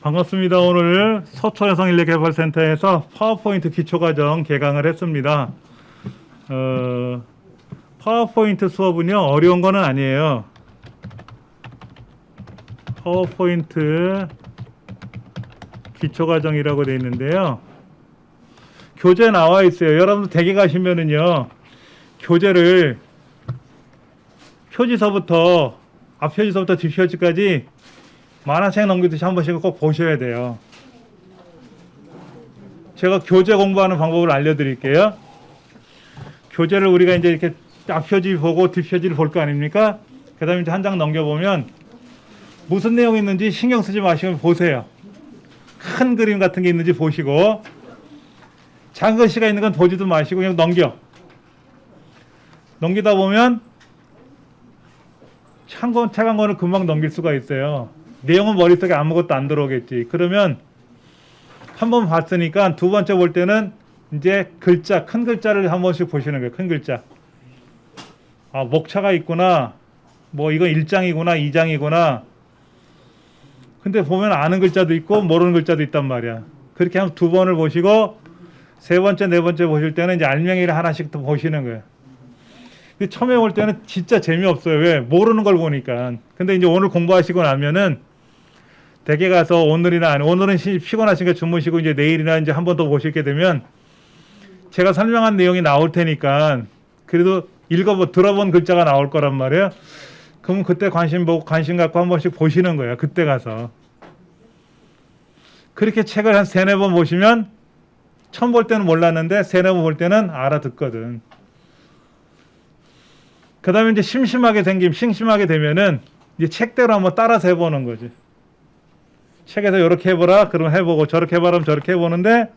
반갑습니다. 오늘 서초여성인력개발센터에서 파워포인트 기초과정 개강을 했습니다. 파워포인트 수업은요, 어려운 거는 아니에요. 파워포인트 기초과정이라고 되어 있는데요. 교재 나와 있어요. 여러분들 댁에 가시면은요, 교재를 표지서부터 앞표지서부터 뒷표지까지 만화책 넘기듯이 한 번씩 꼭 보셔야 돼요. 제가 교재 공부하는 방법을 알려드릴게요. 교재를 우리가 이제 이렇게 앞표지 보고 뒷표지를 볼 거 아닙니까? 그 다음에 이제 한 장 넘겨보면 무슨 내용이 있는지 신경 쓰지 마시고 보세요. 큰 그림 같은 게 있는지 보시고, 작은 글씨가 있는 건 보지도 마시고 그냥 넘기다 보면 책 한 권을 금방 넘길 수가 있어요. 내용은 머릿속에 아무것도 안 들어오겠지. 그러면 한 번 봤으니까 두 번째 볼 때는 이제 글자, 큰 글자를 한 번씩 보시는 거예요. 큰 글자. 아, 목차가 있구나. 뭐 이건 1장이구나, 2장이구나. 근데 보면 아는 글자도 있고 모르는 글자도 있단 말이야. 그렇게 한 두 번을 보시고 세 번째, 네 번째 보실 때는 이제 알맹이를 하나씩 더 보시는 거예요. 근데 처음에 볼 때는 진짜 재미없어요. 왜? 모르는 걸 보니까. 근데 이제 오늘 공부하시고 나면은 댁에 가서 오늘은 피곤하시니까 주무시고 이제 내일이나 이제 한 번 더 보시게 되면 제가 설명한 내용이 나올 테니까 그래도 들어본 글자가 나올 거란 말이에요. 그럼 그때 관심 갖고 한 번씩 보시는 거예요. 그때 가서. 그렇게 책을 한 세네 번 보시면 처음 볼 때는 몰랐는데 세네 번 볼 때는 알아듣거든. 그 다음에 이제 심심하게 되면은 이제 책대로 한번 따라서 해보는 거지. 책에서 이렇게 해보라 그러면 해보고, 저렇게 해보라 그러면 저렇게 해보는데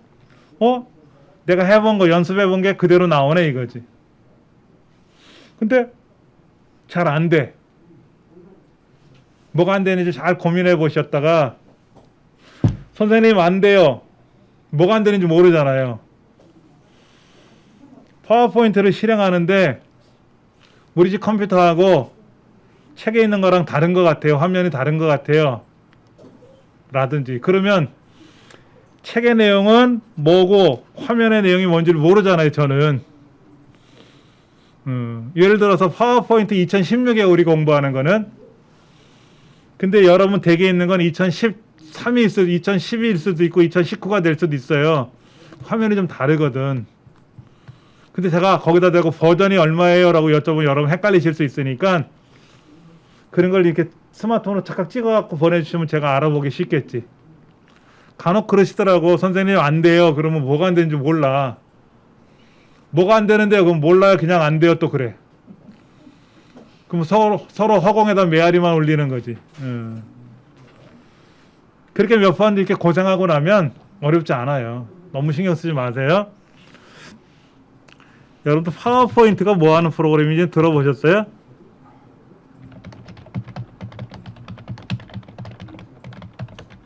내가 해본 거, 연습해본 게 그대로 나오네 이거지. 근데 잘 안 돼. 뭐가 안 되는지 잘 고민해 보셨다가 선생님 안 돼요. 뭐가 안 되는지 모르잖아요. 파워포인트를 실행하는데 우리 집 컴퓨터하고 책에 있는 거랑 다른 것 같아요. 화면이 다른 것 같아요. 라든지. 그러면 책의 내용은 뭐고 화면의 내용이 뭔지를 모르잖아요. 저는. 예를 들어서 파워포인트 2016에 우리 공부하는 거는, 근데 여러분 댁에 있는 건 2013일 수도, 2012일 수도 있고 2019가 될 수도 있어요. 화면이 좀 다르거든. 근데 제가 거기다 대고 버전이 얼마예요? 라고 여쭤보면 여러분 헷갈리실 수 있으니까 그런 걸 이렇게 스마트폰으로 착각 찍어갖고 보내주시면 제가 알아보기 쉽겠지. 간혹 그러시더라고. 선생님 안 돼요. 그러면 뭐가 안 되는지 몰라. 뭐가 안 되는데요? 그럼 몰라요. 그냥 안 돼요. 또 그래. 그럼 서로 허공에다 메아리만 올리는 거지. 그렇게 몇 번 이렇게 고생하고 나면 어렵지 않아요. 너무 신경 쓰지 마세요. 여러분들 파워포인트가 뭐 하는 프로그램인지 들어보셨어요?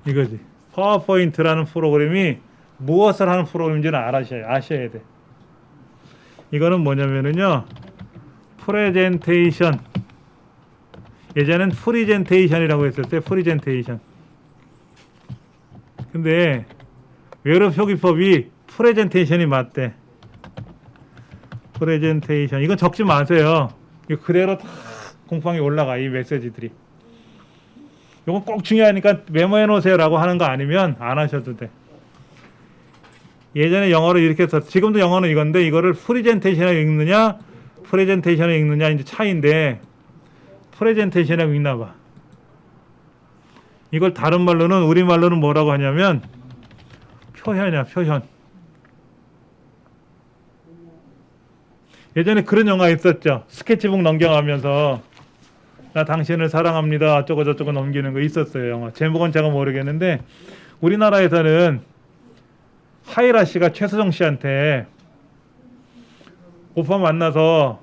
이거지. 파워포인트라는 프로그램이 무엇을 하는 프로그램인지는 아셔야 돼. 이거는 뭐냐면은요, 프레젠테이션. 예전엔 프리젠테이션이라고 했었어요. 프리젠테이션. 근데 외로 표기법이 프레젠테이션이 맞대. 프레젠테이션. 이건 적지 마세요. 이거 그대로 다 공방에 올라가, 이 메시지들이. 이건 꼭 중요하니까 메모해 놓으세요라고 하는 거 아니면 안 하셔도 돼. 예전에 영어로 이렇게 썼, 지금도 영어는 이건데 이거를 프레젠테이션을 읽느냐 프레젠테이션을 읽느냐 이제 차이인데, 프레젠테이션이라고 읽나 봐. 이걸 다른 말로는, 우리말로는 뭐라고 하냐면 표현이야, 표현. 예전에 그런 영화 있었죠. 스케치북 넘겨가면서 나 당신을 사랑합니다 어쩌고 저쩌고 넘기는 거 있었어요. 영화 제목은 제가 모르겠는데, 우리나라에서는 하이라 씨가 최수정 씨한테 오빠 만나서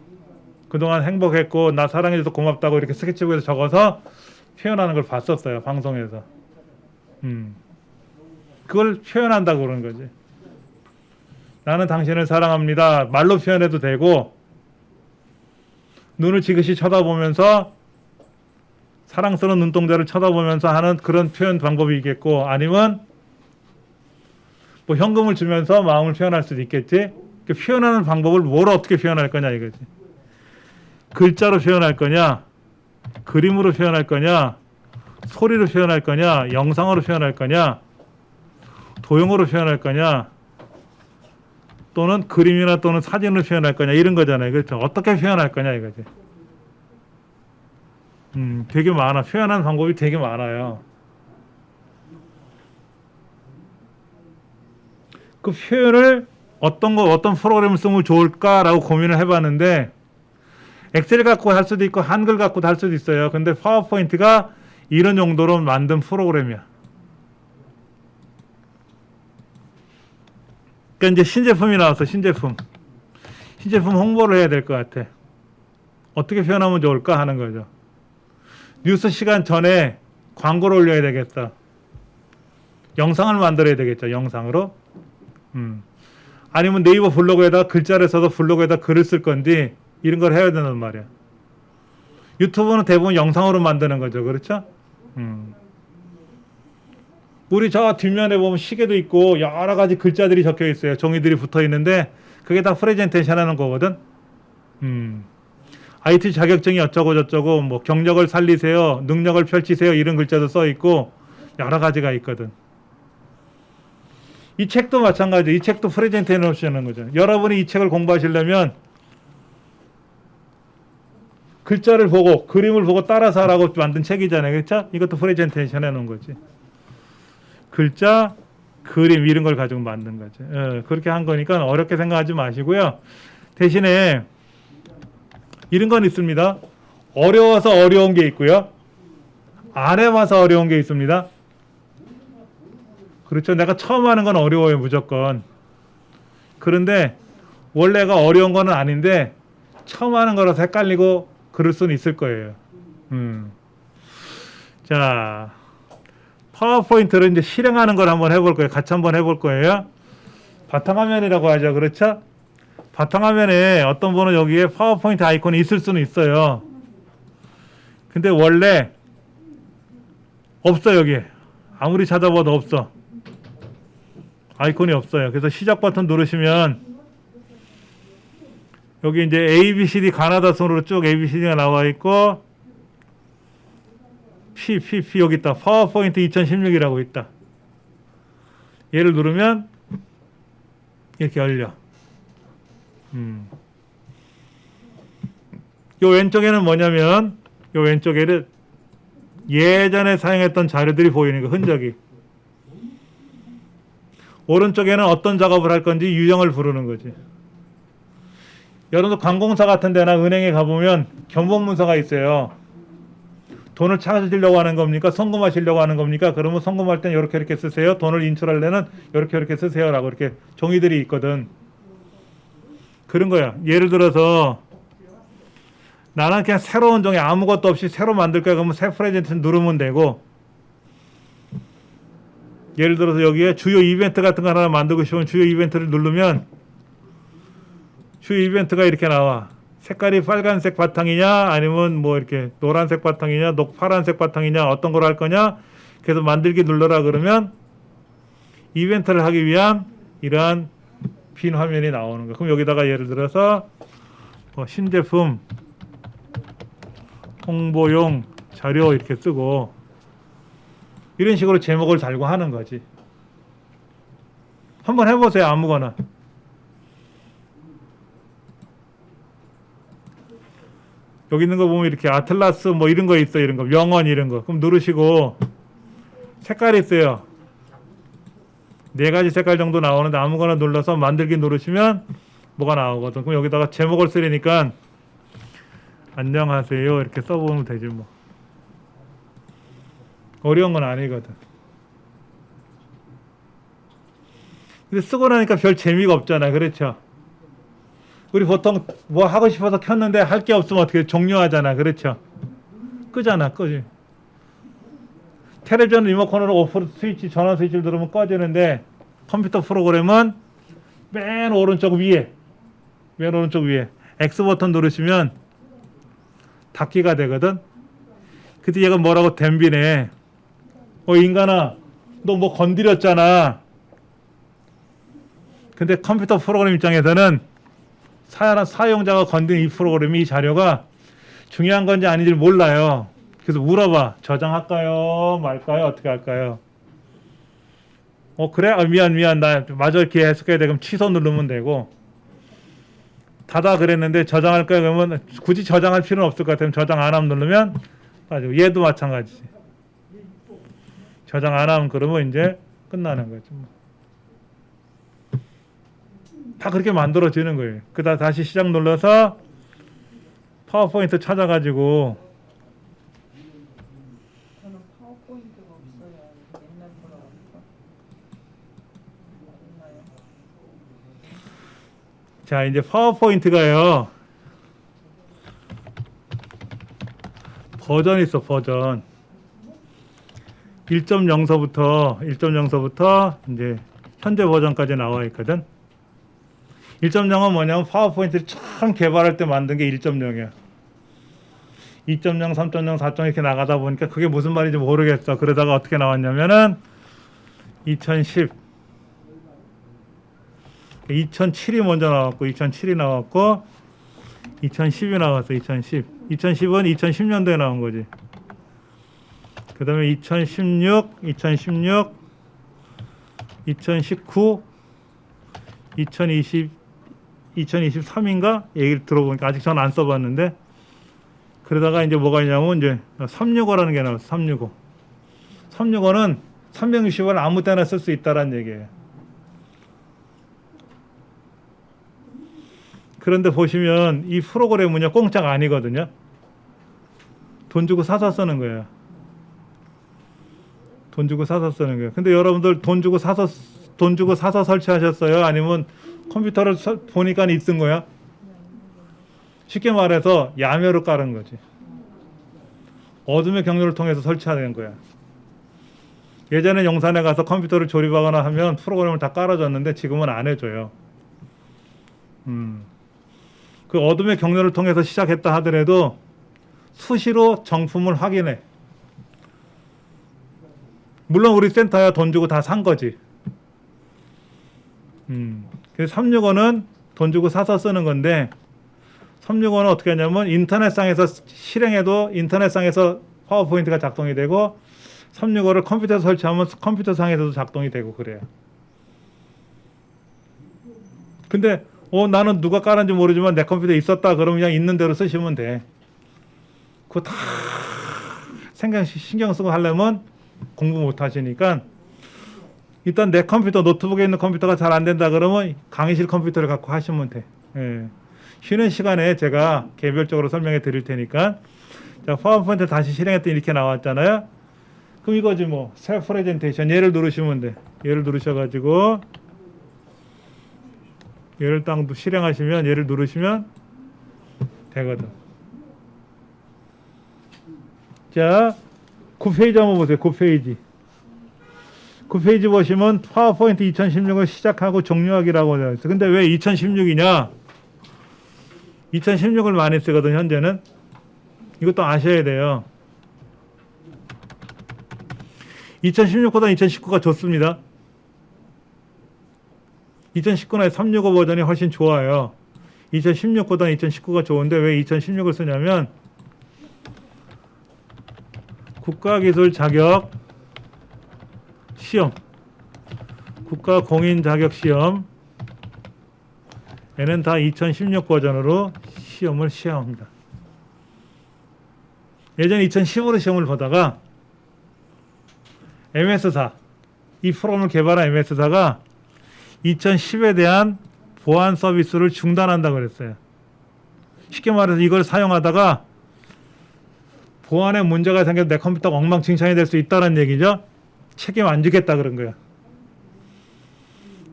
그동안 행복했고 나 사랑해줘서 고맙다고 이렇게 스케치북에서 적어서 표현하는 걸 봤었어요. 방송에서. 그걸 표현한다고 그러는 거지. 나는 당신을 사랑합니다 말로 표현해도 되고, 눈을 지그시 쳐다보면서 사랑스러운 눈동자를 쳐다보면서 하는 그런 표현 방법이 있겠고, 아니면 뭐 현금을 주면서 마음을 표현할 수도 있겠지. 그 표현하는 방법을 뭘 어떻게 표현할 거냐 이거지. 글자로 표현할 거냐, 그림으로 표현할 거냐, 소리로 표현할 거냐, 영상으로 표현할 거냐, 도형으로 표현할 거냐, 또는 그림이나 또는 사진으로 표현할 거냐, 이런 거잖아요. 그렇죠? 어떻게 표현할 거냐 이거지. 되게 많아. 표현하는 방법이 되게 많아요. 그 표현을 어떤 프로그램을 쓰면 좋을까라고 고민을 해봤는데, 엑셀 갖고 할 수도 있고 한글 갖고도 할 수도 있어요. 근데 파워포인트가 이런 용도로 만든 프로그램이야. 그러니까 이제 신제품이 나왔어. 신제품 홍보를 해야 될 것 같아. 어떻게 표현하면 좋을까 하는 거죠. 뉴스 시간 전에 광고를 올려야 되겠다. 영상을 만들어야 되겠죠. 영상으로. 아니면 네이버 블로그에다 글자를 써서 블로그에다 글을 쓸 건지 이런 걸 해야 되는 말이야. 유튜브는 대부분 영상으로 만드는 거죠. 그렇죠? 우리 저 뒷면에 보면 시계도 있고 여러 가지 글자들이 적혀 있어요. 종이들이 붙어 있는데 그게 다 프레젠테이션 하는 거거든. IT 자격증이 어쩌고 저쩌고 뭐 경력을 살리세요, 능력을 펼치세요 이런 글자도 써 있고 여러 가지가 있거든. 이 책도 마찬가지. 이 책도 프레젠테이션 하는 거죠. 여러분이 이 책을 공부하시려면 글자를 보고 그림을 보고 따라서 하라고 만든 책이잖아요. 그렇죠? 이것도 프레젠테이션 해놓은 거지. 글자, 그림 이런 걸 가지고 만든 거죠. 그렇게 한 거니까 어렵게 생각하지 마시고요. 대신에 이런 건 있습니다. 어려워서 어려운 게 있고요. 안 해봐서 어려운 게 있습니다. 그렇죠. 내가 처음 하는 건 어려워요. 무조건. 그런데 원래가 어려운 거는 아닌데 처음 하는 거라서 헷갈리고 그럴 수는 있을 거예요. 자, 파워포인트를 이제 실행하는 걸 한번 해볼 거예요. 같이 한번 해볼 거예요. 바탕화면이라고 하죠. 그렇죠? 바탕화면에 어떤 분은 여기에 파워포인트 아이콘이 있을 수는 있어요. 근데 원래 없어. 여기에 아무리 찾아봐도 없어. 아이콘이 없어요. 그래서 시작 버튼 누르시면 여기 이제 ABCD 가나다 순으로 쭉 ABCD가 나와 있고 P 여기 있다. 파워포인트 2016이라고 있다. 얘를 누르면 이렇게 열려. 요 왼쪽에는 뭐냐면 요 왼쪽에는 예전에 사용했던 자료들이 보이는 거, 흔적이. 오른쪽에는 어떤 작업을 할 건지 유형을 부르는 거지. 여러분도 관공서 같은 데나 은행에 가보면 견본문서가 있어요. 돈을 찾으시려고 하는 겁니까? 송금하시려고 하는 겁니까? 그러면 송금할 땐 이렇게 쓰세요. 돈을 인출할 때는 이렇게 쓰세요. 라고 이렇게 종이들이 있거든. 그런 거야. 예를 들어서 나는 그냥 새로운 종이 아무것도 없이 새로 만들 거야. 그러면 새 프레젠테이션 누르면 되고, 예를 들어서 여기에 주요 이벤트 같은 거 하나 만들고 싶으면 주요 이벤트를 누르면 주요 이벤트가 이렇게 나와. 색깔이 빨간색 바탕이냐 아니면 뭐 이렇게 노란색 바탕이냐 파란색 바탕이냐 어떤 걸 할 거냐. 그래서 만들기 눌러라 그러면 이벤트를 하기 위한 이러한 빈 화면이 나오는 거예요. 그럼 여기다가 예를 들어서 신제품 홍보용 자료 이렇게 쓰고 이런 식으로 제목을 달고 하는 거지. 한번 해보세요. 아무거나. 여기 있는 거 보면 이렇게 아틀라스 뭐 이런 거 있어요. 이런 거 명언 이런 거. 그럼 누르시고 색깔이 있어요. 4가지 색깔 정도 나오는데 아무거나 눌러서 만들기 누르시면 뭐가 나오거든. 그럼 여기다가 제목을 쓰려니까 안녕하세요 이렇게 써보면 되지 뭐. 어려운 건 아니거든. 근데 쓰고 나니까 별 재미가 없잖아. 그렇죠? 우리 보통 뭐 하고 싶어서 켰는데 할 게 없으면 어떻게 종료하잖아. 그렇죠? 끄잖아. 끄지. 텔레비전 리모컨으로 오프 스위치 전원 스위치를 누르면 꺼지는데 컴퓨터 프로그램은 맨 오른쪽 위에 X 버튼 누르시면 닫기가 되거든. 그때 얘가 뭐라고 덤비네. 인간아, 너 뭐 건드렸잖아. 근데 컴퓨터 프로그램 입장에서는 사용자가 건드린 이 프로그램이, 이 자료가 중요한 건지 아닌지를 몰라요. 그래서 물어봐. 저장할까요? 말까요? 어떻게 할까요? 그래? 미안. 나 마저 이렇게 해석해야 돼. 그럼 취소 누르면 되고. 닫아 그랬는데 저장할까요? 그러면 굳이 저장할 필요는 없을 것 같으면 저장 안 하면 누르면 빠지고. 얘도 마찬가지지. 저장 안 하면 그러면 이제 끝나는 거죠. 다 그렇게 만들어지는 거예요. 그다음 다시 시작 눌러서 파워포인트 찾아가지고. 저는 파워포인트가 없어요. 옛날 거라니까. 없나요? 자, 이제 파워포인트가요. 버전 있어, 버전. 1.0서부터 이제 현재 버전까지 나와 있거든. 1.0은 뭐냐면 파워포인트를 처음 개발할 때 만든 게 1.0이야. 2.0, 3.0, 4.0 이렇게 나가다 보니까 그게 무슨 말인지 모르겠어. 그러다가 어떻게 나왔냐면은 2010, 2007이 먼저 나왔고, 2007이 나왔고, 2010이 나왔어. 2010은 2010년도에 나온 거지. 그 다음에 2016, 2019, 2023인가? 얘기를 들어보니까 아직 전 안 써봤는데, 그러다가 이제 뭐가 있냐면 이제 365라는 게 나왔어. 365. 365는 360을 아무 때나 쓸 수 있다라는 얘기예요. 그런데 보시면 이 프로그램은요, 공짜가 아니거든요. 돈 주고 사서 쓰는 거예요. 돈 주고 사서 쓰는 거예요. 근데 여러분들 돈 주고 사서 설치하셨어요? 아니면 컴퓨터를 보니까 있은 거야? 쉽게 말해서 야매로 깔은 거지. 어둠의 경로를 통해서 설치하는 거야. 예전에 용산에 가서 컴퓨터를 조립하거나 하면 프로그램을 다 깔아줬는데 지금은 안 해줘요. 그 어둠의 경로를 통해서 시작했다 하더라도 수시로 정품을 확인해. 물론 우리 센터야 돈 주고 다 산 거지. 그래서 365는 돈 주고 사서 쓰는 건데, 365는 어떻게 하냐면 인터넷상에서 실행해도 인터넷상에서 파워포인트가 작동이 되고, 365를 컴퓨터에 설치하면 컴퓨터상에서도 작동이 되고 그래요. 근데 나는 누가 깔았는지 모르지만 내 컴퓨터에 있었다 그러면 그냥 있는 대로 쓰시면 돼. 그거 다 신경 쓰고 하려면 공부 못 하시니까, 일단 내 컴퓨터, 노트북에 있는 컴퓨터가 잘 안 된다 그러면 강의실 컴퓨터를 갖고 하시면 돼. 예. 쉬는 시간에 제가 개별적으로 설명해 드릴 테니까. 자, 파워포인트 다시 실행했더니 이렇게 나왔잖아요. 그럼 이거지 뭐. 새 프레젠테이션. 얘를 누르시면 돼. 얘를 누르셔가지고 얘를 딱 실행하시면, 얘를 누르시면 되거든. 자, 9페이지 한번 보세요. 9페이지. 9페이지 보시면 파워포인트 2016을 시작하고 종료하기라고 되어 있어요. 근데 왜 2016이냐? 2016을 많이 쓰거든, 현재는. 이것도 아셔야 돼요. 2016보다 2019가 좋습니다. 2019나 365 버전이 훨씬 좋아요. 2016보다 2019가 좋은데 왜 2016을 쓰냐면, 국가기술 자격 시험, 국가공인 자격 시험, 얘는 다 2016 버전으로 시험을 시행합니다. 예전에 2010으로 시험을 보다가 MS사, 이 프로그램을 개발한 MS사가 2010에 대한 보안 서비스를 중단한다고 그랬어요. 쉽게 말해서 이걸 사용하다가 보안에 문제가 생겨서 내 컴퓨터가 엉망진창이 될 수 있다는 얘기죠. 책임 안 지겠다 그런 거야.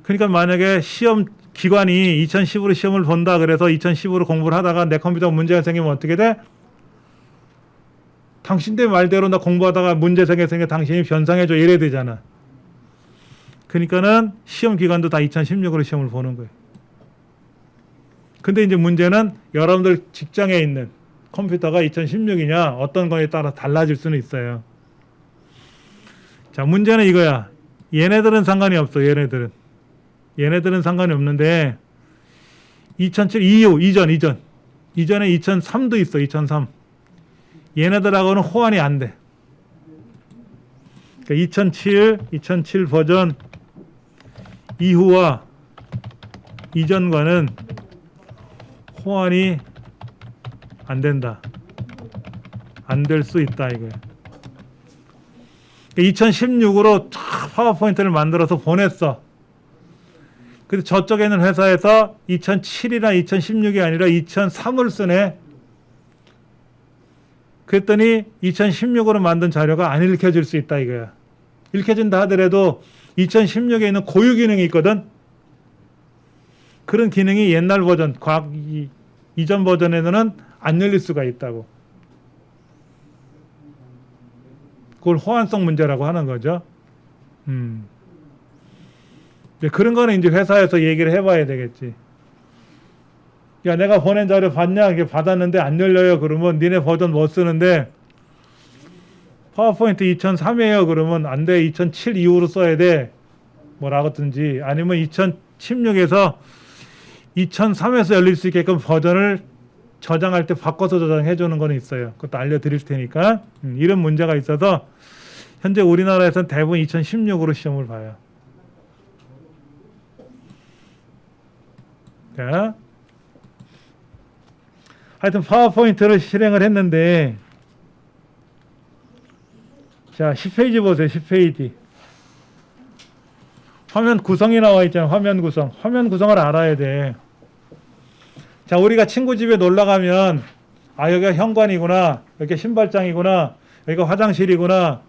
그러니까 만약에 시험 기관이 2010으로 시험을 본다 그래서 2010으로 공부를 하다가 내 컴퓨터가 문제가 생기면 어떻게 돼? 당신들 말대로 나 공부하다가 문제 생겼으니까 당신이 변상해줘 이래야 되잖아. 그러니까는 시험 기관도 다 2016으로 시험을 보는 거예요. 근데 이제 문제는 여러분들 직장에 있는 컴퓨터가 2016이냐 어떤 거에 따라 달라질 수는 있어요. 자, 문제는 이거야. 얘네들은 상관이 없어. 얘네들은 상관이 없는데 2007 이후 이전에 2003도 있어. 2003 얘네들하고는 호환이 안 돼. 그러니까 2007 버전 이후와 이전과는 호환이 안 된다. 안 될 수 있다 이거예요. 2016으로 파워포인트를 만들어서 보냈어. 근데 저쪽에 있는 회사에서 2007이나 2016이 아니라 2003을 쓰네. 그랬더니 2016으로 만든 자료가 안 읽혀질 수 있다 이거야. 읽혀진다 하더라도 2016에 있는 고유 기능이 있거든. 그런 기능이 옛날 버전, 이전 버전에는 안 열릴 수가 있다고. 그걸 호환성 문제라고 하는 거죠. 그런 거는 이제 회사에서 얘기를 해봐야 되겠지. 야, 내가 보낸 자료 봤냐? 이게 받았는데 안 열려요. 그러면 니네 버전 뭐 쓰는데 파워포인트 2003이에요. 그러면 안 돼. 2007 이후로 써야 돼. 뭐라든지 아니면 2016에서 2003에서 열릴 수 있게끔 버전을 저장할 때 바꿔서 저장해 주는 건 있어요. 그것도 알려드릴 테니까. 이런 문제가 있어서 현재 우리나라에서는 대부분 2016으로 시험을 봐요. 자, 하여튼 파워포인트를 실행을 했는데 자, 10페이지 보세요. 10페이지. 화면 구성이 나와 있잖아요. 화면 구성. 화면 구성을 알아야 돼. 자, 우리가 친구 집에 놀러 가면 아, 여기가 현관이구나. 여기가 신발장이구나. 여기가 화장실이구나.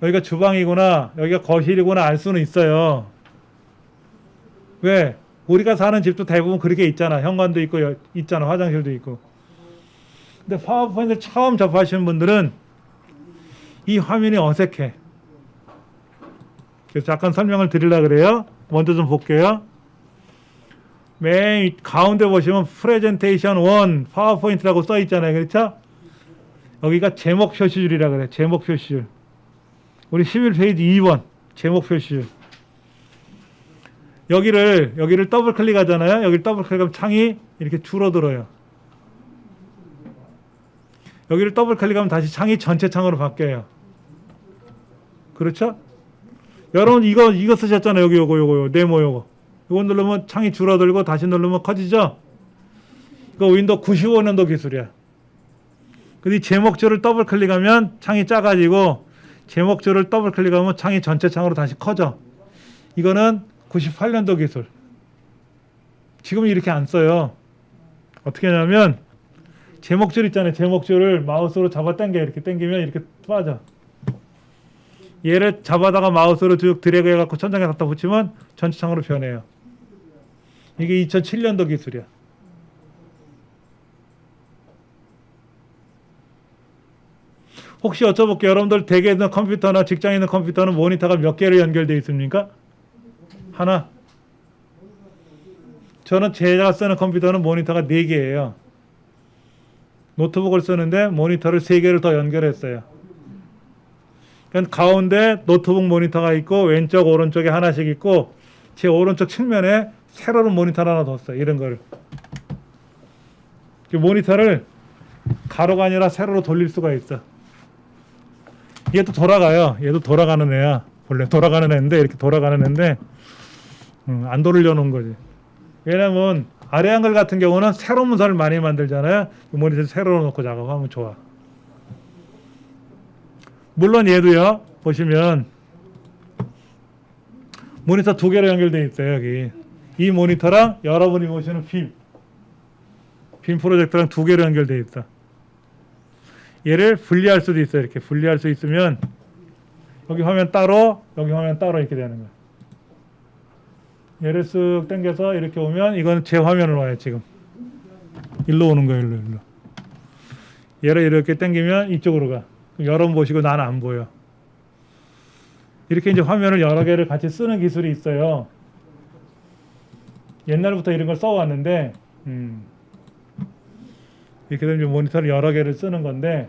여기가 주방이구나. 여기가 거실이구나 알 수는 있어요. 왜? 우리가 사는 집도 대부분 그렇게 있잖아. 현관도 있고 있잖아. 화장실도 있고. 근데 파워포인트 처음 접하시는 분들은 이 화면이 어색해. 그래서 잠깐 설명을 드리려고 그래요. 먼저 좀 볼게요. 맨 가운데 보시면 프레젠테이션 1 파워포인트라고 써 있잖아요. 그렇죠? 여기가 제목 표시줄이라고 그래. 제목 표시줄. 우리 11페이지 2번 제목 표시줄. 여기를 더블 클릭하잖아요. 여기를 더블 클릭하면 창이 이렇게 줄어들어요. 여기를 더블 클릭하면 다시 창이 전체 창으로 바뀌어요. 그렇죠? 여러분 이거 쓰셨잖아요. 요거 네모 요거 누르면 창이 줄어들고 다시 누르면 커지죠? 이거 윈도우 95년도 기술이야. 근데 제목줄을 더블 클릭하면 창이 작아지고 제목줄을 더블 클릭하면 창이 전체 창으로 다시 커져. 이거는 98년도 기술. 지금은 이렇게 안 써요. 어떻게 하냐면 제목줄 있잖아요. 제목줄을 마우스로 잡아 당겨. 이렇게 당기면 이렇게 빠져. 얘를 잡아다가 마우스로 쭉 드래그 해갖고 천장에 갖다 붙이면 전체 창으로 변해요. 이게 2007년도 기술이야. 혹시 여쭤볼게요. 여러분들 댁에 있는 컴퓨터나 직장에 있는 컴퓨터는 모니터가 몇 개로 연결되어 있습니까? 하나. 저는 제가 쓰는 컴퓨터는 모니터가 4개예요. 노트북을 쓰는데 모니터를 3개를 더 연결했어요. 그러니까 가운데 노트북 모니터가 있고 왼쪽 오른쪽에 하나씩 있고 제 오른쪽 측면에 세로로 모니터를 하나 뒀어요. 이런 거를. 모니터를 가로가 아니라 세로로 돌릴 수가 있어. 얘도 돌아가요. 얘도 돌아가는 애야. 원래 돌아가는 애인데 이렇게 돌아가는 애인데 안 돌려놓은 거지. 왜냐면 아래 한글 같은 경우는 세로 문서를 많이 만들잖아요. 모니터 세로로 놓고 작업하면 좋아. 물론 얘도요. 보시면 모니터 2개로 연결되어 있어요. 여기 이 모니터랑 여러분이 보시는 빔 프로젝터랑 2개로 연결되어 있어. 얘를 분리할 수도 있어요. 이렇게 분리할 수 있으면 여기 화면 따로 여기 화면 따로 이렇게 되는 거예요. 얘를 쓱 당겨서 이렇게 오면 이건 제 화면으로 와요. 지금 일로 오는 거예요. 일로 얘를 이렇게 당기면 이쪽으로 가. 여러분 보시고 나는 안 보여. 이렇게 이제 화면을 여러 개를 같이 쓰는 기술이 있어요. 옛날부터 이런 걸 써왔는데 이렇게 되면 이제 모니터를 여러 개를 쓰는 건데,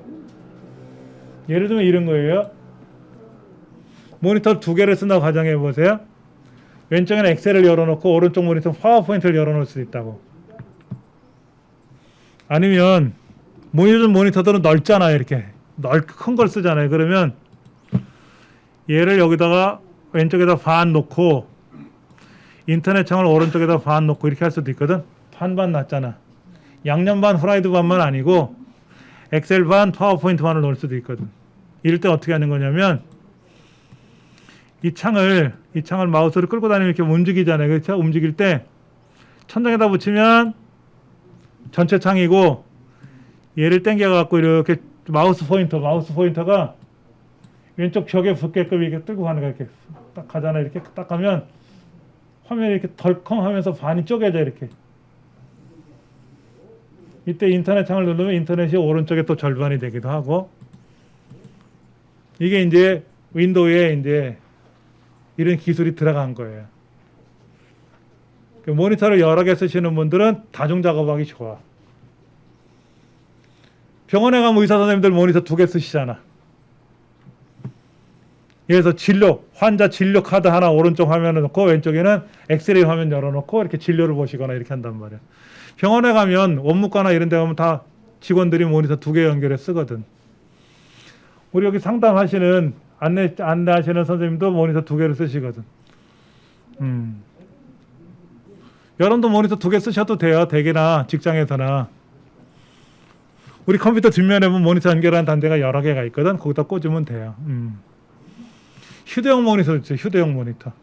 예를 들면 이런 거예요. 모니터 두 개를 쓴다고 가정해 보세요. 왼쪽에는 엑셀을 열어놓고 오른쪽 모니터 파워포인트를 열어놓을 수 있다고. 아니면 요즘 모니터들은 넓잖아요. 이렇게 큰 걸 쓰잖아요. 그러면 얘를 여기다가 왼쪽에다 반 놓고 인터넷 창을 오른쪽에다 반 놓고 이렇게 할 수도 있거든. 반반 놨잖아. 양념 반 후라이드 반만 아니고 엑셀 반 파워포인트 반을 놓을 수도 있거든. 이럴 때 어떻게 하는 거냐면 이 창을 마우스를 끌고 다니면 이렇게 움직이잖아요. 그렇죠? 움직일 때 천장에다 붙이면 전체 창이고, 얘를 당겨 갖고 이렇게 마우스 포인터가 왼쪽 벽에 붙게끔 이렇게 끌고 가는 거야. 이렇게 딱 가잖아. 이렇게 딱 하면 화면이 이렇게 덜컹하면서 반이 쪼개져 이렇게. 이때 인터넷 창을 누르면 인터넷이 오른쪽에 또 절반이 되기도 하고, 이게 이제 윈도우에 이제 이런 기술이 들어간 거예요. 모니터를 여러 개 쓰시는 분들은 다중 작업하기 좋아. 병원에 가면 의사 선생님들 모니터 두 개 쓰시잖아. 그래서 환자 진료 카드 하나 오른쪽 화면에 놓고 왼쪽에는 엑스레이 화면 열어놓고 이렇게 진료를 보시거나 이렇게 한단 말이야. 병원에 가면 원무과나 이런 데 가면 다 직원들이 모니터 두 개 연결해 쓰거든. 우리 여기 상담하시는 안내하시는 선생님도 모니터 두 개를 쓰시거든. 여러분도 모니터 두 개 쓰셔도 돼요. 댁이나 직장에서나. 우리 컴퓨터 뒷면에 보면 모니터 연결한 단대가 여러 개가 있거든. 거기다 꽂으면 돼요. 휴대용 모니터 있죠. 휴대용 모니터.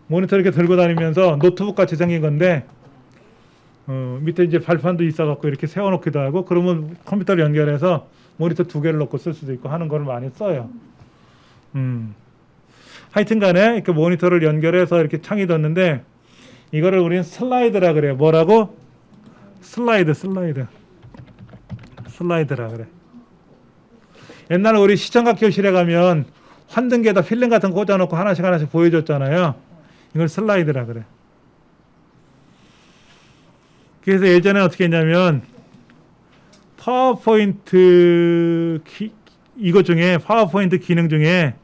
모니터 이렇게 들고 다니면서 노트북 같이 생긴 건데, 밑에 이제 발판도 있어갖고 이렇게 세워놓기도 하고, 그러면 컴퓨터를 연결해서 모니터 두 개를 놓고 쓸 수도 있고 하는 걸 많이 써요. 하여튼 간에 이렇게 모니터를 연결해서 이렇게 창이 뒀는데, 이거를 우리는 슬라이드라 그래요. 뭐라고? 슬라이드라 그래. 옛날에 우리 시청각 교실에 가면 환등기에다 필름 같은 거 꽂아놓고 하나씩 보여줬잖아요. 이걸 슬라이드라 그래. 그래서 예전에 어떻게 했냐면 파워포인트 기능 중에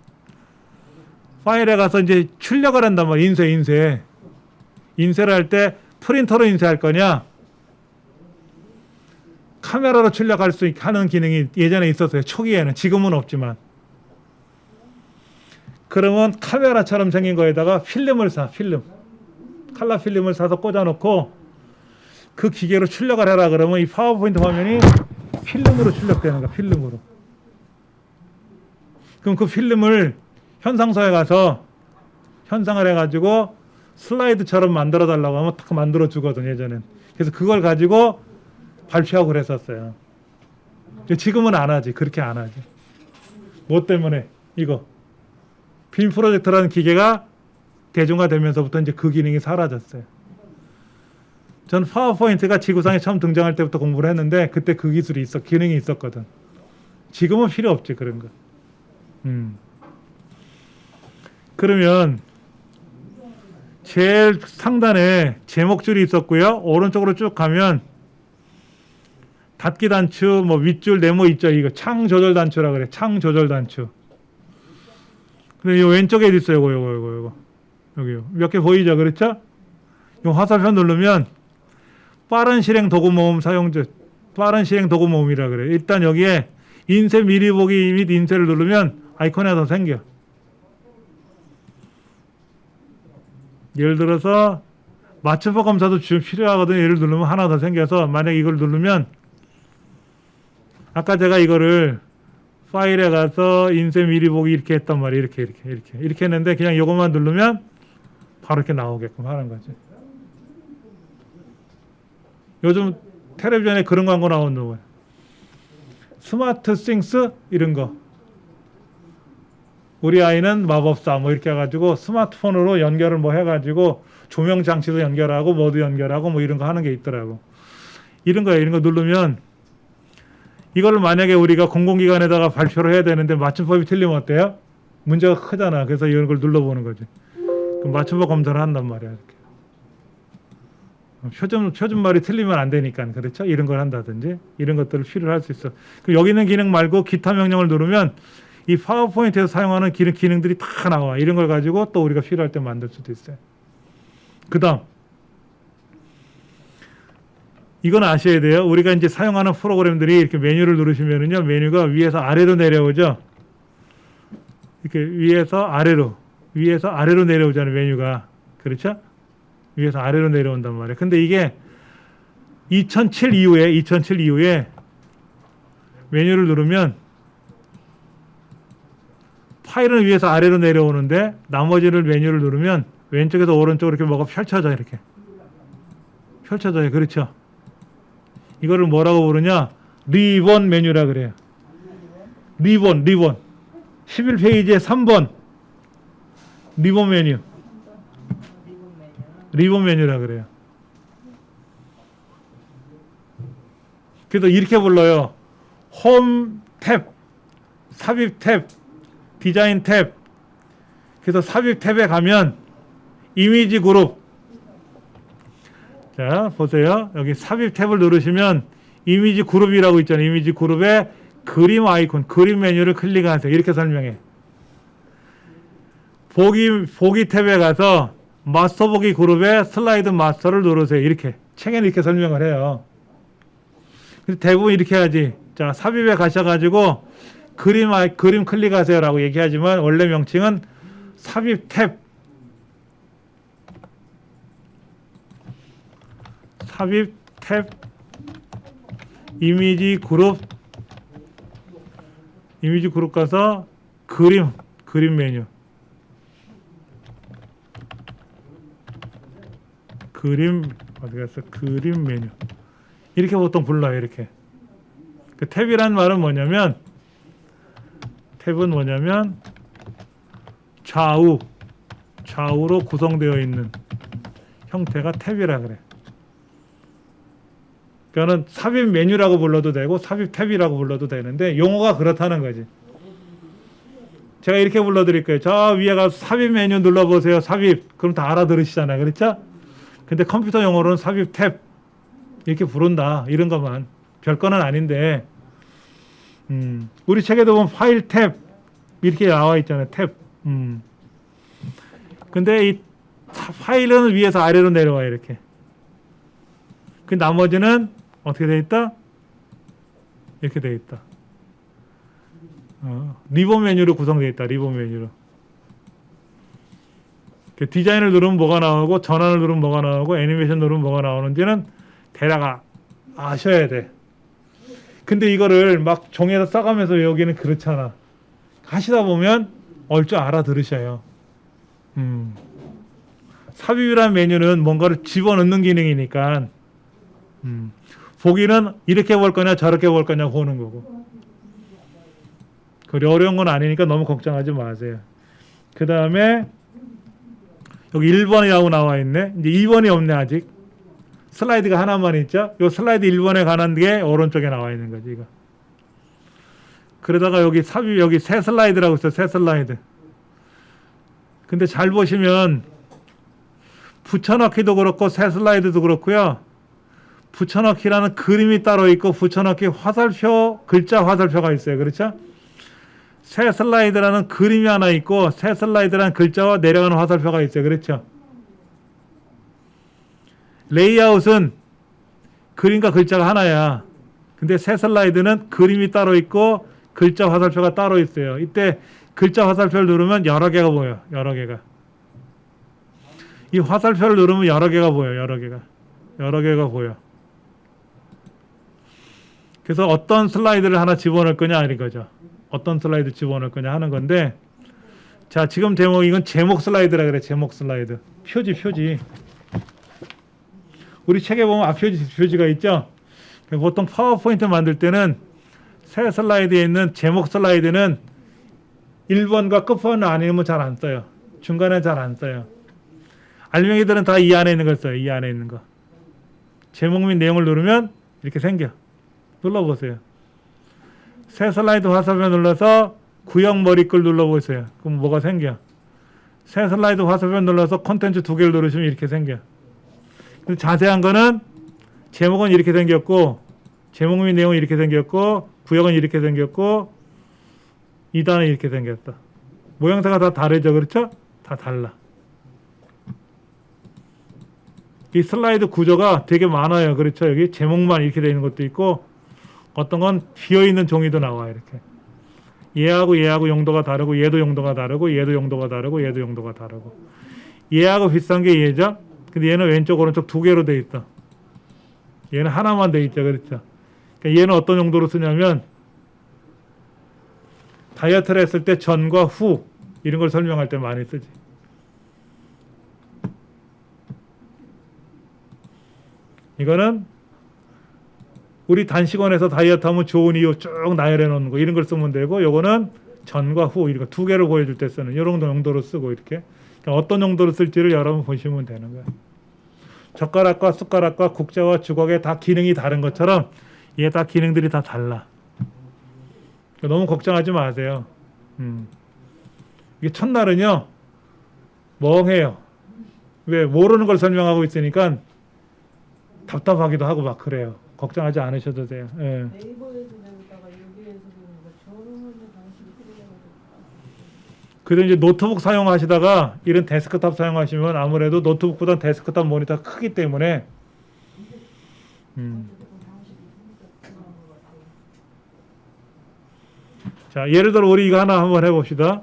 파일에 가서 이제 출력을 한단 말이야. 인쇄를 할 때 프린터로 인쇄할 거냐, 카메라로 출력할 수 있게 하는 기능이 예전에 있었어요. 초기에는. 지금은 없지만. 그러면 카메라처럼 생긴 거에다가 칼라 필름을 사서 꽂아놓고 그 기계로 출력을 해라 그러면 이 파워포인트 화면이 필름으로 출력되는 거야. 필름으로. 그럼 그 필름을 현상소에 가서 현상을 해가지고 슬라이드처럼 만들어 달라고 하면 딱 만들어 주거든, 예전엔. 그래서 그걸 가지고 발표하고 그랬었어요. 지금은 안 하지. 그렇게 안 하지. 뭐 때문에? 이거 빔 프로젝터라는 기계가 대중화되면서부터 이제 그 기능이 사라졌어요. 전 파워포인트가 지구상에 처음 등장할 때부터 공부를 했는데 그때 그 기능이 있었거든. 지금은 필요 없지, 그런 거. 그러면 제일 상단에 제목줄이 있었고요. 오른쪽으로 쭉 가면 닫기 단추, 뭐 윗줄, 네모 있죠. 이거 창 조절 단추라 그래. 창 조절 단추. 근데 이 왼쪽에 있어요. 요거. 여기요. 몇 개 보이죠? 그렇죠? 이 화살표 누르면 빠른 실행 도구 모음 빠른 실행 도구 모음이라 그래. 일단 여기에 인쇄 미리 보기 및 인쇄를 누르면 아이콘이 하나 더 생겨. 예를 들어서 맞춤법 검사도 지금 필요하거든요. 얘를 누르면 하나 더 생겨서 만약 이걸 누르면 아까 제가 이거를 파일에 가서 인쇄 미리 보기 이렇게 했단 말이에요. 이렇게 했는데 그냥 이것만 누르면 바로 이렇게 나오게끔 하는 거지. 요즘 텔레비전에 그런 광고 나오는 거예요. 스마트 싱스 이런 거. 우리 아이는 마법사 뭐 이렇게 해가지고 스마트폰으로 연결을 뭐 해가지고 조명 장치도 연결하고 뭐도 연결하고 뭐 이런 거 하는 게 있더라고. 이런 거 누르면 이거를 만약에 우리가 공공기관에다가 발표를 해야 되는데 맞춤법이 틀리면 어때요? 문제가 크잖아. 그래서 이런 걸 눌러보는 거지. 그럼 맞춤법 검사를 한단 말이야. 이렇게. 표준말이 틀리면 안 되니까 그렇죠? 이런 걸 한다든지 이런 것들을 필요로 할 수 있어. 그럼 여기 있는 기능 말고 기타 명령을 누르면 이 파워포인트에서 사용하는 기능들이 다 나와. 이런 걸 가지고 또 우리가 필요할 때 만들 수도 있어요. 그다음 이건 아셔야 돼요. 우리가 이제 사용하는 프로그램들이 이렇게 메뉴를 누르시면은요, 메뉴가 위에서 아래로 내려오죠. 이렇게 위에서 아래로 내려오잖아요, 메뉴가. 그렇죠? 위에서 아래로 내려온단 말이에요. 근데 이게 2007 이후에 메뉴를 누르면 파일은 위에서 아래로 내려오는데 나머지를 메뉴를 누르면 왼쪽에서 오른쪽으로 이렇게 뭐가 펼쳐져요. 이렇게 펼쳐져요. 그렇죠? 이거를 뭐라고 부르냐? 리본 메뉴라 그래요. 리본 11페이지에 3번 리본 메뉴. 리본 메뉴라 그래요. 그래서 이렇게 불러요. 홈 탭, 삽입 탭, 디자인 탭. 그래서 삽입 탭에 가면 이미지 그룹. 자, 보세요. 여기 삽입 탭을 누르시면 이미지 그룹이라고 있잖아요. 이미지 그룹에 그림 아이콘, 그림 메뉴를 클릭하세요. 이렇게 설명해. 보기 탭에 가서 마스터 보기 그룹에 슬라이드 마스터를 누르세요. 이렇게. 책에는 이렇게 설명을 해요. 대부분 이렇게 하지. 자, 삽입에 가셔가지고 그림 클릭하세요 라고 얘기하지만 원래 명칭은 삽입 탭. 삽입 탭 이미지 그룹 가서 그림 메뉴. 어디 갔어? 그림 메뉴. 이렇게 보통 불러요. 이렇게. 그 탭이란 말은 뭐냐면 좌우로 구성되어 있는 형태가 탭이라 그래. 그러니까는 삽입 메뉴라고 불러도 되고 삽입 탭이라고 불러도 되는데 용어가 그렇다는 거지. 제가 이렇게 불러드릴게요. 저 위에 가서 삽입 메뉴 눌러보세요. 삽입. 그럼 다 알아들으시잖아요. 그렇죠? 근데 컴퓨터 용어로는 삽입 탭 이렇게 부른다. 이런 것만. 별거는 아닌데 우리 책에도 보면 파일 탭 이렇게 나와 있잖아요. 탭. 근데 이 파일은 위에서 아래로 내려와요. 이렇게. 그 나머지는 어떻게 돼 있다? 이렇게 돼 있다. 리본 메뉴로 구성되어 있다. 리본 메뉴로. 디자인을 누르면 뭐가 나오고 전환을 누르면 뭐가 나오고 애니메이션 누르면 뭐가 나오는지는 대략 아셔야 돼. 근데 이거를 막 종이에다 써가면서 외우기는 그렇잖아. 하시다 보면 얼추 알아들으셔요. 삽입이라는 메뉴는 뭔가를 집어넣는 기능이니까 보기는 이렇게 볼 거냐 저렇게 볼 거냐 보는 거고. 그리 어려운 건 아니니까 너무 걱정하지 마세요. 그 다음에 여기 1번이라고 나와 있네. 이제 2번이 없네 아직. 슬라이드가 하나만 있죠. 이 슬라이드 1번에 관한 게 오른쪽에 나와 있는 거지 이거. 그러다가 여기 삽입 여기 새 슬라이드라고 있어요. 새 슬라이드. 근데 잘 보시면 붙여넣기도 그렇고 새 슬라이드도 그렇고요. 붙여넣기라는 그림이 따로 있고 붙여넣기 화살표 글자 화살표가 있어요. 그렇죠? 새 슬라이드라는 그림이 하나 있고 새 슬라이드라는 글자와 내려가는 화살표가 있어요. 그렇죠? 레이아웃은 그림과 글자가 하나야. 근데 새 슬라이드는 그림이 따로 있고 글자 화살표가 따로 있어요. 이때 글자 화살표를 누르면 여러 개가 보여요. 여러 개가. 이 화살표를 누르면 여러 개가 보여요. 여러 개가 보여. 그래서 어떤 슬라이드를 하나 집어넣을 거냐 이런 거죠. 어떤 슬라이드 집어넣을 거냐 하는 건데, 자, 지금 제목, 이건 제목 슬라이드라 그래. 제목 슬라이드. 표지. 우리 책에 보면 앞표지가 있죠. 보통 파워포인트 만들 때는 새 슬라이드에 있는 제목 슬라이드는 1번과 끝번은 아니면 잘 안 써요. 중간에 잘 안 써요. 알맹이들은 다 이 안에 있는 걸 써요. 이 안에 있는 거. 제목 및 내용을 누르면 이렇게 생겨. 눌러보세요. 새 슬라이드 화살표 눌러서 구형 머리글 눌러보세요. 그럼 뭐가 생겨? 새 슬라이드 화살표 눌러서 콘텐츠 2개를 누르시면 이렇게 생겨. 근데 자세한 거는 제목은 이렇게 생겼고 제목 및 내용은 이렇게 생겼고 구역은 이렇게 생겼고 2단은 이렇게 생겼다. 모양새가 다 다르죠. 그렇죠? 다 달라. 이 슬라이드 구조가 되게 많아요. 그렇죠? 여기 제목만 이렇게 되어 있는 것도 있고 어떤 건 비어있는 종이도 나와요. 이렇게. 얘하고 용도가 다르고 얘도 용도가 다르고 얘도 용도가 다르고 얘도 용도가 다르고 얘하고 비슷한 게 얘죠. 근데 얘는 왼쪽 오른쪽 두 개로 되어 있다. 얘는 하나만 되어 있죠. 그렇죠? 그러니까 얘는 어떤 용도로 쓰냐면 다이어트를 했을 때 전과 후 이런 걸 설명할 때 많이 쓰지. 이거는 우리 단식원에서 다이어트 하면 좋은 이유 쭉 나열해 놓는 거 이런 걸 쓰면 되고 요거는 전과 후 이런 거 두 개를 보여줄 때 쓰는 이런 용도로 쓰고 이렇게 그러니까 어떤 용도로 쓸지를 여러분 보시면 되는 거예요. 젓가락과 숟가락과 국자와 주걱에 다 기능이 다른 것처럼 얘 다 기능들이 다 달라. 그러니까 너무 걱정하지 마세요. 이게 첫날은요 멍해요. 왜 모르는 걸 설명하고 있으니까 답답하기도 하고 막 그래요. 걱정하지 않으셔도 돼요. 예. 네이버에서 내다가 여기에서 보니까 저런 방식이 필요해가지고. 그래서 이제 노트북 사용하시다가 이런 데스크탑 사용하시면 아무래도 노트북보다 데스크탑 모니터가 크기 때문에 자 예를 들어 우리 이거 하나 한번 해봅시다.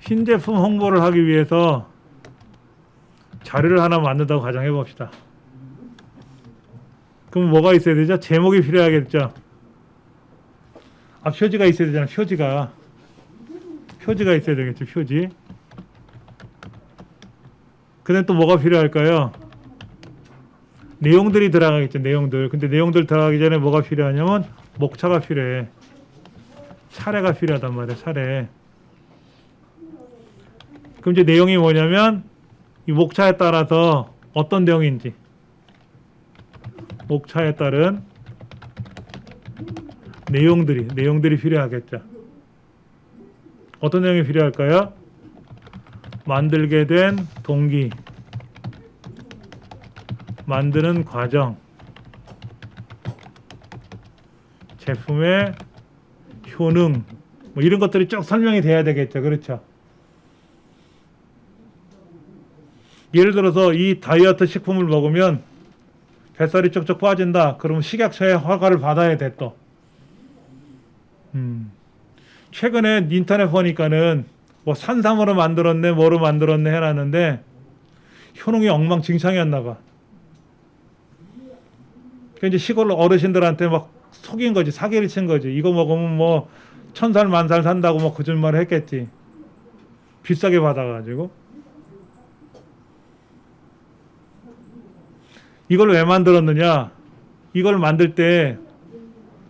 신제품 홍보를 하기 위해서 자료를 하나 만든다고 가정해 봅시다. 그럼 뭐가 있어야 되죠? 제목이 필요하겠죠. 표지가 있어야 되잖아. 표지가 있어야 되겠죠. 표지. 근데 또 뭐가 필요할까요? 내용들이 들어가겠죠. 내용들. 근데 내용들 들어가기 전에 뭐가 필요하냐면 목차가 필요해. 사례가 필요하단 말이야. 사례. 그럼 이제 내용이 뭐냐면 이 목차에 따라서 어떤 내용인지 목차에 따른 내용들이 필요하겠죠. 어떤 내용이 필요할까요? 만들게 된 동기, 만드는 과정, 제품의 효능 뭐 이런 것들이 쭉 설명이 돼야 되겠죠. 그렇죠? 예를 들어서 이 다이어트 식품을 먹으면 뱃살이 쪽쪽 빠진다. 그러면 식약처의 허가를 받아야 돼 또. 최근에 인터넷 보니까는 뭐 산삼으로 만들었네, 뭐로 만들었네 해놨는데 효능이 엉망진창이었나 봐. 그러니까 이제 시골 어르신들한테 막 속인 거지, 사기를 친 거지. 이거 먹으면 뭐 천살 만살 산다고 뭐 거짓말을 했겠지. 비싸게 받아가지고. 이걸 왜 만들었느냐? 이걸 만들 때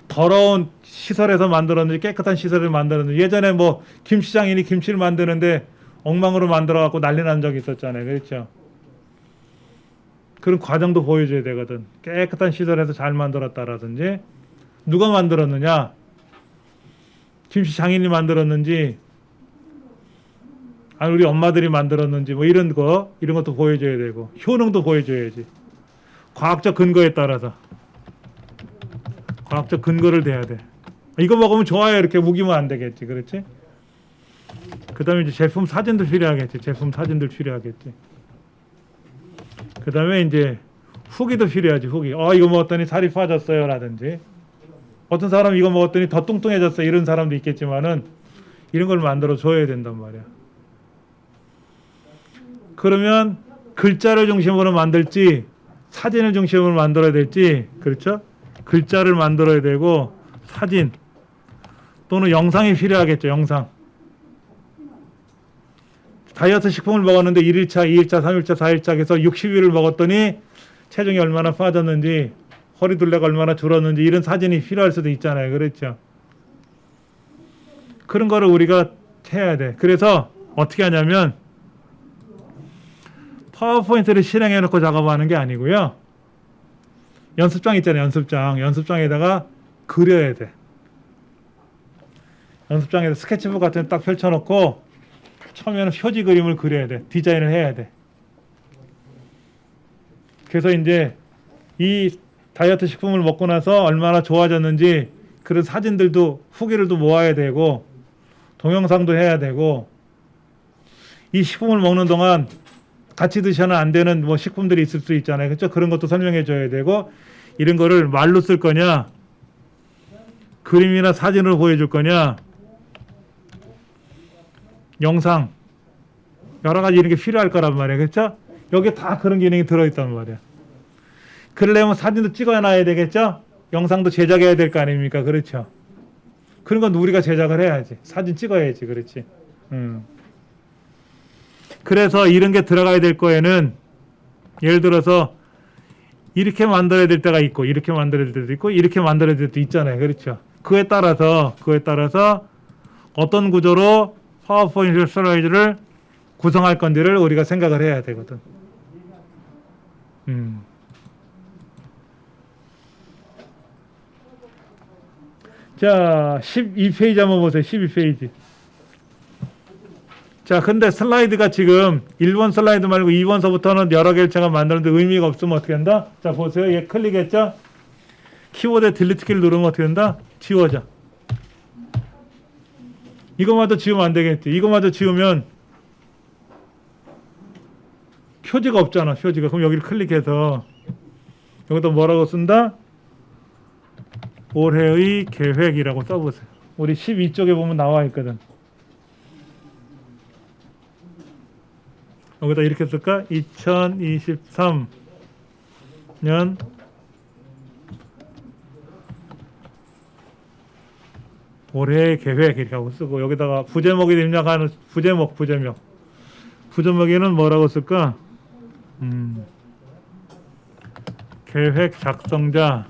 더러운 시설에서 만들었는지 깨끗한 시설을 만들었는지 예전에 뭐 김치장인이 김치를 만드는데 엉망으로 만들어 갖고 난리 난 적이 있었잖아요. 그렇죠? 그런 과정도 보여줘야 되거든. 깨끗한 시설에서 잘 만들었다라든지 누가 만들었느냐? 김치장인이 만들었는지 아니 우리 엄마들이 만들었는지 뭐 이런 것도 보여줘야 되고 효능도 보여줘야지. 과학적 근거에 따라서 과학적 근거를 대야 돼. 이거 먹으면 좋아요 이렇게 우기면 안 되겠지. 그렇지? 그 다음에 이제 제품 사진도 필요하겠지. 그 다음에 이제 후기도 필요하지. 후기. 이거 먹었더니 살이 빠졌어요 라든지 어떤 사람은 이거 먹었더니 더 뚱뚱해졌어요 이런 사람도 있겠지만은 이런 걸 만들어 줘야 된단 말이야. 그러면 글자를 중심으로 만들지 사진을 중심으로 만들어야 될지, 그렇죠? 글자를 만들어야 되고 사진 또는 영상이 필요하겠죠. 영상. 다이어트 식품을 먹었는데 1일차, 2일차, 3일차, 4일차 해서 60일을 먹었더니 체중이 얼마나 빠졌는지 허리둘레가 얼마나 줄었는지 이런 사진이 필요할 수도 있잖아요. 그렇죠? 그런 거를 우리가 해야 돼. 그래서 어떻게 하냐면 파워포인트를 실행해 놓고 작업하는 게 아니고요. 연습장 있잖아요. 연습장에다가 그려야 돼. 연습장에서 스케치북 같은 거 딱 펼쳐놓고 처음에는 표지 그림을 그려야 돼. 디자인을 해야 돼. 그래서 이제 이 다이어트 식품을 먹고 나서 얼마나 좋아졌는지 그런 사진들도 후기를도 모아야 되고 동영상도 해야 되고 이 식품을 먹는 동안 같이 드셔는 안 되는 뭐 식품들이 있을 수 있잖아요. 그렇죠? 그런 것도 설명해 줘야 되고 이런 거를 말로 쓸 거냐 그림이나 사진으로 보여줄 거냐 영상 여러 가지 이런 게 필요할 거란 말이에요. 그렇죠? 여기에 다 그런 기능이 들어있단 말이에요. 그러려면 사진도 찍어놔야 되겠죠? 영상도 제작해야 될 거 아닙니까? 그렇죠? 그런 건 우리가 제작을 해야지. 사진 찍어야지. 그렇지? 그래서 이런 게 들어가야 될 거에는 예를 들어서 이렇게 만들어야 될 때가 있고 이렇게 만들어야 될 때도 있고 이렇게 만들어야 될 때도 있잖아요. 그렇죠? 그에 따라서 어떤 구조로 파워포인트 슬라이드를 구성할 건지를 우리가 생각을 해야 되거든. 자, 12페이지 한번 보세요. 12페이지. 자, 근데 슬라이드가 지금 1번 슬라이드 말고 2번서부터는 여러 개를 제가 만드는데 의미가 없으면 어떻게 한다? 자, 보세요. 얘 클릭했죠? 키보드에 딜리트 키를 누르면 어떻게 된다? 지워져. 이거마저 지우면 안 되겠지. 이거마저 지우면 표지가 없잖아. 표지가. 그럼 여기를 클릭해서 여기다 뭐라고 쓴다? 올해의 계획이라고 써보세요. 우리 12쪽에 보면 나와 있거든. 여기다 이렇게 쓸까? 2023년 올해의 계획 이렇게 하고 쓰고 여기다가 부제목이 입력하는 부제목에는 뭐라고 쓸까? 계획 작성자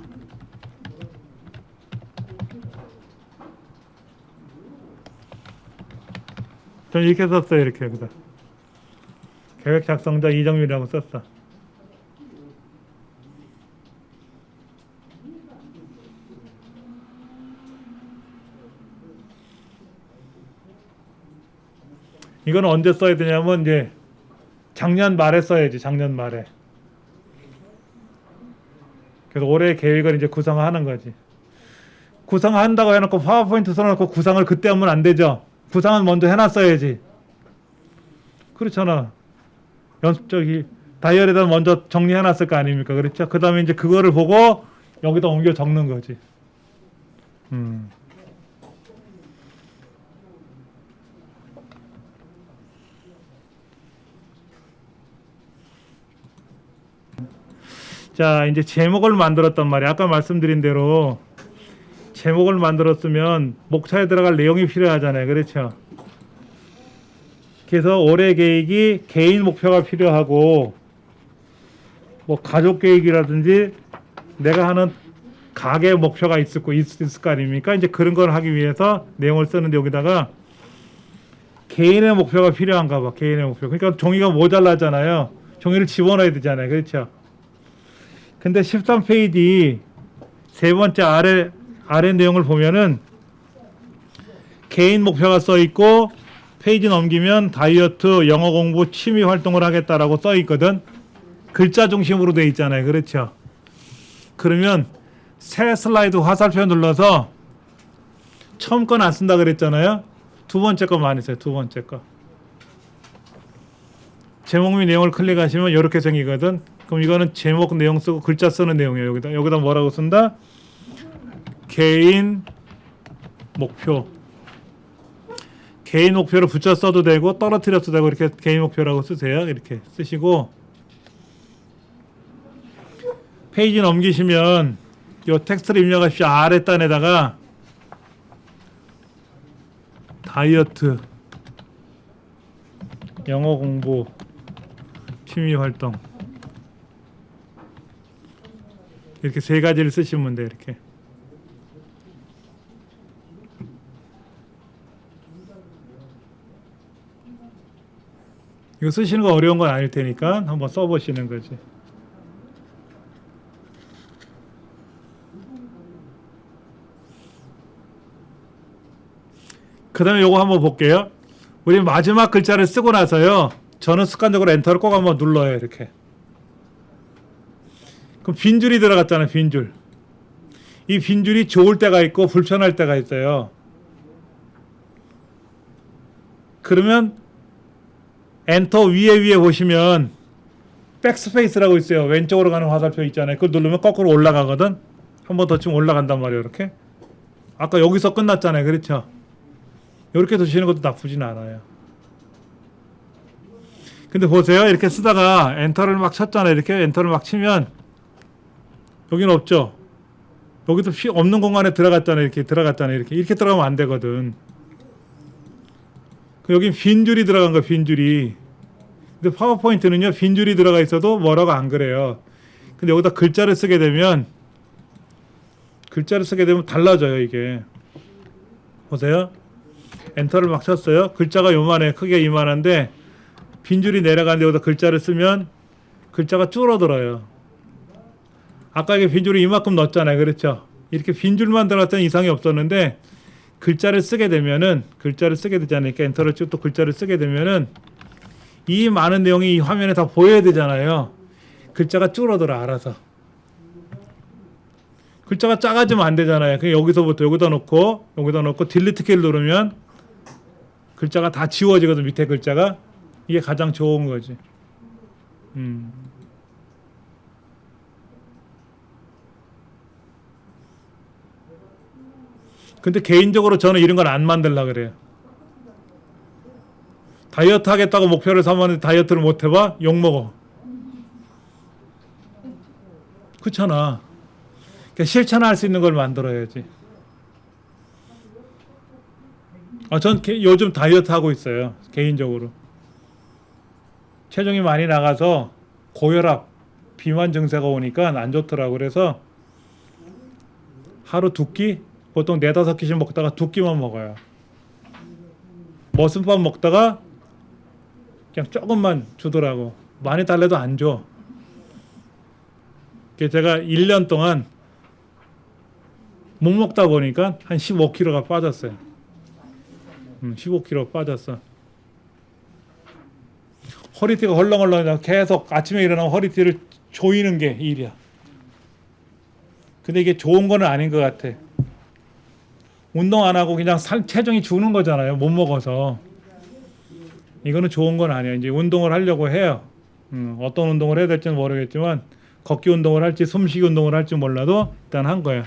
저는 이렇게 썼어요. 이렇게 여기다 계획 작성자 이정민이라고 썼어. 이건 언제 써야 되냐면 이제 작년 말에 써야지. 작년 말에. 그래서 올해 계획을 이제 구상하는 거지. 구상한다고 해놓고 파워포인트 써놓고 구상을 그때 하면 안 되죠. 구상은 먼저 해놨어야지. 그렇잖아. 연습적이 다이어리에다 먼저 정리해놨을 거 아닙니까? 그렇죠? 그 다음에 이제 그거를 보고 여기다 옮겨 적는 거지. 자, 이제 제목을 만들었단 말이야. 아까 말씀드린 대로 제목을 만들었으면 목차에 들어갈 내용이 필요하잖아요. 그렇죠? 그래서 올해 계획이 개인 목표가 필요하고 뭐 가족 계획이라든지 내가 하는 가게 목표가 있을 거 아닙니까? 이제 그런 걸 하기 위해서 내용을 쓰는데 여기다가 개인의 목표가 필요한가 봐. 개인의 목표. 그러니까 종이가 모자라잖아요. 종이를 집어넣어야 되잖아요. 그렇죠? 근데 13페이지 세 번째 아래 내용을 보면은 개인 목표가 써 있고 페이지 넘기면 다이어트, 영어 공부, 취미 활동을 하겠다라고 써 있거든. 글자 중심으로 돼 있잖아요. 그렇죠? 그러면 새 슬라이드 화살표 눌러서 처음 건 안 쓴다 그랬잖아요. 두 번째 거 많이 써요. 두 번째 거. 제목 및 내용을 클릭하시면 이렇게 생기거든. 그럼 이거는 제목 내용 쓰고 글자 쓰는 내용이에요. 여기다 뭐라고 쓴다? 개인 목표. 개인 목표를 붙여 써도 되고 떨어뜨려 써도 되고 이렇게 개인 목표라고 쓰세요. 이렇게 쓰시고 페이지 넘기시면 이 텍스트를 입력하십시오. 아래 단에다가 다이어트, 영어 공부, 취미 활동 이렇게 세 가지를 쓰시면 돼요. 이렇게. 이거 쓰시는 거 어려운 건 아닐 테니까 한번 써보시는 거지. 그 다음에 요거 한번 볼게요. 우리 마지막 글자를 쓰고 나서요. 저는 습관적으로 엔터를 꼭 한번 눌러요. 이렇게. 그럼 빈줄이 들어갔잖아요. 빈줄. 이 빈줄이 좋을 때가 있고 불편할 때가 있어요. 그러면 엔터 위에 보시면 백스페이스라고 있어요. 왼쪽으로 가는 화살표 있잖아요. 그걸 누르면 거꾸로 올라가거든. 한 번 더 치면 올라간단 말이에요. 이렇게. 아까 여기서 끝났잖아요. 그렇죠? 이렇게 두시는 것도 나쁘진 않아요. 근데 보세요. 이렇게 쓰다가 엔터를 막 쳤잖아요. 이렇게 엔터를 막 치면 여기는 없죠. 여기도 없는 공간에 들어갔잖아요. 이렇게 들어갔잖아요. 이렇게 들어가면 안 되거든. 여기 빈줄이 들어간 거예요. 빈줄이. 근데 파워포인트는요. 빈줄이 들어가 있어도 뭐라고 안 그래요. 근데 여기다 글자를 쓰게 되면 달라져요. 이게. 보세요. 엔터를 막 쳤어요. 글자가 요만해. 크게 이만한데 빈줄이 내려가는데 여기다 글자를 쓰면 글자가 줄어들어요. 아까 이게 빈줄이 이만큼 넣었잖아요. 그렇죠? 이렇게 빈줄만 들어갔더니 이상이 없었는데 글자를 쓰게 되잖아요. 그러니까 엔터를 치고 또 글자를 쓰게 되면은 이 많은 내용이 이 화면에 다 보여야 되잖아요. 글자가 줄어들어 알아서. 글자가 작아지면 안 되잖아요. 그냥 여기서부터 여기다 놓고 딜리트 키를 누르면 글자가 다 지워지거든. 밑에 글자가. 이게 가장 좋은 거지. 근데 개인적으로 저는 이런 걸 안 만들려고 그래요. 다이어트 하겠다고 목표를 삼았는데 다이어트를 못 해봐? 욕먹어. 그렇잖아. 그러니까 실천할 수 있는 걸 만들어야지. 전 요즘 다이어트 하고 있어요. 개인적으로. 체중이 많이 나가서 고혈압, 비만 증세가 오니까 안 좋더라고. 그래서 하루 2끼? 보통 4-5끼씩 먹다가 2끼만 먹어요. 머슴밥 먹다가 그냥 조금만 주더라고. 많이 달래도 안 줘. 제가 1년 동안 못 먹다 보니까 한 15kg가 빠졌어요. 15kg 빠졌어. 허리띠가 헐렁헐렁 계속 아침에 일어나면 허리띠를 조이는 게 일이야. 근데 이게 좋은 거는 아닌 것 같아. 운동 안 하고 그냥 체중이 주는 거잖아요. 못 먹어서. 이거는 좋은 건 아니에요. 이제 운동을 하려고 해요. 어떤 운동을 해야 될지는 모르겠지만 걷기 운동을 할지 숨쉬기 운동을 할지 몰라도 일단 한 거예요.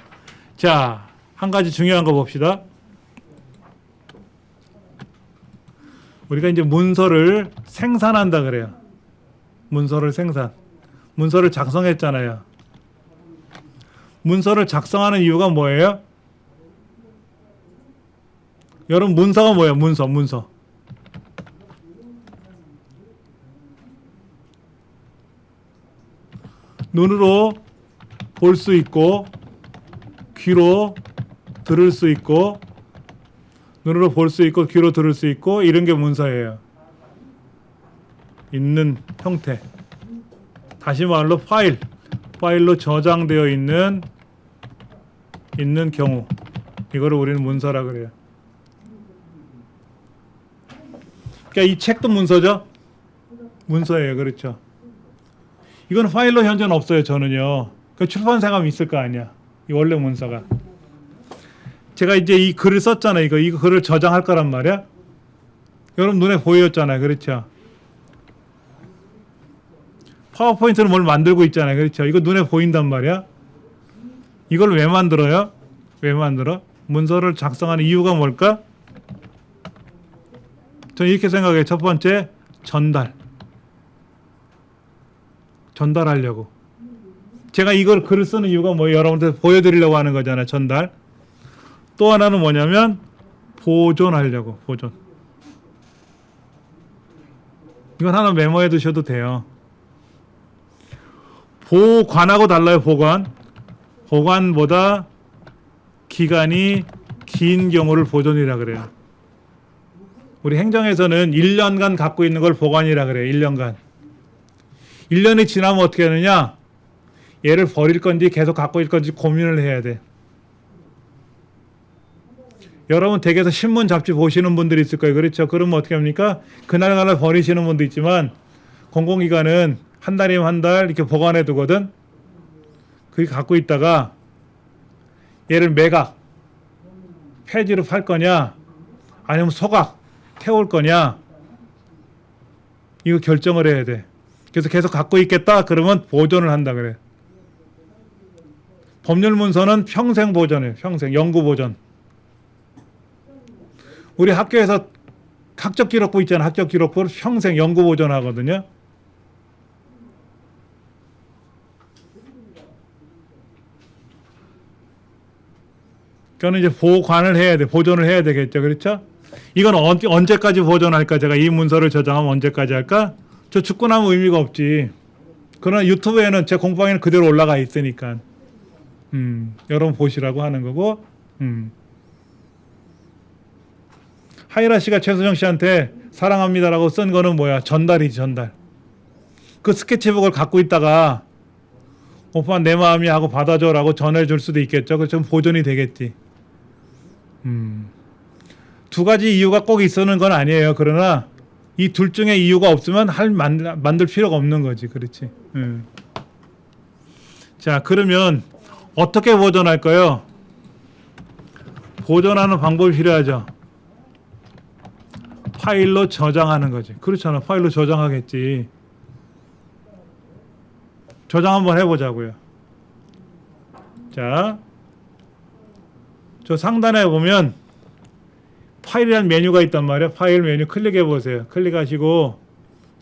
자, 한 가지 중요한 거 봅시다. 우리가 이제 문서를 생산한다 그래요. 문서를 작성했잖아요. 문서를 작성하는 이유가 뭐예요? 여러분 문서가 뭐예요? 문서. 눈으로 볼 수 있고 귀로 들을 수 있고 눈으로 볼 수 있고 귀로 들을 수 있고 이런 게 문서예요. 있는 형태. 다시 말로 파일로 저장되어 있는 경우 이거를 우리는 문서라 그래요. 그러니까 이 책도 문서죠? 문서예요. 그렇죠. 이건 파일로 현재는 없어요. 저는요. 그 출판사가 있을 거 아니야. 이 원래 문서가. 제가 이제 이 글을 썼잖아요. 이거 글을 저장할 거란 말이야. 여러분 눈에 보였잖아요. 그렇죠. 파워포인트는 뭘 만들고 있잖아요. 그렇죠. 이거 눈에 보인단 말이야. 이걸 왜 만들어요? 왜 만들어? 문서를 작성하는 이유가 뭘까? 저는 이렇게 생각해요. 첫 번째, 전달하려고. 제가 이걸 글을 쓰는 이유가 뭐예요? 여러분들 보여드리려고 하는 거잖아요. 전달. 또 하나는 뭐냐면 보존하려고. 보존. 이건 하나 메모해 두셔도 돼요. 보관하고 달라요. 보관보다 기간이 긴 경우를 보존이라 그래요. 우리 행정에서는 1년간 갖고 있는 걸 보관이라 그래요. 1년간. 1년이 지나면 어떻게 하느냐? 얘를 버릴 건지 계속 갖고 있을 건지 고민을 해야 돼. 여러분 댁에서 신문 잡지 보시는 분들이 있을 거예요. 그렇죠? 그러면 어떻게 합니까? 그날 버리시는 분도 있지만 공공기관은 한 달이면 한 달 이렇게 보관해 두거든. 그게 갖고 있다가 얘를 매각, 폐지로 팔 거냐, 아니면 소각, 태울 거냐, 이거 결정을 해야 돼. 그래서 계속 갖고 있겠다 그러면 보존을 한다 그래. 법률 문서는 평생 보존이에요. 평생 영구 보존. 우리 학교에서 학적 기록부 있잖아. 학적 기록부를 평생 영구 보존하거든요. 그거는 이제 보관을 해야 돼. 보존을 해야 되겠죠. 그렇죠? 이건 언제까지 보존할까? 제가 이 문서를 저장하면 언제까지 할까? 저 죽고 나면 의미가 없지. 그러나 유튜브에는 제 공방에는 그대로 올라가 있으니까. 여러분 보시라고 하는 거고. 하이라 씨가 최수정 씨한테 사랑합니다라고 쓴 거는 뭐야? 전달이지, 전달. 그 스케치북을 갖고 있다가 오빠 내 마음이 하고 받아줘라고 전해줄 수도 있겠죠. 그 좀 보존이 되겠지. 두 가지 이유가 꼭 있었는 건 아니에요. 그러나 이 둘 중에 이유가 없으면 만들 필요가 없는 거지. 그렇지. 자, 그러면 어떻게 보존할까요? 보존하는 방법이 필요하죠. 파일로 저장하는 거지. 그렇잖아. 파일로 저장하겠지. 저장 한번 해보자고요. 자, 저 상단에 보면 파일이라는 메뉴가 있단 말이에요. 파일 메뉴 클릭해 보세요. 클릭하시고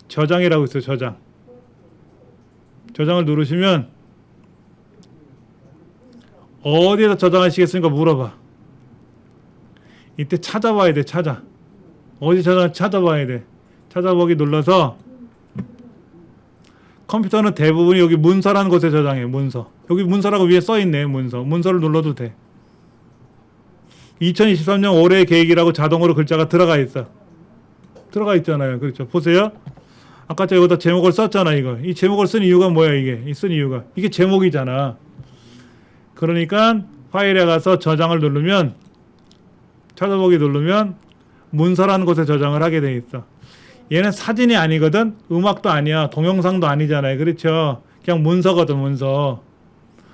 저장이라고 있어요. 저장. 저장을 누르시면 어디에다 저장하시겠습니까? 물어봐. 이때 찾아봐야 돼. 찾아. 어디 찾아봐야 돼. 찾아보기 눌러서 컴퓨터는 대부분이 여기 문서라는 곳에 저장해요. 문서. 여기 문서라고 위에 써있네. 문서를 눌러도 돼. 2023년 올해의 계획이라고 자동으로 글자가 들어가 있어. 들어가 있잖아요. 그렇죠. 보세요. 아까 제가 여기다 제목을 썼잖아. 이거. 이 제목을 쓴 이유가 뭐야 이게. 쓴 이유가. 이게 제목이잖아. 그러니까 파일에 가서 저장을 누르면 찾아보기 누르면 문서라는 곳에 저장을 하게 돼 있어. 얘는 사진이 아니거든. 음악도 아니야. 동영상도 아니잖아요. 그렇죠. 그냥 문서거든. 문서.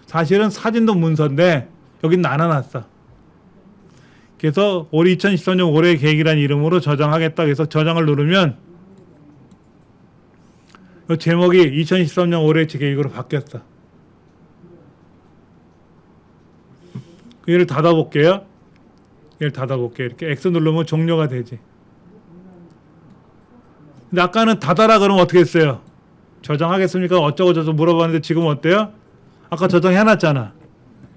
사실은 사진도 문서인데 여긴 나눠놨어. 그래서 올해 2013년 올해의 계획이라는 이름으로 저장하겠다. 그래서 저장을 누르면 이 제목이 2013년 올해의 계획으로 바뀌었어. 얘를 닫아볼게요. 이렇게 X 누르면 종료가 되지. 근데 아까는 닫아라 그러면 어떻게 했어요? 저장하겠습니까? 어쩌고저쩌고 물어봤는데 지금 어때요? 아까 저장해놨잖아.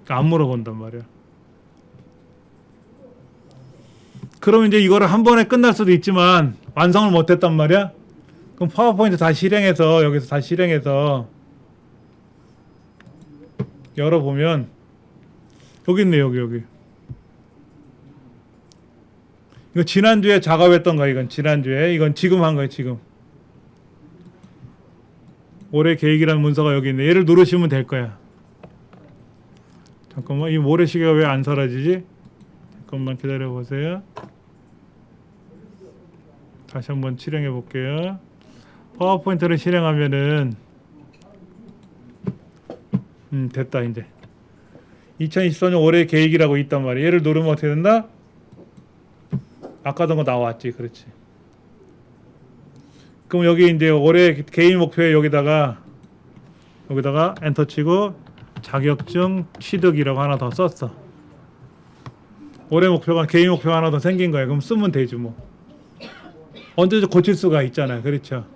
그러니까 안 물어본단 말이야. 그럼 이제 이거를 한 번에 끝날 수도 있지만 완성을 못했단 말이야. 그럼 파워포인트 다시 실행해서 여기서 다시 실행해서 열어보면 여기 있네. 여기. 이거 지난주에 작업했던 거야. 이건 지난주에. 이건 지금 한 거야. 지금. 올해 계획이라는 문서가 여기 있네. 얘를 누르시면 될 거야. 잠깐만. 이 모래시계가 왜 안 사라지지? 잠깐만 기다려 보세요. 다시 한번 실행해 볼게요. 파워포인트를 실행하면은 됐다. 이제 2024년 올해 계획이라고 있단 말이야. 얘를 누르면 어떻게 된다? 아까 던 거 나왔지. 그렇지. 그럼 여기 이제 올해 개인 목표에 여기다가 엔터 치고 자격증 취득이라고 하나 더 썼어. 올해 목표가 개인 목표가 하나 더 생긴 거야. 그럼 쓰면 되지 뭐. 언제든 고칠 수가 있잖아요. 그렇죠.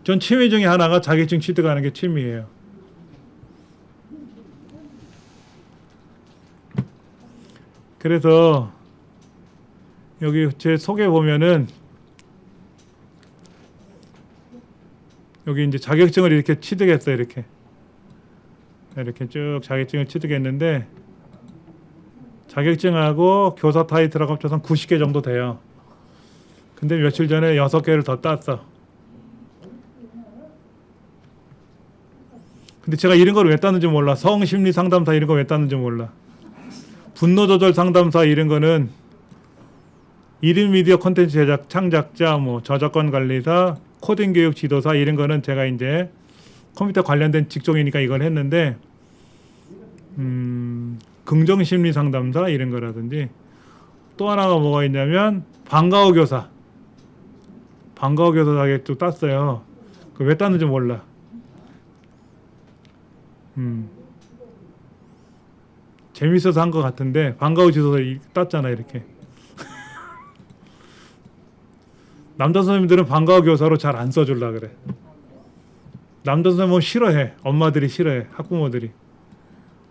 전 취미 중에 하나가 자격증 취득하는 게 취미예요. 그래서 여기 제 속에 보면은 여기 이제 자격증을 이렇게 취득했어요. 이렇게 쭉 자격증을 취득했는데 자격증하고 교사 타이틀하고 합쳐서 90개 정도 돼요. 근데 며칠 전에 6개를 더 땄어. 근데 제가 이런 걸 왜 땄는지 몰라. 성심리 상담사 이런 거 왜 땄는지 몰라. 분노 조절 상담사 이런 거는 1인 미디어 콘텐츠 제작 창작자, 뭐 저작권 관리사, 코딩 교육 지도사 이런 거는 제가 이제 컴퓨터 관련된 직종이니까 이걸 했는데 긍정심리 상담사 이런 거라든지 또 하나가 뭐가 있냐면 방과후 교사 자격증 땄어요. 그 왜 땄는지 몰라. 재밌어서 한 것 같은데 방과후 지도서 땄잖아 이렇게. 남자 선생님들은 방과후 교사로 잘 안 써줄라 그래. 남자 선생님은 싫어해. 엄마들이 싫어해. 학부모들이.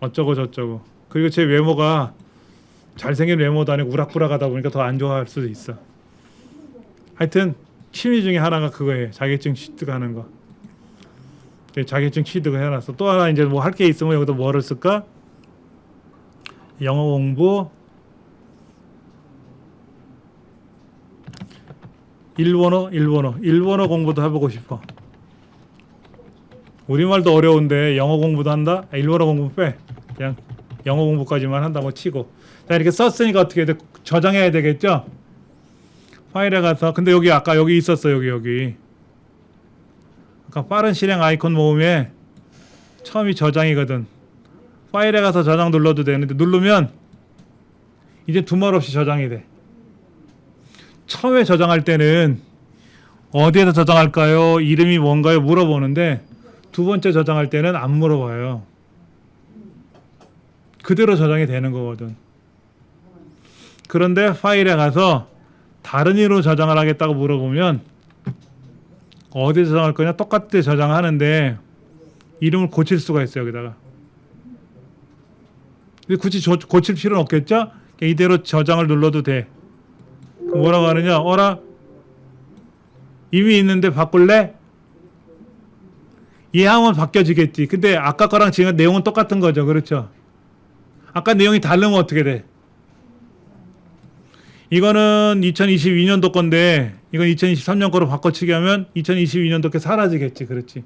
어쩌고 저쩌고. 그리고 제 외모가 잘생긴 외모도 아니고 우락부락하다 보니까 더 안 좋아할 수도 있어. 하여튼 취미 중에 하나가 그거예요. 자격증 취득하는 거. 자격증 취득을 해놨어. 또 하나 이제 뭐 할 게 있으면 여기다 뭐를 쓸까? 영어 공부, 일본어 공부도 해보고 싶어. 우리말도 어려운데 영어 공부도 한다? 일본어 공부 빼. 그냥 영어 공부까지만 한다고 치고. 자, 이렇게 썼으니까 어떻게 돼? 저장해야 되겠죠? 파일에 가서, 근데 여기 아까 여기 있었어, 여기. 아까 빠른 실행 아이콘 모음에 처음이 저장이거든. 파일에 가서 저장 눌러도 되는데 누르면 이제 두말 없이 저장이 돼. 처음에 저장할 때는 어디에서 저장할까요? 이름이 뭔가요? 물어보는데 두 번째 저장할 때는 안 물어봐요. 그대로 저장이 되는 거거든. 그런데 파일에 가서 다른 이름으로 저장을 하겠다고 물어보면 어디에 저장할 거냐? 똑같이 저장하는데 이름을 고칠 수가 있어요. 여기다가. 근데 굳이 고칠 필요는 없겠죠? 이대로 저장을 눌러도 돼. 뭐라고 하느냐? 어라? 이미 있는데 바꿀래? 얘하면 바뀌어지겠지. 근데 아까 거랑 지금 내용은 똑같은 거죠. 그렇죠? 아까 내용이 다르면 어떻게 돼? 이거는 2022년도 건데 이건 2023년 거로 바꿔치기 하면 2022년도 게 사라지겠지. 그렇지?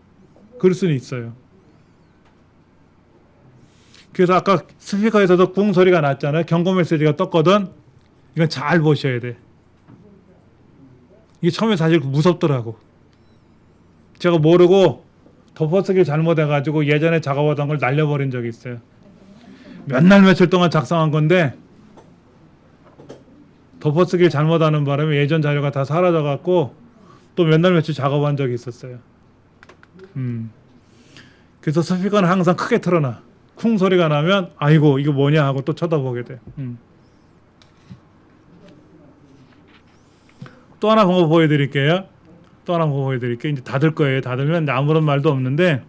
그럴 수는 있어요. 그래서 아까 스피커에서도 쿵 소리가 났잖아요. 경고 메시지가 떴거든. 이건 잘 보셔야 돼. 이게 처음에 사실 무섭더라고. 제가 모르고 덮어쓰기를 잘못해가지고 예전에 작업하던 걸 날려버린 적이 있어요. 몇 날 며칠 동안 작성한 건데 덮어쓰기를 잘못하는 바람에 예전 자료가 다 사라져갖고 또 몇 날 며칠 작업한 적이 있었어요. 그래서 스피커는 항상 크게 틀어놔. 쿵 소리가 나면 아이고 이거 뭐냐 하고 또 쳐다보게 돼. 또 하나 방법 보여드릴게요. 이제 닫을 거예요. 닫으면 아무런 말도 없는데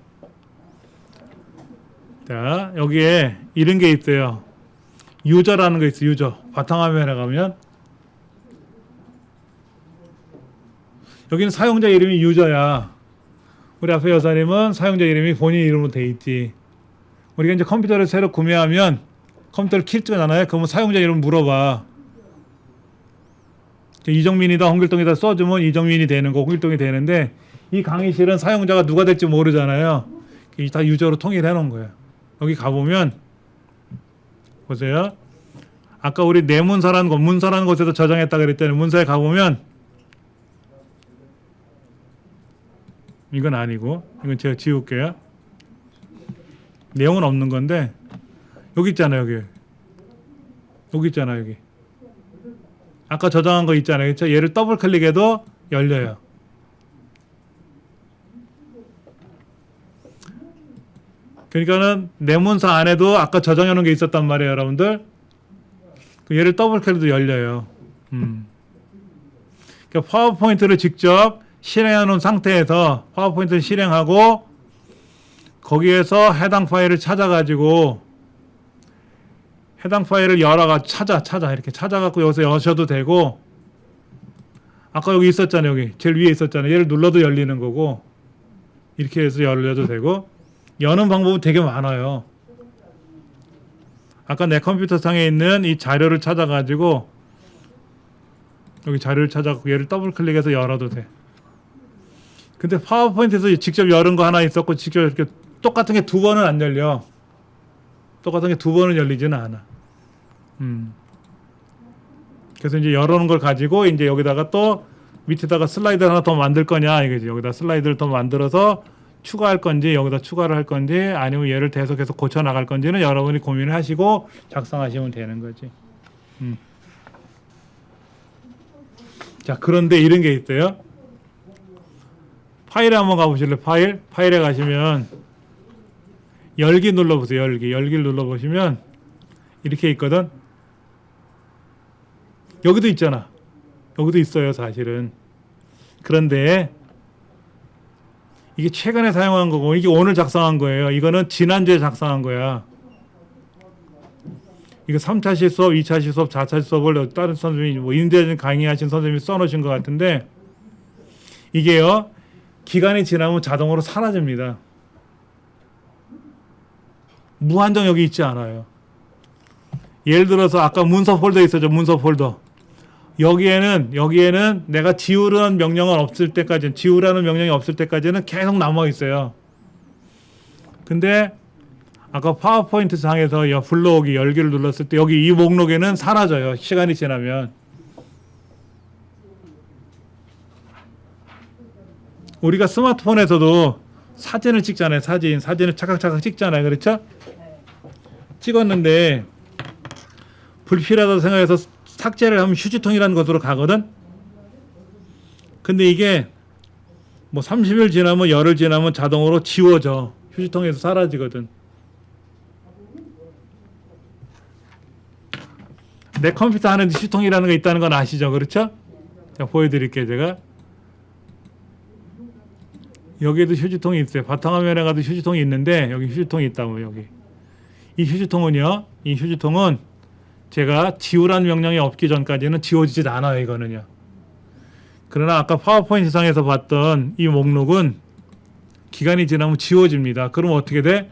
자 여기에 이런 게 있어요. 유저라는 거 있어요. 유저. 바탕화면에 가면 여기는 사용자 이름이 유저야. 우리 앞에 여사님은 사용자 이름이 본인 이름으로 돼 있지. 우리가 이제 컴퓨터를 새로 구매하면 컴퓨터를 킬잖아요. 그러면 사용자 이름 물어봐. 이정민이다 홍길동이다 써주면 이정민이 되는 거 홍길동이 되는데 이 강의실은 사용자가 누가 될지 모르잖아요. 다 유저로 통일해 놓은 거예요. 여기 가보면 보세요. 아까 우리 내문서라는 거 문서라는 곳에서 저장했다 그랬잖아요. 문서에 가보면 이건 아니고 이건 제가 지울게요. 내용은 없는 건데 여기 있잖아요. 여기 있잖아요. 여기 아까 저장한 거 있잖아요. 그렇죠? 얘를 더블 클릭해도 열려요. 그러니까는 내문서 안에도 아까 저장해 놓은 게 있었단 말이에요, 여러분들. 얘를 더블 클릭해도 열려요. 그러니까 파워포인트를 직접 실행해 놓은 상태에서 파워포인트를 실행하고 거기에서 해당 파일을 찾아가지고 해당 파일을 열어가 찾아 이렇게 찾아갖고 여기서 여셔도 되고 아까 여기 있었잖아요. 여기 제일 위에 있었잖아요. 얘를 눌러도 열리는 거고 이렇게 해서 열려도 되고 여는 방법은 되게 많아요. 아까 내 컴퓨터 상에 있는 이 자료를 찾아가지고 여기 자료를 찾아갖고 얘를 더블 클릭해서 열어도 돼. 근데 파워포인트에서 직접 열은 거 하나 있었고 직접 이렇게 똑같은 게 두 번은 안 열려. 똑같은 게 두 번은 열리지는 않아. 그래서 이제 열어놓은 걸 가지고 이제 여기다가 또 밑에다가 슬라이드 하나 더 만들 거냐 이거지. 여기다 슬라이드를 더 만들어서 추가할 건지 여기다 추가를 할 건지 아니면 얘를 계속해서 고쳐 나갈 건지는 여러분이 고민을 하시고 작성하시면 되는 거지. 자, 그런데 이런 게 있어요. 파일에 한번 가보실래요? 파일에 가시면 열기 눌러보세요. 열기를 눌러보시면 이렇게 있거든. 여기도 있잖아. 여기도 있어요, 사실은. 그런데 이게 최근에 사용한 거고 이게 오늘 작성한 거예요. 이거는 지난주에 작성한 거야. 이거 3차 시수업, 2차 시수업, 4차 시수업을 다른 선생님이 뭐 인대전 강의하신 선생님이 써놓으신 것 같은데 이게요. 기간이 지나면 자동으로 사라집니다. 무한정 여기 있지 않아요. 예를 들어서 아까 문서 폴더 있었죠. 문서 폴더. 여기에는 내가 지우라는 명령은 없을 때까지는 지우라는 명령이 없을 때까지는 계속 남아 있어요. 근데 아까 파워포인트 상에서 불러오기 열기를 눌렀을 때 여기 이 목록에는 사라져요. 시간이 지나면. 우리가 스마트폰에서도 사진을 찍잖아요. 사진을 차각차각 찍잖아요. 그렇죠? 찍었는데 불필요하다고 생각해서 삭제를 하면 휴지통이라는 것으로 가거든. 근데 이게 뭐 30일 지나면 열흘 지나면 자동으로 지워져. 휴지통에서 사라지거든. 내 컴퓨터 안에 휴지통이라는 게 있다는 건 아시죠? 그렇죠? 자, 보여드릴게요. 제가 여기에도 휴지통이 있어요. 바탕화면에 가도 휴지통이 있는데 여기 휴지통이 있다고. 여기 이 휴지통은 제가 지우라는 명령이 없기 전까지는 지워지지 않아요. 이거는요. 그러나 아까 파워포인트 상에서 봤던 이 목록은 기간이 지나면 지워집니다. 그럼 어떻게 돼?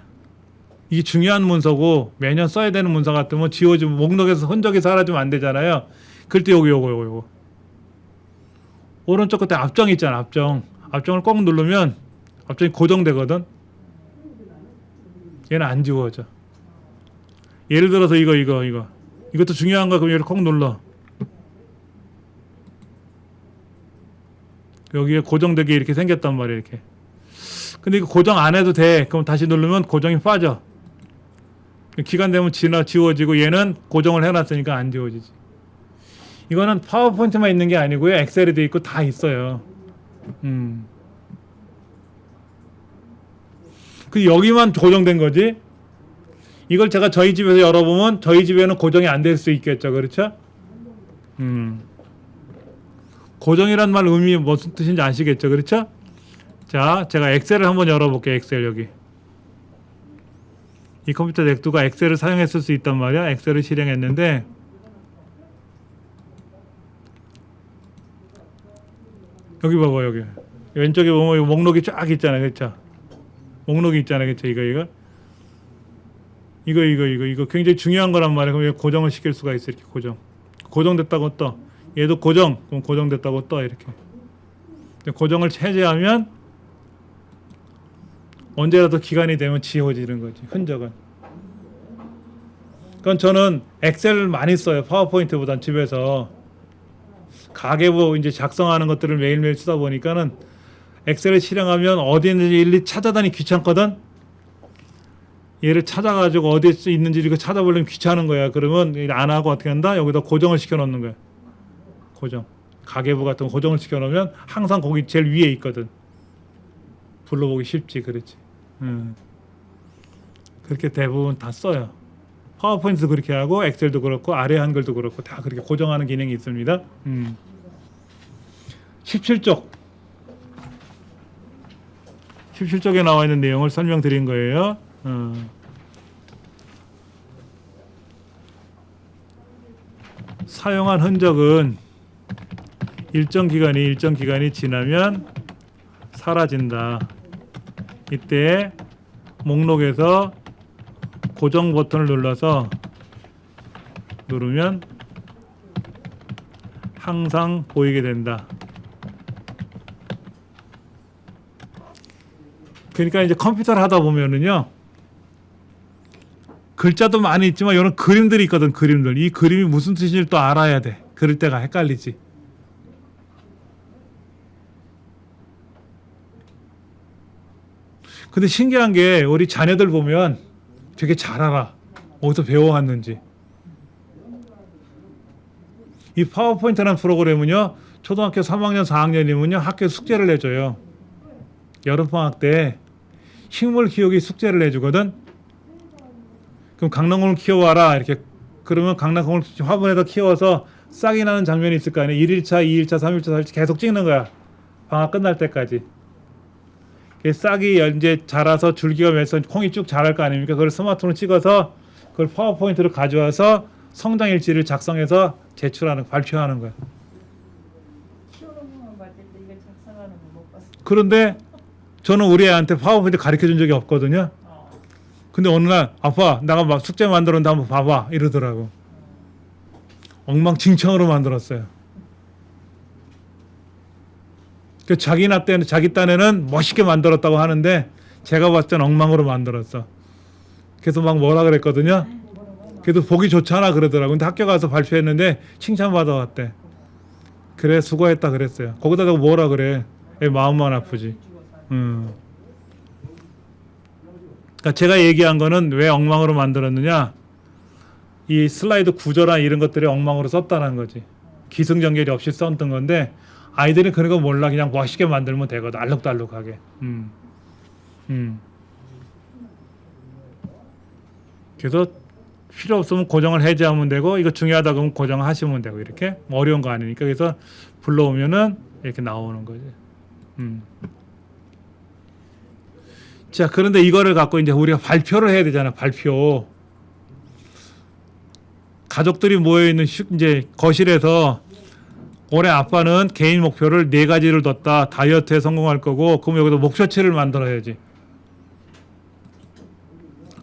이게 중요한 문서고 매년 써야 되는 문서 같으면 지워지면 목록에서 흔적이 사라지면 안 되잖아요. 그럴 때 요거 오른쪽 끝에 앞정 있잖아. 앞정을 꼭 누르면 앞정이 고정되거든. 얘는 안 지워져. 예를 들어서 이것도 중요한 거. 그럼 얘를 콕 눌러. 여기에 고정되게 이렇게 생겼단 말이야. 이렇게. 근데 이거 고정 안 해도 돼. 그럼 다시 누르면 고정이 빠져. 기간 되면 지워지고 얘는 고정을 해놨으니까 안 지워지지. 이거는 파워포인트만 있는 게 아니고요. 엑셀에도 있고 다 있어요. 그 여기만 고정된 거지. 이걸 제가 저희 집에서 열어보면 저희 집에는 고정이 안 될 수 있겠죠. 그렇죠? 고정이란 말 의미 무슨 뜻인지 아시겠죠. 그렇죠? 자, 제가 엑셀을 한번 열어볼게요. 엑셀 여기. 이 컴퓨터 넥두가 엑셀을 사용했을 수 있단 말이야. 엑셀을 실행했는데 여기 봐봐. 여기 왼쪽에 보면 목록이 쫙 있잖아요. 그렇죠? 목록이 있잖아요. 그렇죠? 이거 굉장히 중요한 거란 말이에요. 그럼 고정을 시킬 수가 있어. 이렇게 고정됐다고 떠. 얘도 그럼 고정됐다고 떠. 이렇게 고정을 해제하면 언제라도 기간이 되면 지워지는 거지. 흔적은. 그건 저는 엑셀을 많이 써요. 파워포인트보단 집에서 가계부 이제 작성하는 것들을 매일매일 쓰다 보니까는 엑셀을 실행하면 어디 있는지 일일이 찾아다니기 귀찮거든. 얘를 찾아가지고 어디에 있는지 이거 찾아보려면 귀찮은 거야. 그러면 안 하고 어떻게 한다? 여기다 고정을 시켜 놓는 거야. 고정. 가계부 같은 거 고정을 시켜 놓으면 항상 거기 제일 위에 있거든. 불러보기 쉽지. 그렇지. 그렇게 대부분 다 써요. 파워포인트도 그렇게 하고 엑셀도 그렇고 아래 한글도 그렇고 다 그렇게 고정하는 기능이 있습니다. 17쪽에 나와 있는 내용을 설명드린 거예요. 사용한 흔적은 일정 기간이 지나면 사라진다. 이때 목록에서 고정 버튼을 누르면 항상 보이게 된다. 그러니까 이제 컴퓨터를 하다 보면은요, 글자도 많이 있지만 이런 그림들이 있거든. 그림들. 이 그림이 무슨 뜻인지를 또 알아야 돼. 그럴 때가 헷갈리지. 근데 신기한 게 우리 자녀들 보면 되게 잘 알아. 어디서 배워왔는지. 이 파워포인트라는 프로그램은요. 초등학교 3학년, 4학년이면요. 학교 숙제를 내줘요. 여름방학 때 식물 키우기 숙제를 내주거든. 그럼 강낭콩을 키워와라. 이렇게 그러면 강낭콩을 화분에다 키워서 싹이 나는 장면이 있을 거 아니에요. 1일차, 2일차, 3일차, 4일차 계속 찍는 거야. 방학 끝날 때까지. 싹이 이제 자라서 줄기가 맺어서 콩이 쭉 자랄 거 아닙니까? 그걸 스마트폰으로 찍어서 그걸 파워포인트로 가져와서 성장 일지를 작성해서 제출하는, 발표하는 거야. 키워놓은 것만 봤을 때 이거 작성하는 거 못 봤어. 그런데 저는 우리 애한테 파워포인트 가르쳐 준 적이 없거든요. 근데 어느 날 아빠 나가 막 숙제 만들었는데 한번 봐봐 이러더라고. 엉망진창으로 만들었어요. 자기 나 때는 자기 딴에는 멋있게 만들었다고 하는데 제가 봤을 땐 엉망으로 만들었어. 그래서 막 뭐라 그랬거든요. 그래도 보기 좋잖아 그러더라고. 근데 학교 가서 발표했는데 칭찬 받아왔대. 그래 수고했다 그랬어요. 거기다가 뭐라 그래. 애 마음만 아프지. 그러니까 제가 얘기한 거는 왜 엉망으로 만들었느냐. 이 슬라이드 구조나 이런 것들이 엉망으로 썼다는 거지. 기승전결이 없이 썼던 건데 아이들은 그런 거 몰라. 그냥 멋있게 만들면 되거든. 알록달록하게. 그래서 필요 없으면 고정을 해제하면 되고 이거 중요하다 그러면 고정하시면 되고 이렇게 어려운 거 아니니까 그래서 불러오면은 이렇게 나오는 거지. 자 그런데 이거를 갖고 이제 우리가 발표를 해야 되잖아. 발표. 가족들이 모여 있는 이제 거실에서 올해 아빠는 개인 목표를 4가지를 뒀다. 다이어트에 성공할 거고 그럼 여기서 목표치를 만들어야지.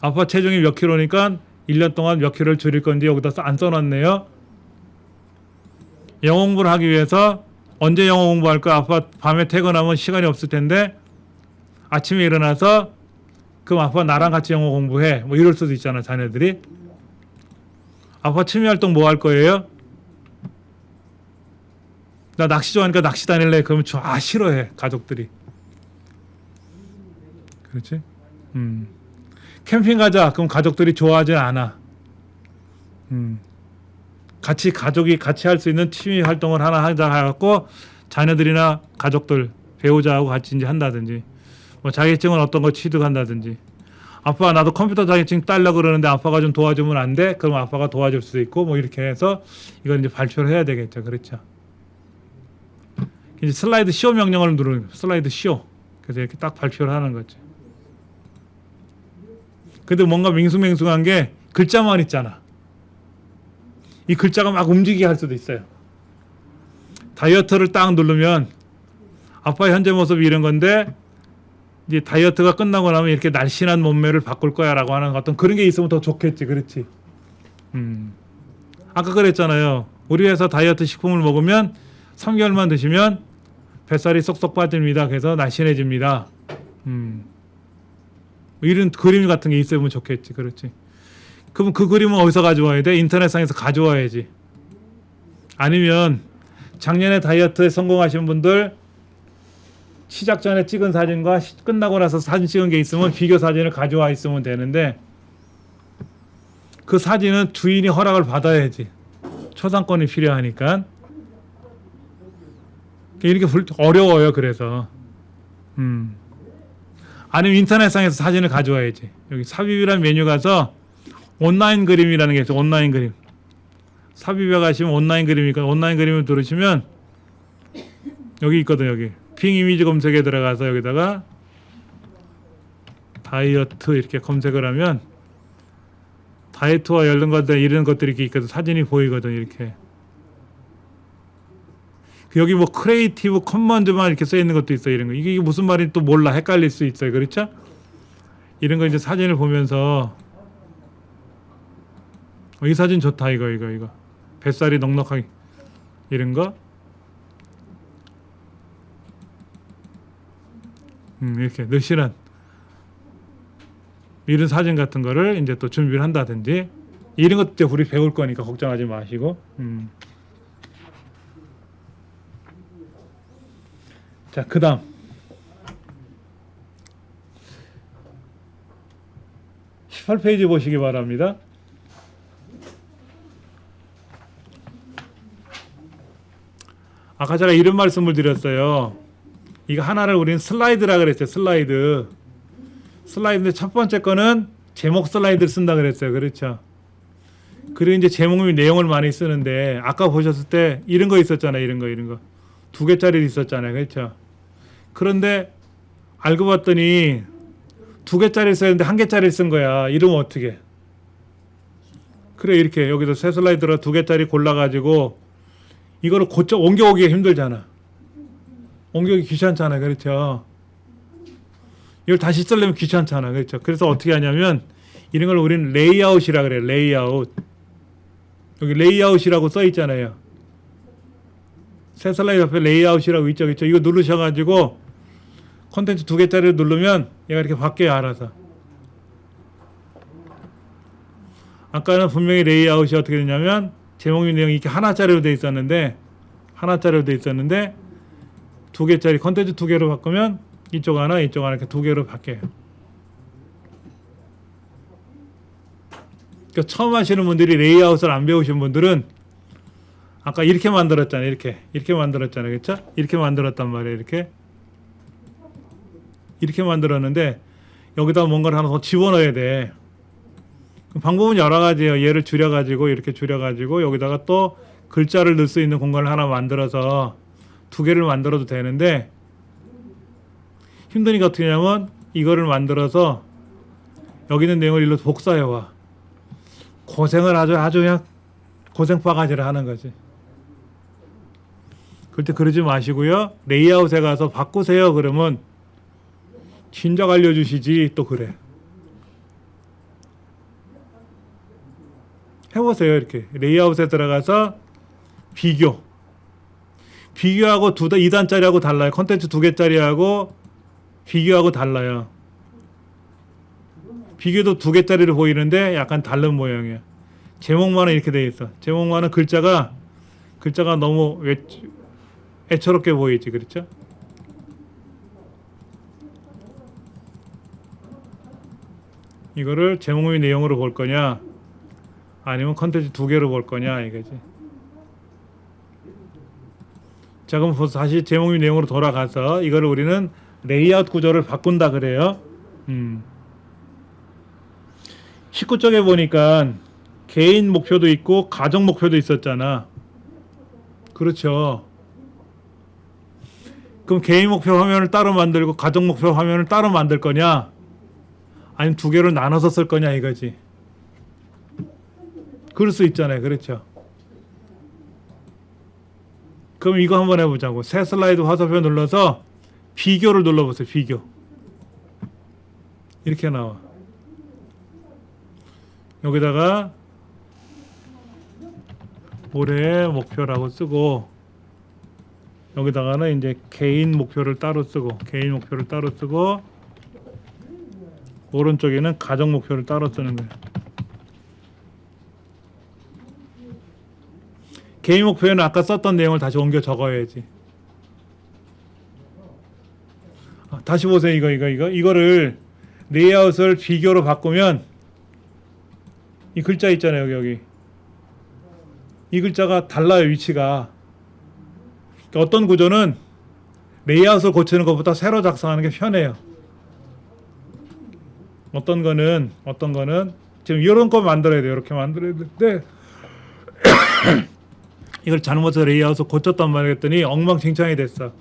아빠 체중이 몇 킬로니까 1년 동안 몇 킬로를 줄일 건지 여기다 안 써놨네요. 영어 공부를 하기 위해서 언제 영어 공부할 거야? 아빠 밤에 퇴근하면 시간이 없을 텐데 아침에 일어나서 그럼 아빠 나랑 같이 영어 공부해. 뭐 이럴 수도 있잖아 자녀들이. 아빠 취미 활동 뭐 할 거예요? 나 낚시 좋아하니까 낚시 다닐래. 그러면 싫어해 가족들이. 그렇지? 캠핑 가자. 그럼 가족들이 좋아하지 않아. 가족이 같이 할 수 있는 취미 활동을 하나 하자 해갖고 자녀들이나 가족들 배우자하고 같이 이제 한다든지 뭐 자격증은 어떤 거 취득한다든지. 아빠 나도 컴퓨터 자격증 따려고 그러는데 아빠가 좀 도와주면 안 돼? 그럼 아빠가 도와줄 수도 있고 뭐 이렇게 해서 이걸 이제 발표를 해야 되겠죠. 그렇죠. 이제 슬라이드 쇼 명령을 누르는 거예요. 슬라이드 쇼. 그래서 이렇게 딱 발표를 하는 거죠. 근데 뭔가 밍숭맹숭한 게 글자만 있잖아. 이 글자가 막 움직이게 할 수도 있어요. 다이어트를 딱 누르면 아빠의 현재 모습이 이런 건데 이제 다이어트가 끝나고 나면 이렇게 날씬한 몸매를 바꿀 거야 라고 하는 어떤 그런 게 있으면 더 좋겠지. 그렇지. 아까 그랬잖아요. 우리 회사 다이어트 식품을 먹으면 3개월만 드시면 뱃살이 쏙쏙 빠집니다. 그래서 날씬해집니다. 이런 그림 같은 게 있으면 좋겠지. 그렇지. 그럼 그 그림은 어디서 가져와야 돼? 인터넷상에서 가져와야지. 아니면 작년에 다이어트에 성공하신 분들 시작 전에 찍은 사진과 끝나고 나서 사진 찍은 게 있으면 비교 사진을 가져와 있으면 되는데 그 사진은 주인이 허락을 받아야지. 초상권이 필요하니까. 이렇게 어려워요. 그래서 아니면 인터넷상에서 사진을 가져와야지. 여기 삽입이라는 메뉴 가서 온라인 그림이라는 게 있어요. 온라인 그림. 삽입에 가시면 온라인 그림이니까 온라인 그림을 누르시면 여기 있거든. 여기 빙 이미지 검색에 들어가서 여기다가 다이어트 이렇게 검색을 하면 다이어트와 관련 것들 이런 것들이 이렇게 있거든. 사진이 보이거든. 이렇게 여기 뭐 크리에이티브 커먼즈만 이렇게 써 있는 것도 있어요. 이런 거 이게 무슨 말인지 또 몰라. 헷갈릴 수 있어요. 그렇죠? 이런 거 이제 사진을 보면서 이 사진 좋다. 이거 뱃살이 넉넉하게 이런 거 이렇게 느실한 이런 사진 같은 거를 이제 또 준비를 한다든지 이런 것도 우리 배울 거니까 걱정하지 마시고. 자, 그다음 18페이지 보시기 바랍니다. 아까 제가 이런 말씀을 드렸어요. 이거 하나를 우리는 슬라이드라 그랬어요. 슬라이드인데 첫 번째 거는 제목 슬라이드를 쓴다 그랬어요. 그렇죠? 그리고 이제 제목 및 내용을 많이 쓰는데 아까 보셨을 때 이런 거 있었잖아요. 이런 거. 2개짜리 있었잖아요. 그렇죠? 그런데 알고 봤더니 2개짜리 써야 되는데 1개짜리 쓴 거야. 이러면 어떻게? 그래 이렇게 여기서 새 슬라이드로 2개짜리 골라가지고 이거를 고쳐 옮겨오기가 힘들잖아. 옮겨오기 귀찮잖아. 그렇죠? 이걸 다시 쓰려면 귀찮잖아. 그렇죠? 그래서 어떻게 하냐면 이런 걸 우리는 레이아웃이라 그래요. 레이아웃. 여기 레이아웃이라고 써 있잖아요. 새 슬라이드 옆에 레이아웃이라고 있죠. 그렇죠? 이거 누르셔가지고 콘텐츠 2개짜리를 누르면 얘가 이렇게 바뀌어요. 알아서. 아까는 분명히 레이아웃이 어떻게 되냐면 제목 및 내용이 이렇게 하나짜리로 돼 있었는데 2개짜리 콘텐츠 2개로 바꾸면 이쪽 하나 이렇게 2개로 바뀌어요. 그러니까 처음 하시는 분들이 레이아웃을 안 배우신 분들은 아까 이렇게 만들었잖아요. 이렇게 만들었잖아요. 그렇죠? 이렇게 만들었단 말이에요. 이렇게 만들었는데 여기다 뭔가를 하나 더 집어넣어야 돼. 방법은 여러 가지예요. 얘를 줄여가지고 이렇게 줄여가지고 여기다가 또 글자를 넣을 수 있는 공간을 하나 만들어서 2개를 만들어도 되는데 힘드니까 어떻게 하냐면 이거를 만들어서 여기 있는 내용을 일로 복사해와. 고생을 아주 그냥 고생바가지를 하는 거지. 그럴 때 그러지 마시고요. 레이아웃에 가서 바꾸세요. 그러면 진작 알려주시지 또 그래. 해보세요. 이렇게 레이아웃에 들어가서 비교하고 2단짜리하고 달라요. 콘텐츠 2개짜리하고 비교하고 달라요. 비교도 2개짜리로 보이는데 약간 다른 모양이에요. 제목만은 이렇게 돼 있어. 제목만은 글자가 너무 애처롭게 보이지. 그렇죠? 이거를 제목 및 내용으로 볼 거냐 아니면 컨텐츠 2개로 볼 거냐 이거지. 자, 그럼 다시 제목 및 내용으로 돌아가서 이거를 우리는 레이아웃 구조를 바꾼다 그래요. 19쪽에 보니까 개인 목표도 있고 가정 목표도 있었잖아. 그렇죠. 그럼 개인 목표 화면을 따로 만들고 가정 목표 화면을 따로 만들 거냐 아니면 2개로 나눠서 쓸 거냐 이거지. 그럴 수 있잖아요. 그렇죠. 그럼 이거 한번 해보자고. 새 슬라이드 화살표 눌러서 비교를 눌러보세요. 비교. 이렇게 나와. 여기다가 올해의 목표라고 쓰고 여기다가는 이제 개인 목표를 따로 쓰고 오른쪽에는 가정 목표를 따로 쓰는 거예요. 개인 목표에는 아까 썼던 내용을 다시 옮겨 적어야지. 다시 보세요. 이거를 레이아웃을 비교로 바꾸면 이 글자 있잖아요. 여기 이 글자가 달라요. 위치가. 그러니까 어떤 구조는 레이아웃을 고치는 것보다 새로 작성하는 게 편해요. 어떤 거는 지금 이런 거 만들어야 돼요. 이렇게 만들어야 되는데 이걸 잘못해서 레이아웃을 고쳤단 말이야 했더니 엉망진창이 됐어.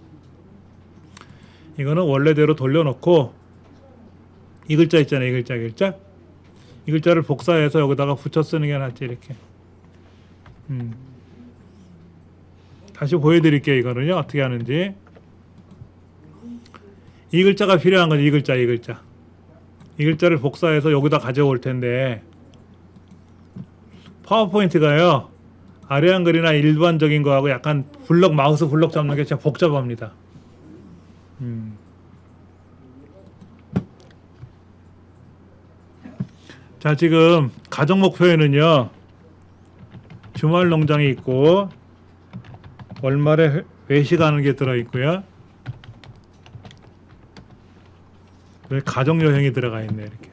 이거는 원래대로 돌려놓고 이 글자 있잖아요. 이 글자를 복사해서 여기다가 붙여 쓰는 게 낫지. 이렇게. 다시 보여드릴게요. 이거는요. 어떻게 하는지. 이 글자가 필요한 거지. 이 글자. 이 글자를 복사해서 여기다 가져올 텐데 파워포인트가요. 아래 한글이나 일반적인 거하고 약간 마우스 블럭 잡는 게 진짜 복잡합니다. 자, 지금 가정 목표에는요. 주말 농장이 있고 월말에 외식하는 게 들어있고요. 가정 여행이 들어가 있네. 이렇게.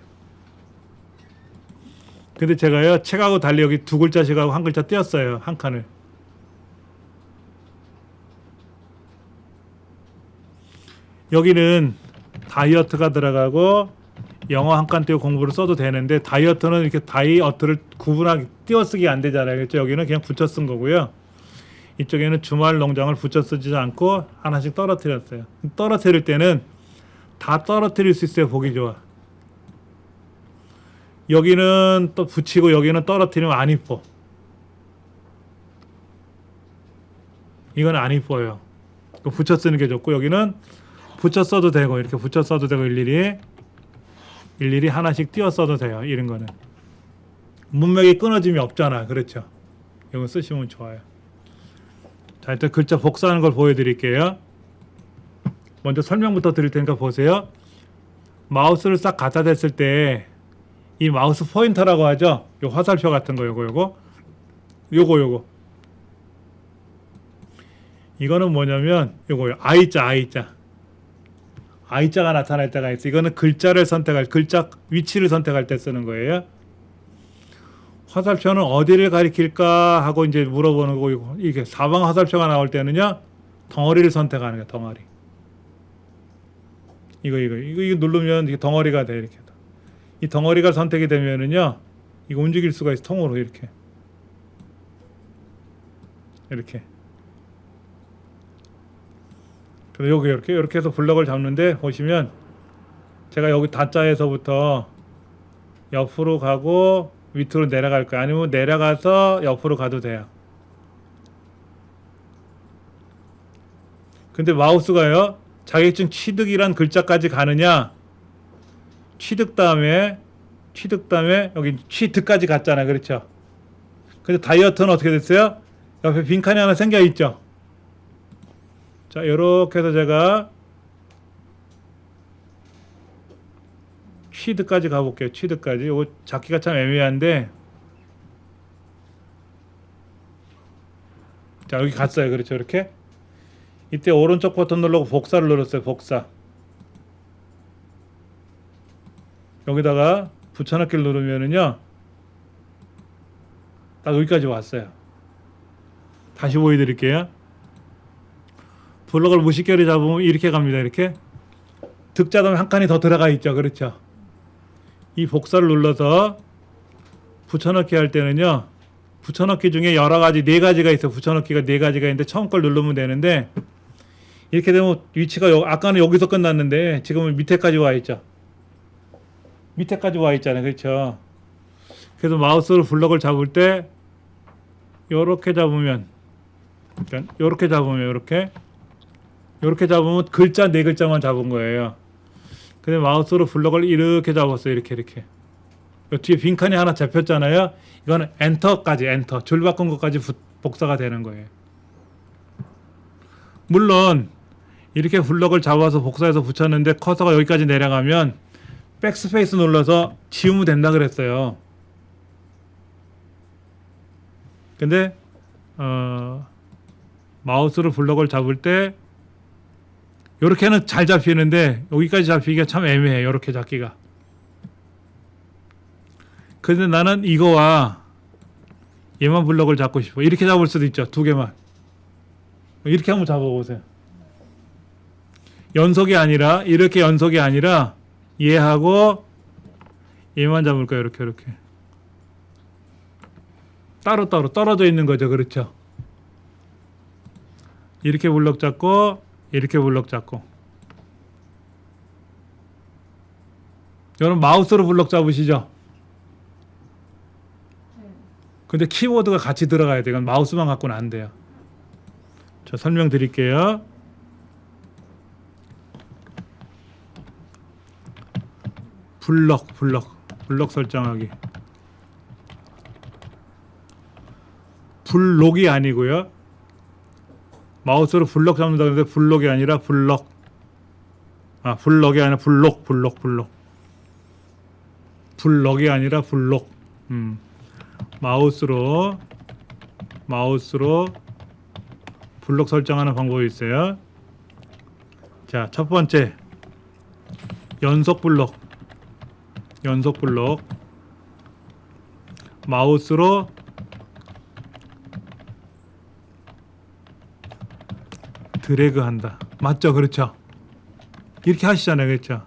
근데 제가요 책하고 달리 여기 두 글자씩하고 한 글자 띄었어요. 한 칸을. 여기는 다이어트가 들어가고 영어 한 칸 띄고 공부를 써도 되는데 다이어트는 이렇게 다이어트를 구분하게 띄어쓰기 안 되잖아요. 그렇죠? 여기는 그냥 붙여 쓴 거고요. 이쪽에는 주말 농장을 붙여 쓰지 않고 하나씩 떨어뜨렸어요. 떨어뜨릴 때는 다 떨어뜨릴 수 있어요. 보기 좋아. 여기는 또 붙이고 여기는 떨어뜨리면 안 이뻐. 이건 안 이뻐요. 붙여 쓰는 게 좋고 여기는 붙여 써도 되고 이렇게 붙여 써도 되고 일일이 하나씩 띄어 써도 돼요. 이런 거는 문맥이 끊어짐이 없잖아. 그렇죠? 이거 쓰시면 좋아요. 자, 일단 글자 복사하는 걸 보여드릴게요. 먼저 설명부터 드릴 테니까 보세요. 마우스를 싹 갖다 댔을 때 이 마우스 포인터라고 하죠. 요 화살표 같은 거 요거 이거는 뭐냐면 요거요. I자가 나타날 때가 있어. 이거는 글자를 선택할 글자 위치를 선택할 때 쓰는 거예요. 화살표는 어디를 가리킬까 하고 이제 물어보는 거고 이게 사방 화살표가 나올 때는요. 덩어리를 선택하는 거예요. 덩어리. 이거 누르면 이게 덩어리가 돼 이렇게. 이 덩어리가 선택이 되면은요. 이거 움직일 수가 있어. 통으로 이렇게. 그래서 여기 이렇게 해서 블럭을 잡는데 보시면 제가 여기 다자에서부터 옆으로 가고 밑으로 내려갈 거예요. 아니면 내려가서 옆으로 가도 돼요. 근데 마우스가요. 자격증 취득이란 글자까지 가느냐? 취득 다음에 여기 취득까지 갔잖아요. 그렇죠? 근데 다이어트는 어떻게 됐어요? 옆에 빈칸이 하나 생겨 있죠. 자, 요렇게 해서 제가 취득까지 가볼게요. 취득까지. 요거 잡기가 참 애매한데 자, 여기 갔어요. 그렇죠? 이렇게. 이때 오른쪽 버튼 누르고 복사를 눌렀어요. 복사. 여기다가 붙여넣기를 누르면은요. 딱 여기까지 왔어요. 다시 보여드릴게요. 블럭을 무식결에 잡으면 이렇게 갑니다. 이렇게. 득자담 한 칸이 더 들어가 있죠. 그렇죠. 이 복사를 눌러서 붙여넣기 할 때는요. 붙여넣기 중에 여러 가지 4가지가 있어요. 붙여넣기가 4가지가 있는데 처음 걸 누르면 되는데 이렇게 되면 위치가 아까는 여기서 끝났는데 지금은 밑에까지 와 있죠. 밑에까지 와 있잖아요. 그렇죠. 그래서 마우스로 블럭을 잡을 때 요렇게 잡으면 요렇게 잡으면 요렇게 잡으면 글자 4글자만 잡은 거예요. 근데 마우스로 블럭을 이렇게 잡았어요. 이렇게 요 뒤에 빈칸이 하나 잡혔잖아요. 이거는 엔터까지 줄 바꾼 것까지 복사가 되는 거예요. 물론 이렇게 블럭을 잡아서 복사해서 붙였는데 커서가 여기까지 내려가면 백스페이스 눌러서 지우면 된다 그랬어요. 근데 마우스로 블럭을 잡을 때 이렇게는 잘 잡히는데 여기까지 잡히기가 참 애매해요. 이렇게 잡기가. 근데 나는 이거와 얘만 블럭을 잡고 싶어. 이렇게 잡을 수도 있죠. 2개만. 이렇게 한번 잡아보세요. 연속이 아니라 이렇게 연속이 아니라 얘하고 얘만 잡을 거예요. 이렇게 따로따로 떨어져 있는 거죠. 그렇죠? 이렇게 블럭 잡고 이렇게 블럭 잡고. 여러분 마우스로 블럭 잡으시죠? 근데 키보드가 같이 들어가야 돼요. 마우스만 갖고는 안 돼요. 자, 설명드릴게요. 블럭 설정하기. 블록이 아니고요. 마우스로 블럭 잡는다 그러는데 블록이 아니라 블럭. 블럭이 아니라 블록. 블럭이 아니라 블록. 마우스로 블록 설정하는 방법이 있어요. 자, 첫 번째 연속 블록. 마우스로 드래그 한다. 맞죠? 그렇죠? 이렇게 하시잖아요. 그렇죠?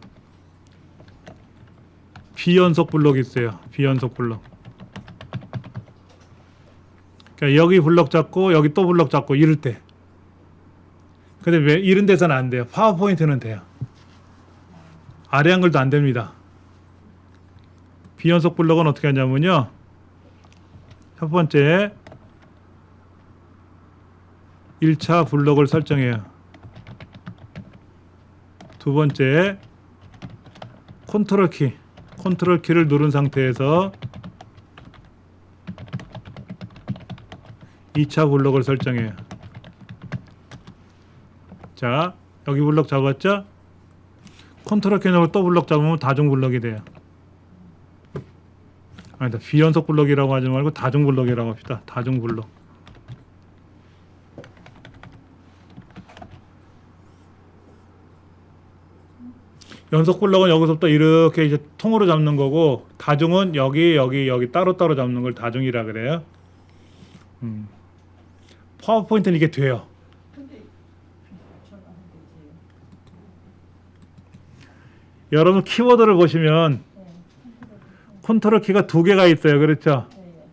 비연속 블록이 있어요. 비연속 블록. 그러니까 여기 블록 잡고 여기 또 블록 잡고 이럴 때. 근데 왜 이런 데서는 안 돼요. 파워포인트는 돼요. 아래 한글도 안 됩니다. 비연속 블록은 어떻게 하냐면요. 첫 번째 1차 블록을 설정해요. 두 번째 컨트롤 키를 누른 상태에서 2차 블록을 설정해요. 자, 여기 블록 잡았죠? 컨트롤 키 누르고 또 블록 잡으면 다중 블록이 돼요. 아니다, 비연속 블록이라고 하지 말고 다중 블록이라고 합시다. 다중 블록. 연속 블록은 여기서부터 이렇게 이제 통으로 잡는 거고, 다중은 여기 따로따로 잡는 걸 다중이라 그래요. 파워포인트는 이게 돼요. 근데 저는 안 되지. 여러분 키보드를 보시면 네. 컨트롤 키가 두 개가 있어요. 그렇죠? 네.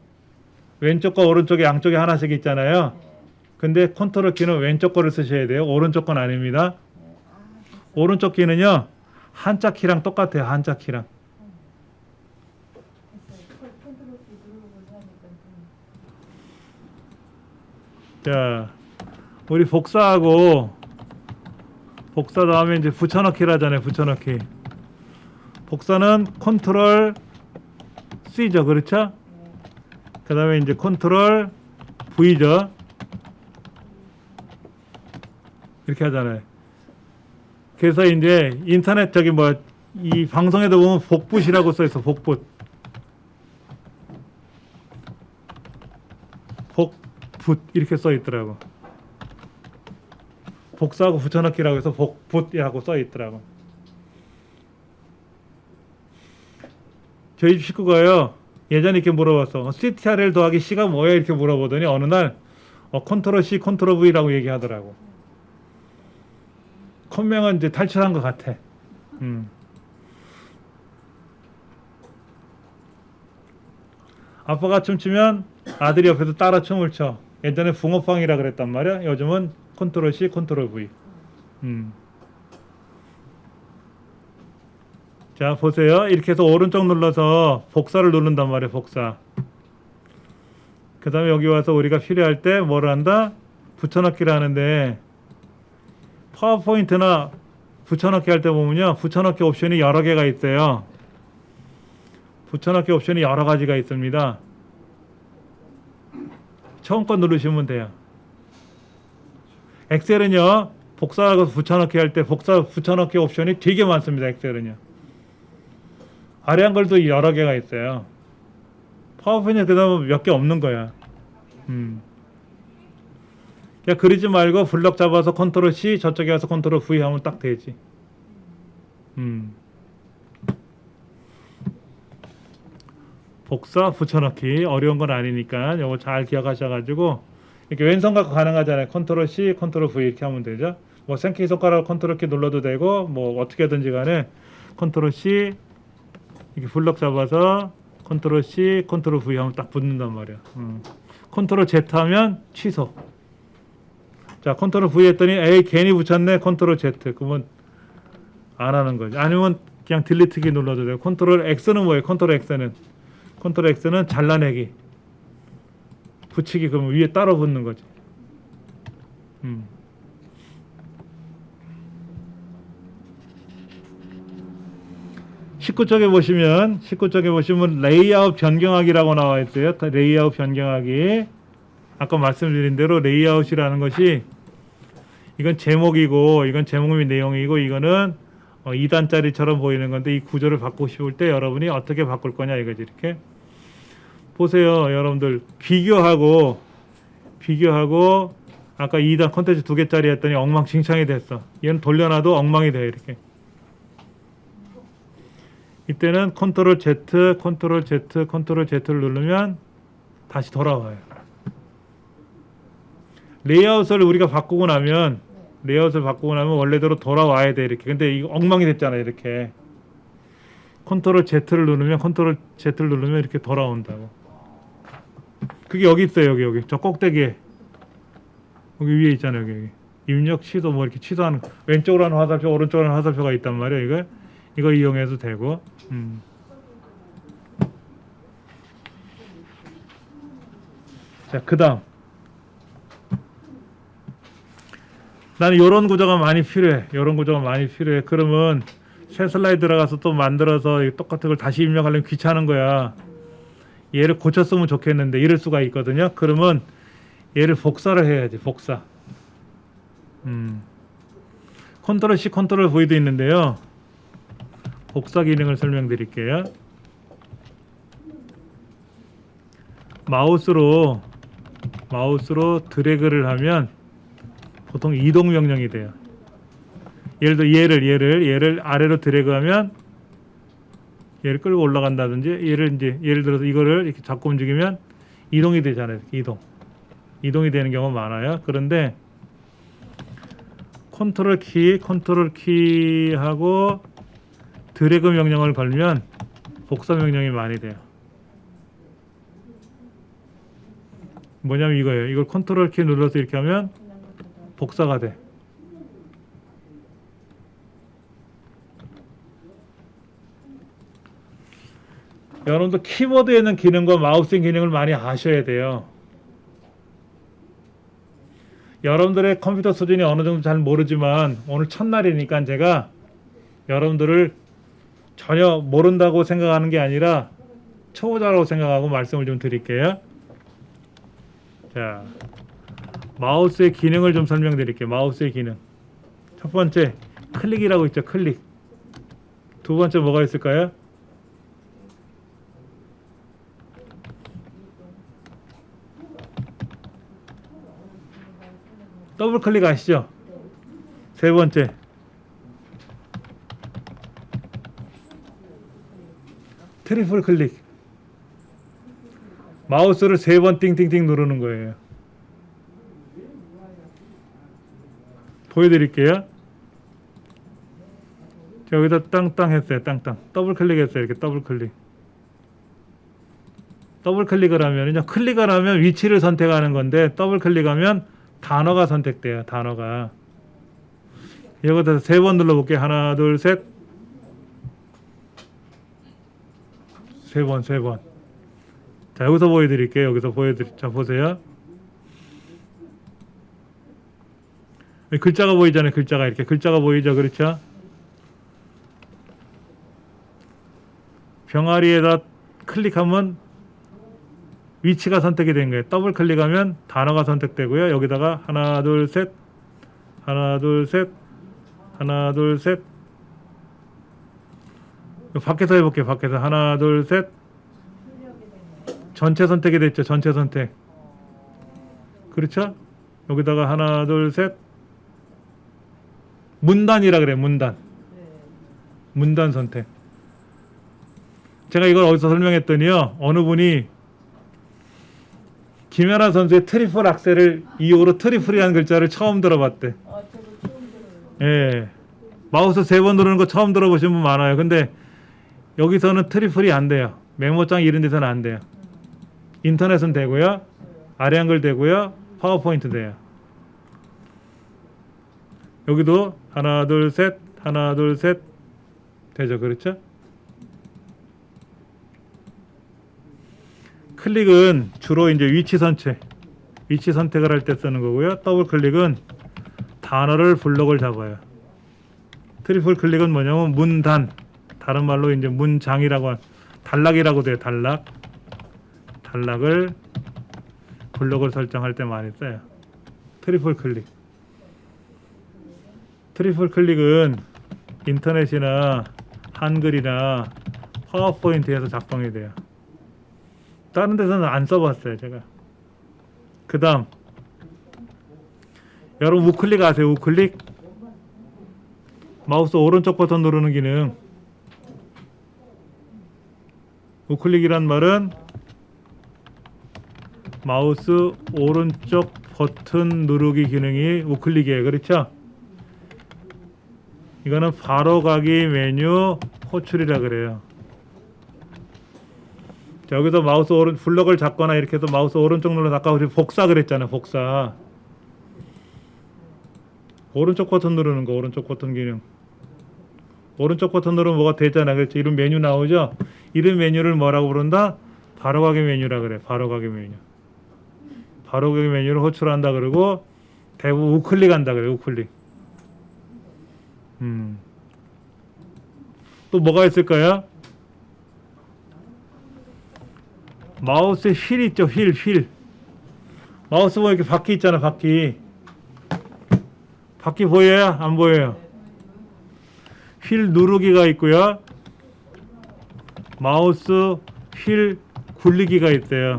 왼쪽과 오른쪽에 양쪽에 하나씩 있잖아요. 네. 근데 컨트롤 키는 왼쪽 거를 쓰셔야 돼요. 오른쪽 건 아닙니다. 네. 됐어요. 오른쪽 키는요, 한자 키랑 똑같아요. 한자 키랑. 됐어요. 컨트롤 키 누르고 하니까 자, 우리 복사하고 복사 다음에 이제 붙여넣기를 하잖아요. 붙여넣기. 복사는 컨트롤 C죠. 그렇죠? 그 다음에 이제 컨트롤 V죠. 이렇게 하잖아요. 그래서 이제 인터넷 저기 뭐 이 방송에도 보면 복붙이라고 써 있어. 복붙. 복붙 이렇게 써 있더라고. 복사하고 붙여넣기라고 해서 복붙이라고 써 있더라고. 저희 집 식구가요, 예전에 이렇게 물어봤어. CTRL 더하기 C가 뭐야? 이렇게 물어보더니 어느 날 컨트롤 C, 컨트롤 V라고 얘기하더라고. 컴맹은 이제 탈출한 것 같아. 아빠가 춤추면 아들이 옆에서 따라 춤을 춰. 예전에 붕어빵이라 그랬단 말이야. 요즘은 컨트롤 C, 컨트롤 V. 자, 보세요. 이렇게 해서 오른쪽 눌러서 복사를 누른단 말이에요. 복사. 그 다음에 여기 와서 우리가 필요할 때 뭐를 한다? 붙여넣기를 하는데, 파워포인트나 붙여넣기 할 때 보면요, 붙여넣기 옵션이 여러 개가 있어요. 붙여넣기 옵션이 여러 가지가 있습니다. 처음 거 누르시면 돼요. 엑셀은요, 복사하고 붙여넣기 할 때 붙여넣기 옵션이 되게 많습니다. 엑셀은요. 아래 한글도 여러 개가 있어요. 파워포인트 그다음 몇 개 없는 거야. 그냥 그리지 말고 블럭 잡아서 컨트롤 C, 저쪽에 가서 컨트롤 V 하면 딱 되지. 복사, 붙여넣기 어려운 건 아니니까 이거 잘 기억하셔가지고 이렇게 왼손 갖고 가능하잖아요. 컨트롤 C, 컨트롤 V 이렇게 하면 되죠. 뭐 생키 손가락 컨트롤 키 눌러도 되고 뭐 어떻게든지 간에 컨트롤 C 이렇게 블럭 잡아서 컨트롤 C, 컨트롤 V 하면 딱 붙는단 말이야. 컨트롤 Z 하면 취소. 자, 컨트롤 V 했더니 에이 괜히 붙였네. 컨트롤 Z. 그러면 안 하는 거지. 아니면 그냥 딜리트키 눌러도 돼요. 컨트롤 X는 뭐예요? 컨트롤 X는 잘라내기. 붙이기. 그러면 위에 따로 붙는 거지. 19쪽에 보시면 레이아웃 변경하기라고 나와 있어요. 레이아웃 변경하기. 아까 말씀드린 대로 레이아웃이라는 것이 이건 제목이고 이건 제목 및 내용이고 이거는 2단짜리처럼 보이는 건데 이 구조를 바꾸고 싶을 때 여러분이 어떻게 바꿀 거냐 이거지. 이렇게 보세요. 여러분들 비교하고 아까 2단 컨텐츠 2개짜리 했더니 엉망진창이 됐어. 얘는 돌려놔도 엉망이 돼. 이렇게 이때는 컨트롤 Z, 컨트롤 Z, 컨트롤 Z를 누르면 다시 돌아와요. 레이아웃을 우리가 바꾸고 나면 원래대로 돌아와야 돼 이렇게. 근데 이거 엉망이 됐잖아요 이렇게. 컨트롤 Z를 누르면 이렇게 돌아온다고. 그게 여기 있어요. 여기 저 꼭대기에 여기 위에 있잖아요. 여기 입력 취소 뭐 이렇게 취소하는 왼쪽으로 하는 화살표 오른쪽으로 하는 화살표가 있단 말이에요. 이거 이용해도 되고. 자, 그다음 나는 이런 구조가 많이 필요해. 그러면 새 슬라이드 들어가서 또 만들어서 똑같은 걸 다시 입력하려면 귀찮은 거야. 얘를 고쳤으면 좋겠는데 이럴 수가 있거든요. 그러면 얘를 복사를 해야지. 복사. 컨트롤 C, 컨트롤 V도 있는데요. 복사 기능을 설명드릴게요. 마우스로 드래그를 하면 보통 이동 명령이 돼요. 예를 들어 얘를 아래로 드래그하면 얘를 끌고 올라간다든지 예를 들어서 이거를 이렇게 잡고 움직이면 이동이 되잖아요. 이동이 되는 경우가 많아요. 그런데 컨트롤 키하고 드래그 명령을 걸면 복사 명령이 많이 돼요. 뭐냐면 이거예요. 이걸 컨트롤 키 눌러서 이렇게 하면 복사가 돼. 여러분도 키보드에 있는 기능과 마우스의 기능을 많이 아셔야 돼요. 여러분들의 컴퓨터 수준이 어느 정도 잘 모르지만 오늘 첫날이니까 제가 여러분들을 전혀 모른다고 생각하는 게 아니라 초보자라고 생각하고 말씀을 좀 드릴게요. 자, 마우스의 기능을 좀 설명드릴게요. 마우스의 기능. 첫 번째, 클릭이라고 있죠. 클릭. 두 번째 뭐가 있을까요? 더블 클릭 아시죠? 세 번째, 트리플 클릭. 마우스를 세 번 띵띵띵 누르는 거예요. 보여드릴게요. 자, 여기다 땅땅 했어요. 땅땅. 더블 클릭했어요. 이렇게 더블 클릭. 더블 클릭을 하면요. 클릭을 하면 위치를 선택하는 건데 더블 클릭하면 단어가 선택돼요. 단어가. 여기다 세 번 눌러볼게요. 하나, 둘, 셋. 세 번. 자, 여기서 보여드릴게요. 자, 보세요. 글자가 보이잖아요. 글자가 보이죠. 그렇죠? 병아리에다 클릭하면 위치가 선택이 된 거예요. 더블 클릭하면 단어가 선택되고요. 여기다가 하나, 둘, 셋. 밖에서 해볼게요. 밖에서 하나, 둘, 셋. 전체 선택이 됐죠. 전체 선택. 그렇죠? 여기다가 하나, 둘, 셋. 문단이라 그래. 문단 선택. 제가 이걸 어디서 설명했더니요. 어느 분이 김연아 선수의 트리플 악셀을 이후로 트리플이라는 글자를 처음 들어봤대. 저도 처음 들어요. 예. 마우스 세 번 누르는 거 처음 들어보신 분 많아요. 근데 여기서는 트리플이 안 돼요. 메모장 이런 데서는 안 돼요. 인터넷은 되고요. 아래 한글 되고요. 파워포인트 돼요. 여기도 하나, 둘, 셋 되죠. 그렇죠? 클릭은 주로 이제 위치 선택을 할 때 쓰는 거고요. 더블 클릭은 단어를 블록을 잡아요. 트리플 클릭은 뭐냐면 문단, 다른 말로 이제 문장이라고 단락이라고 돼요. 단락을 블록을 설정할 때 많이 써요. 트리플 클릭은 인터넷이나 한글이나 파워포인트에서 작동이 돼요. 다른 데서는 안 써봤어요. 제가. 그 다음 여러분 우클릭 아세요? 우클릭? 마우스 오른쪽 버튼 누르는 기능. 우클릭이란 말은 마우스 오른쪽 버튼 누르기 기능이 우클릭이에요. 그렇죠? 이거는 바로 가기 메뉴 호출이라 그래요. 자, 여기서 마우스 블럭을 잡거나 이렇게 해서 마우스 오른쪽 눌러서 아까 우리 복사 그랬잖아요. 복사. 오른쪽 버튼 누르는 거, 오른쪽 버튼 기능. 오른쪽 버튼 누르면 뭐가 되잖아. 그렇죠? 이런 메뉴 나오죠? 이런 메뉴를 뭐라고 부른다? 바로 가기 메뉴라 그래. 바로 가기 메뉴. 바로 가기 메뉴를 호출한다 그러고 대부분 우클릭 한다 그래. 우클릭. 또 뭐가 있을까요? 마우스에 휠 있죠. 휠. 마우스 보면 이렇게 바퀴 있잖아. 바퀴 보여요? 안 보여요? 휠 누르기가 있고요. 마우스 휠 굴리기가 있어요.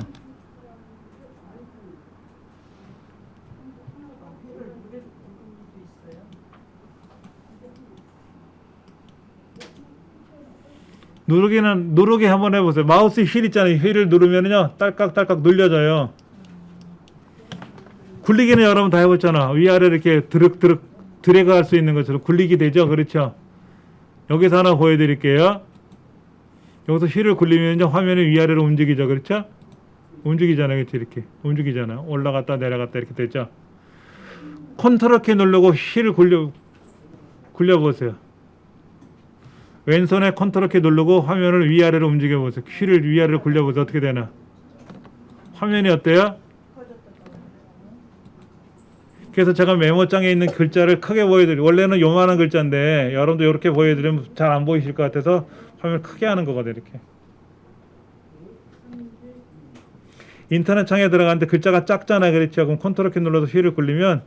누르기 한번 해보세요. 마우스 휠 있잖아요. 휠을 누르면요 딸깍딸깍 눌려져요. 굴리기는 여러분 다 해봤잖아. 위아래 이렇게 드래그 할 수 있는 것처럼 굴리기 되죠. 그렇죠? 여기서 하나 보여드릴게요. 여기서 휠을 굴리면요 화면이 위아래로 움직이죠. 그렇죠? 움직이잖아요. 이렇게 움직이잖아요. 올라갔다 내려갔다 이렇게 되죠. 컨트롤 키 누르고 휠을 굴려보세요. 왼손에 컨트롤 키 누르고 화면을 위아래로 움직여보세요. 휠을 위아래로 굴려보세요. 어떻게 되나? 화면이 어때요? 그래서 제가 메모장에 있는 글자를 크게 보여드리고, 원래는 요만한 글자인데 여러분도 이렇게 보여드리면 잘 안 보이실 것 같아서 화면을 크게 하는 거거든요. 이렇게. 인터넷 창에 들어가는데 글자가 작잖아요. 그렇죠? 그럼 컨트롤 키 눌러서 휠을 굴리면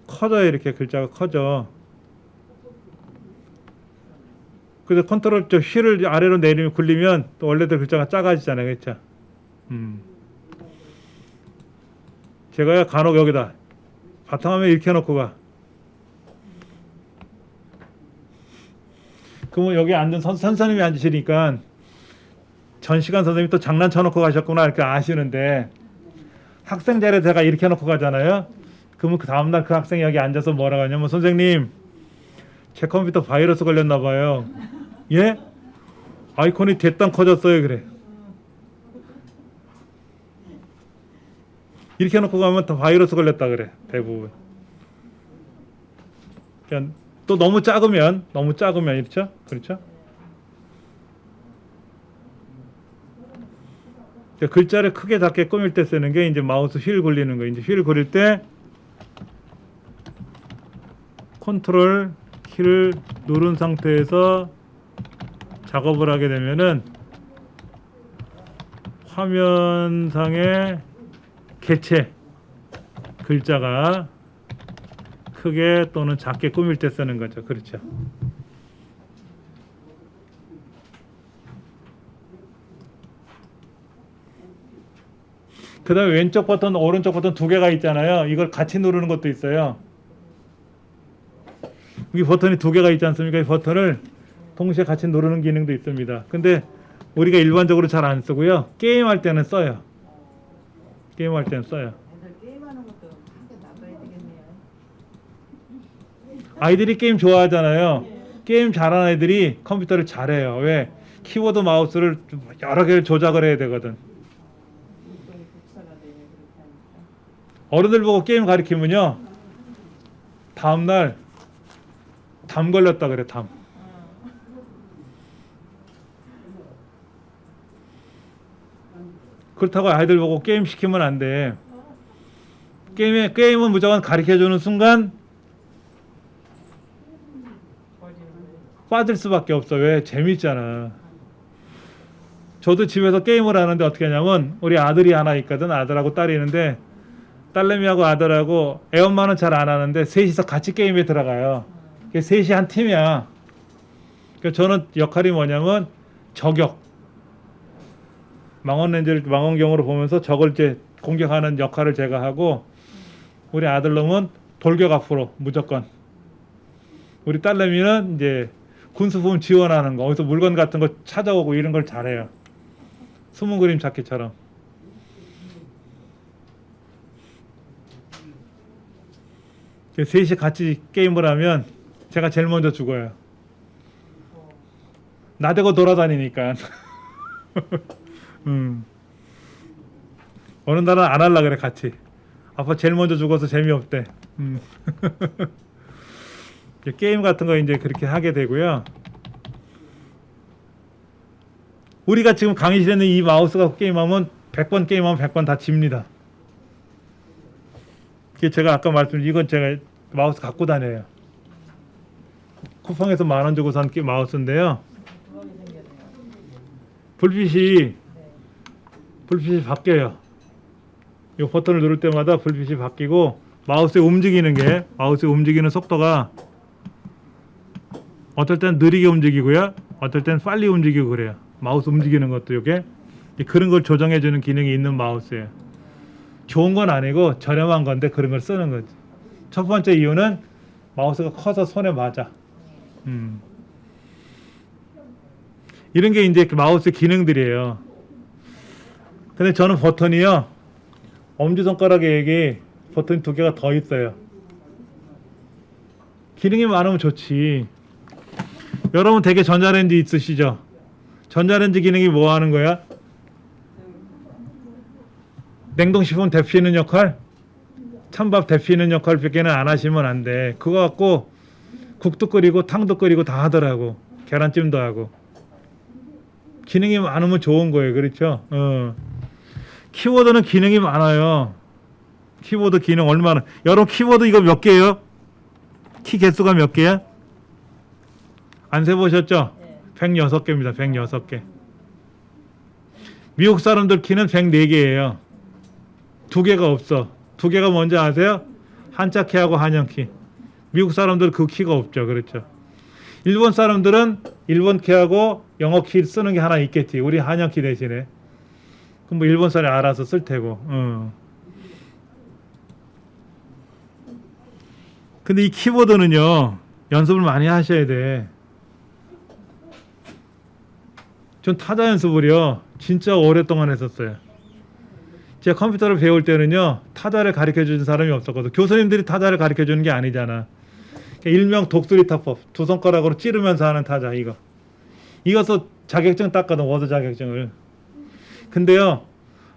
커져요. 이렇게 글자가 커져. 그래서 컨트롤 휠을 아래로 내리면 굴리면 또 원래대로 글자가 작아지잖아요. 그렇죠? 제가요 간혹 여기다 바탕화면 이렇게 해놓고 가. 그러면 여기 앉은 선생님이 앉으시니까 전 시간 선생님이 또 장난쳐놓고 가셨구나 이렇게 아시는데, 학생 자리에 제가 이렇게 해놓고 가잖아요. 그러면 그 다음날 그 학생이 여기 앉아서 뭐라고 하냐면, 선생님 제 컴퓨터 바이러스 걸렸나 봐요. 예? 아이콘이 대땅 커졌어요. 그래. 이렇게 해놓고 가면 다 바이러스 걸렸다 그래. 대부분. 그냥 또 너무 작으면 그렇죠? 그렇죠? 글자를 크게 작게 꾸밀 때 쓰는 게 이제 마우스 휠 굴리는 거. 이제 휠 굴릴 때 컨트롤 키를 누른 상태에서 작업을 하게 되면은 화면상의 개체 글자가 크게 또는 작게 꾸밀 때 쓰는 거죠. 그렇죠? 그 다음에 왼쪽 버튼, 오른쪽 버튼 두 개가 있잖아요. 이걸 같이 누르는 것도 있어요. 여기 버튼이 두 개가 있지 않습니까? 이 버튼을 동시에 같이 누르는 기능도 있습니다. 근데 우리가 일반적으로 잘 안 쓰고요. 게임할 때는 써요. 게임할 때는 써요. 게임하는 것도 하게 나가야 되겠네요. 아이들이 게임 좋아하잖아요. 게임 잘하는 애들이 컴퓨터를 잘해요. 왜? 키보드 마우스를 여러 개를 조작을 해야 되거든. 어른들 보고 게임 가르치면요 다음날 담 걸렸다 그래. 담. 그렇다고 아이들 보고 게임 시키면 안 돼. 게임은 무조건 가르쳐주는 순간 빠질 수밖에 없어. 왜? 재밌잖아. 저도 집에서 게임을 하는데 어떻게 하냐면, 우리 아들이 하나 있거든. 아들하고 딸이 있는데 딸내미하고 아들하고, 애엄마는 잘 안 하는데 셋이서 같이 게임에 들어가요. 셋이 한 팀이야. 그러니까 저는 역할이 뭐냐면 저격, 망원경으로 보면서 적을 이제 공격하는 역할을 제가 하고, 우리 아들놈은 돌격 앞으로 무조건. 우리 딸내미는 이제 군수품 지원하는 거, 어디서 물건 같은 거 찾아오고 이런 걸 잘해요. 숨은 그림 찾기처럼. 셋이 같이 게임을 하면 제가 제일 먼저 죽어요. 나대고 돌아다니니까. 어느 날은 안 할라 그래 같이. 아빠 제일 먼저 죽어서 재미없대. 게임 같은 거 이제 그렇게 하게 되고요. 우리가 지금 강의실에 있는 이 마우스 갖고 게임하면 100번 게임하면 100번 다 집니다. 제가 아까 말씀드린 이건 제가 마우스 갖고 다녀요. 쿠팡에서 10,000원 주고 산 마우스인데요. 불빛이 바뀌어요. 이 버튼을 누를 때마다 불빛이 바뀌고 마우스의 움직이는 속도가 어떨 땐 느리게 움직이고요. 어떨 땐 빨리 움직이고 그래요. 마우스 움직이는 것도 이게 그런 걸 조정해주는 기능이 있는 마우스예요. 좋은 건 아니고 저렴한 건데 그런 걸 쓰는 거지. 첫 번째 이유는 마우스가 커서 손에 맞아. 이런 게 이제 마우스 기능들이에요. 근데 저는 버튼이요. 엄지손가락에 여기 버튼 2개가 더 있어요. 기능이 많으면 좋지. 여러분 되게 전자레인지 있으시죠? 전자레인지 기능이 뭐 하는 거야? 냉동식품 데피는 역할? 찬밥 데피는 역할밖에는 안 하시면 안 돼. 그거 갖고 국도 끓이고 탕도 끓이고 다 하더라고. 계란찜도 하고. 기능이 많으면 좋은 거예요. 그렇죠? 키보드는 기능이 많아요. 키보드 기능 얼마나. 여러분 키보드 이거 몇 개예요? 키 개수가 몇 개야? 안 세보셨죠? 106개입니다. 106개. 미국 사람들 키는 104개예요. 2개가 없어. 2개가 뭔지 아세요? 한자 키하고 한영 키. 미국 사람들 그 키가 없죠. 그렇죠? 일본 사람들은 일본 키하고 영어 키 쓰는 게 하나 있겠지. 우리 한영 키 대신에. 그럼 뭐 일본 사람이 알아서 쓸 테고. 근데 이 키보드는요. 연습을 많이 하셔야 돼. 전 타자 연습을요. 진짜 오랫동안 했었어요. 제가 컴퓨터를 배울 때는요. 타자를 가르쳐주는 사람이 없었거든. 교수님들이 타자를 가르쳐주는 게 아니잖아. 일명 독수리 타법. 2손가락으로 찌르면서 하는 타자 이거. 이것도 자격증 땄거든. 워드 자격증을. 근데요.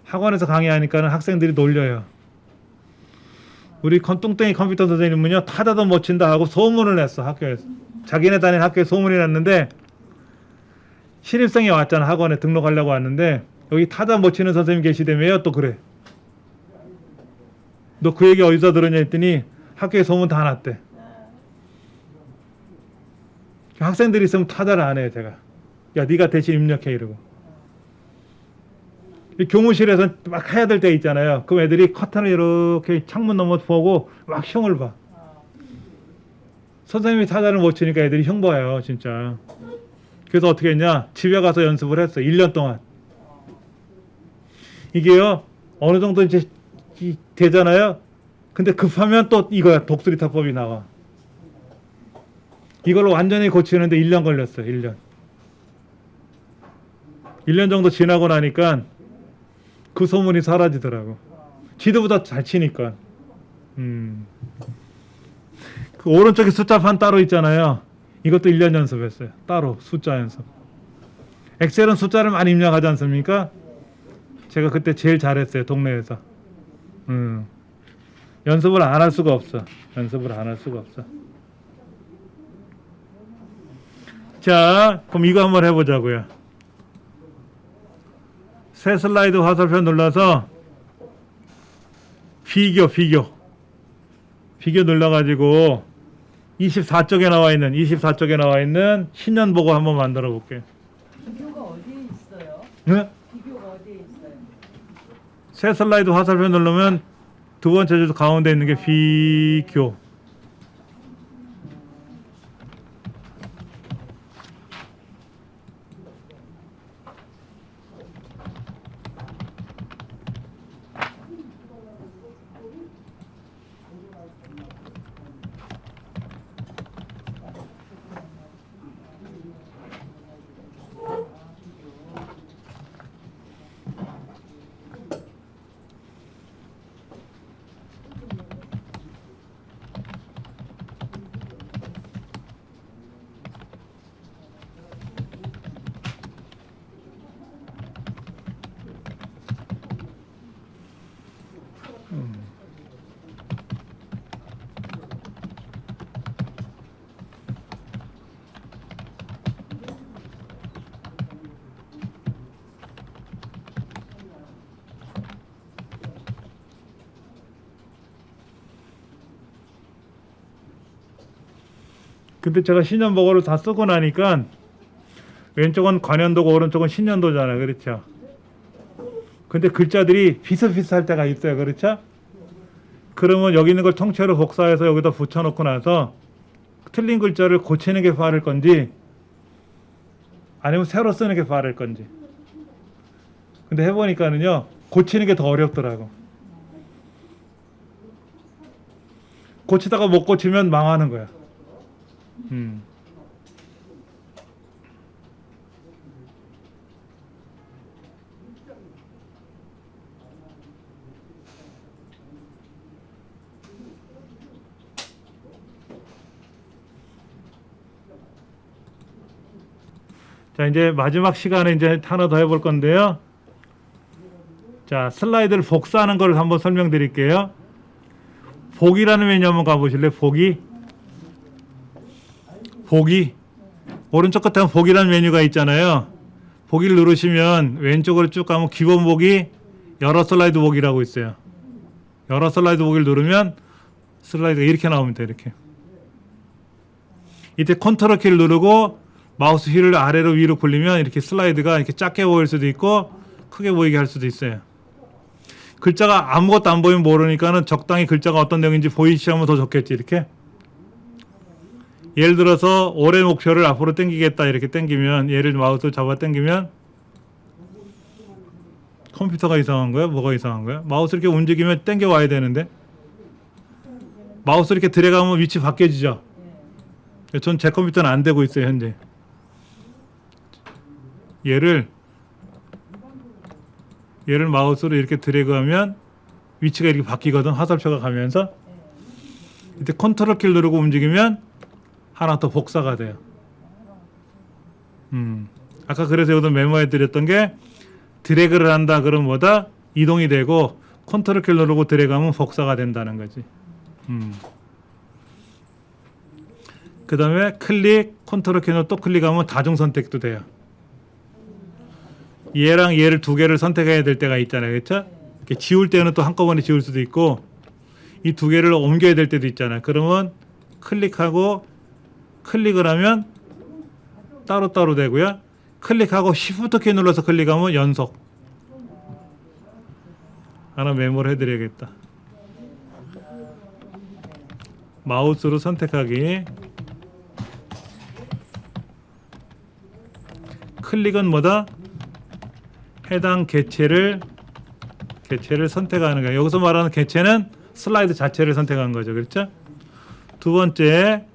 학원에서 강의하니까는 학생들이 놀려요. 우리 뚱땡이 컴퓨터 선생님은요. 타자도 못 친다 하고 소문을 냈어. 학교에서. 자기네 다니는 학교에 소문이 났는데 신입생이 왔잖아. 학원에 등록하려고 왔는데 여기 타자 못 치는 선생님 계시다며요. 또 그래. 너 그 얘기 어디서 들었냐 했더니 학교에 소문 다 났대. 학생들이 있으면 타자를 안 해요. 제가. 야 네가 대신 입력해 이러고. 이 교무실에서 막 해야 될 때 있잖아요. 그럼 애들이 커튼을 이렇게 창문 넘어 보고 막 흉을 봐. 선생님이 타자를 못 치니까 애들이 흉 봐요. 진짜. 그래서 어떻게 했냐. 집에 가서 연습을 했어. 1년 동안. 이게요. 어느 정도 이제 되잖아요. 근데 급하면 또 이거야. 독수리 타법이 나와. 이걸로 완전히 고치는데 1년 걸렸어요. 1년. 1년 정도 지나고 나니까 그 소문이 사라지더라고. 지도보다 잘 치니까. 그 오른쪽에 숫자판 따로 있잖아요. 이것도 1년 연습했어요. 따로 숫자 연습. 엑셀은 숫자를 많이 입력하지 않습니까? 제가 그때 제일 잘했어요. 동네에서. 연습을 안 할 수가 없어. 연습을 안 할 수가 없어. 자, 그럼 이거 한번 해보자고요. 새 슬라이드 화살표 눌러서 비교 눌러가지고 24쪽에 나와 있는 신년보고 한번 만들어 볼게요. 비교가 어디에 있어요? 네? 비교가 어디에 있어요? 새 슬라이드 화살표 누르면 두 번째 줄 가운데 있는 게 비교. 근데 제가 신년보고를 다 쓰고 나니까 왼쪽은 관현도고 오른쪽은 신년도잖아요. 그렇죠? 근데 글자들이 비슷비슷할 때가 있어요. 그렇죠? 그러면 여기 있는 걸 통째로 복사해서 여기다 붙여놓고 나서 틀린 글자를 고치는 게 빠를 건지 아니면 새로 쓰는 게 빠를 건지. 근데 해보니까는요, 고치는 게 더 어렵더라고. 고치다가 못 고치면 망하는 거야. 자, 이제 마지막 시간에 이제 하나 더 해볼 건데요. 자, 슬라이드를 복사하는 걸 한번 설명드릴게요. 보기라는 메뉴 한번 가보실래요? 보기. 오른쪽 끝에 보면 보기라는 메뉴가 있잖아요. 보기를 누르시면 왼쪽으로 쭉 가면 기본 보기, 여러 슬라이드 보기라고 있어요. 여러 슬라이드 보기를 누르면 슬라이드가 이렇게 나옵니다. 이렇게. 이때 컨트롤 키를 누르고 마우스 휠을 아래로 위로 굴리면 이렇게 슬라이드가 이렇게 작게 보일 수도 있고 크게 보이게 할 수도 있어요. 글자가 아무것도 안 보이면 모르니까는 적당히 글자가 어떤 내용인지 보이시 하면 더 좋겠지. 이렇게. 예를 들어서 올해 목표를 앞으로 당기겠다 이렇게 당기면, 얘를 마우스 잡아 당기면 컴퓨터가 이상한 거야? 뭐가 이상한 거야? 마우스 이렇게 움직이면 당겨 와야 되는데 마우스 이렇게 들어가면 위치 바뀌어지죠. 전 제 컴퓨터는 안 되고 있어요 현재. 얘를 마우스로 이렇게 드래그하면 위치가 이렇게 바뀌거든. 화살표가 가면서. 이때 컨트롤 키를 누르고 움직이면 하나 더 복사가 돼요. 아까 그래서 여기서 메모해 드렸던 게 드래그를 한다 그러면 뭐다? 이동이 되고 컨트롤 키를 누르고 드래그하면 복사가 된다는 거지. 그 다음에 클릭, 컨트롤 키로 또 클릭하면 다중 선택도 돼요. 얘랑 얘를 두 개를 선택해야 될 때가 있잖아요. 그렇죠? 지울 때는 또 한꺼번에 지울 수도 있고 이 두 개를 옮겨야 될 때도 있잖아요. 그러면 클릭하고 클릭을 하면 따로따로 되고요. 클릭하고 Shift 키 눌러서 클릭하면 연속. 하나 메모를 해드려야겠다. 마우스로 선택하기. 클릭은 뭐다? 해당 개체를 선택하는 거예요. 여기서 말하는 개체는 슬라이드 자체를 선택한 거죠. 그렇죠? 두 번째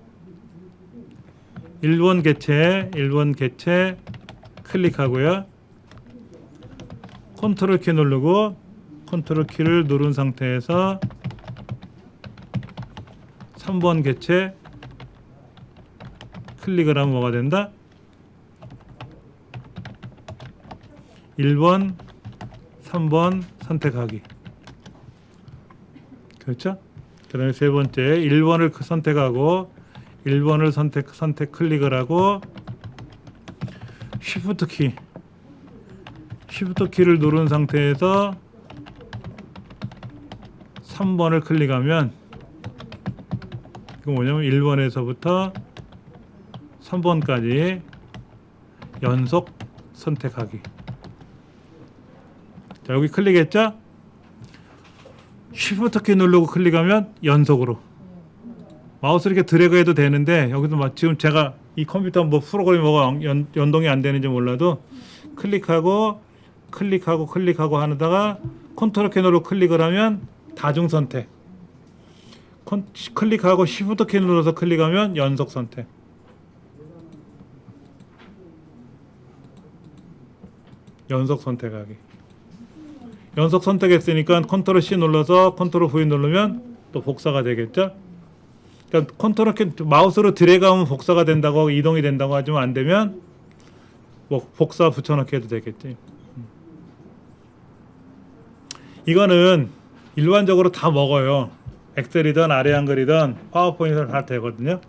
1번 개체 클릭하고요. 컨트롤 키 누르고 컨트롤 키를 누른 상태에서 3번 개체 클릭을 하면 뭐가 된다? 1번, 3번 선택하기. 그렇죠? 그 다음에 세 번째 1번을 선택하고 1번을 선택 클릭을 하고 Shift 키를 누른 상태에서 3번을 클릭하면 이거 뭐냐면 1번에서부터 3번까지 연속 선택하기. 자, 여기 클릭했죠? Shift 키 누르고 클릭하면 연속으로. 마우스 이렇게 드래그 해도 되는데 여기도 지금 제가 이 컴퓨터 뭐 프로그램이 뭐가 연동이 안 되는지 몰라도 클릭하고 하다가 컨트롤 키 누르고 클릭을 하면 다중 선택. 클릭하고 Shift 키 눌러서 클릭하면 연속 선택. 연속 선택하기. 연속 선택했으니까 컨트롤 C 눌러서 컨트롤 V 누르면 또 복사가 되겠죠? 그러니까 컨트롤 키 마우스로 드래그하면 복사가 된다고 이동이 된다고 하지만 안 되면 뭐 복사 붙여넣기 해도 되겠지. 이거는 일반적으로 다 먹어요. 엑셀이든 아래 한글이든 파워포인트는 다 되거든요.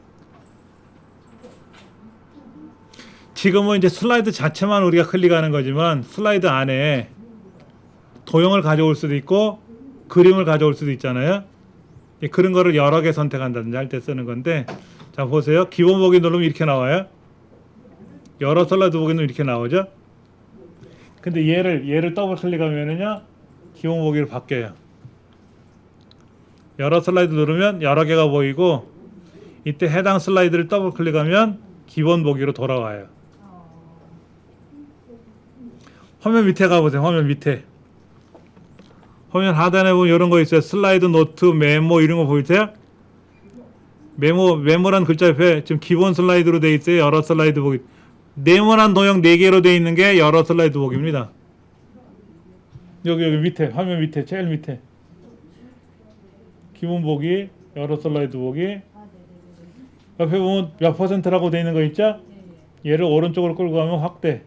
지금은 이제 슬라이드 자체만 우리가 클릭하는 거지만 슬라이드 안에 도형을 가져올 수도 있고 그림을 가져올 수도 있잖아요. 그런 거를 여러 개 선택한다든지 할 때 쓰는 건데 자, 보세요. 기본 보기 누르면 이렇게 나와요. 여러 슬라이드 보기는 이렇게 나오죠. 근데 얘를 더블 클릭하면은요, 기본 보기로 바뀌어요. 여러 슬라이드 누르면 여러 개가 보이고, 이때 해당 슬라이드를 더블 클릭하면 기본 보기로 돌아와요. 화면 밑에 가보세요. 화면 밑에. 화면 하단에 보면 이런 거 있어요. 슬라이드, 노트, 메모 이런 거 보이세요? 메모란 글자 옆에 지금 기본 슬라이드로 돼 있어요. 여러 슬라이드 보기. 네모난 도형 4개로 돼 있는 게 여러 슬라이드 보기입니다. 여기 밑에, 화면 밑에, 제일 밑에. 기본 보기, 여러 슬라이드 보기. 옆에 보면 몇 퍼센트라고 돼 있는 거 있죠? 얘를 오른쪽으로 끌고 가면 확대,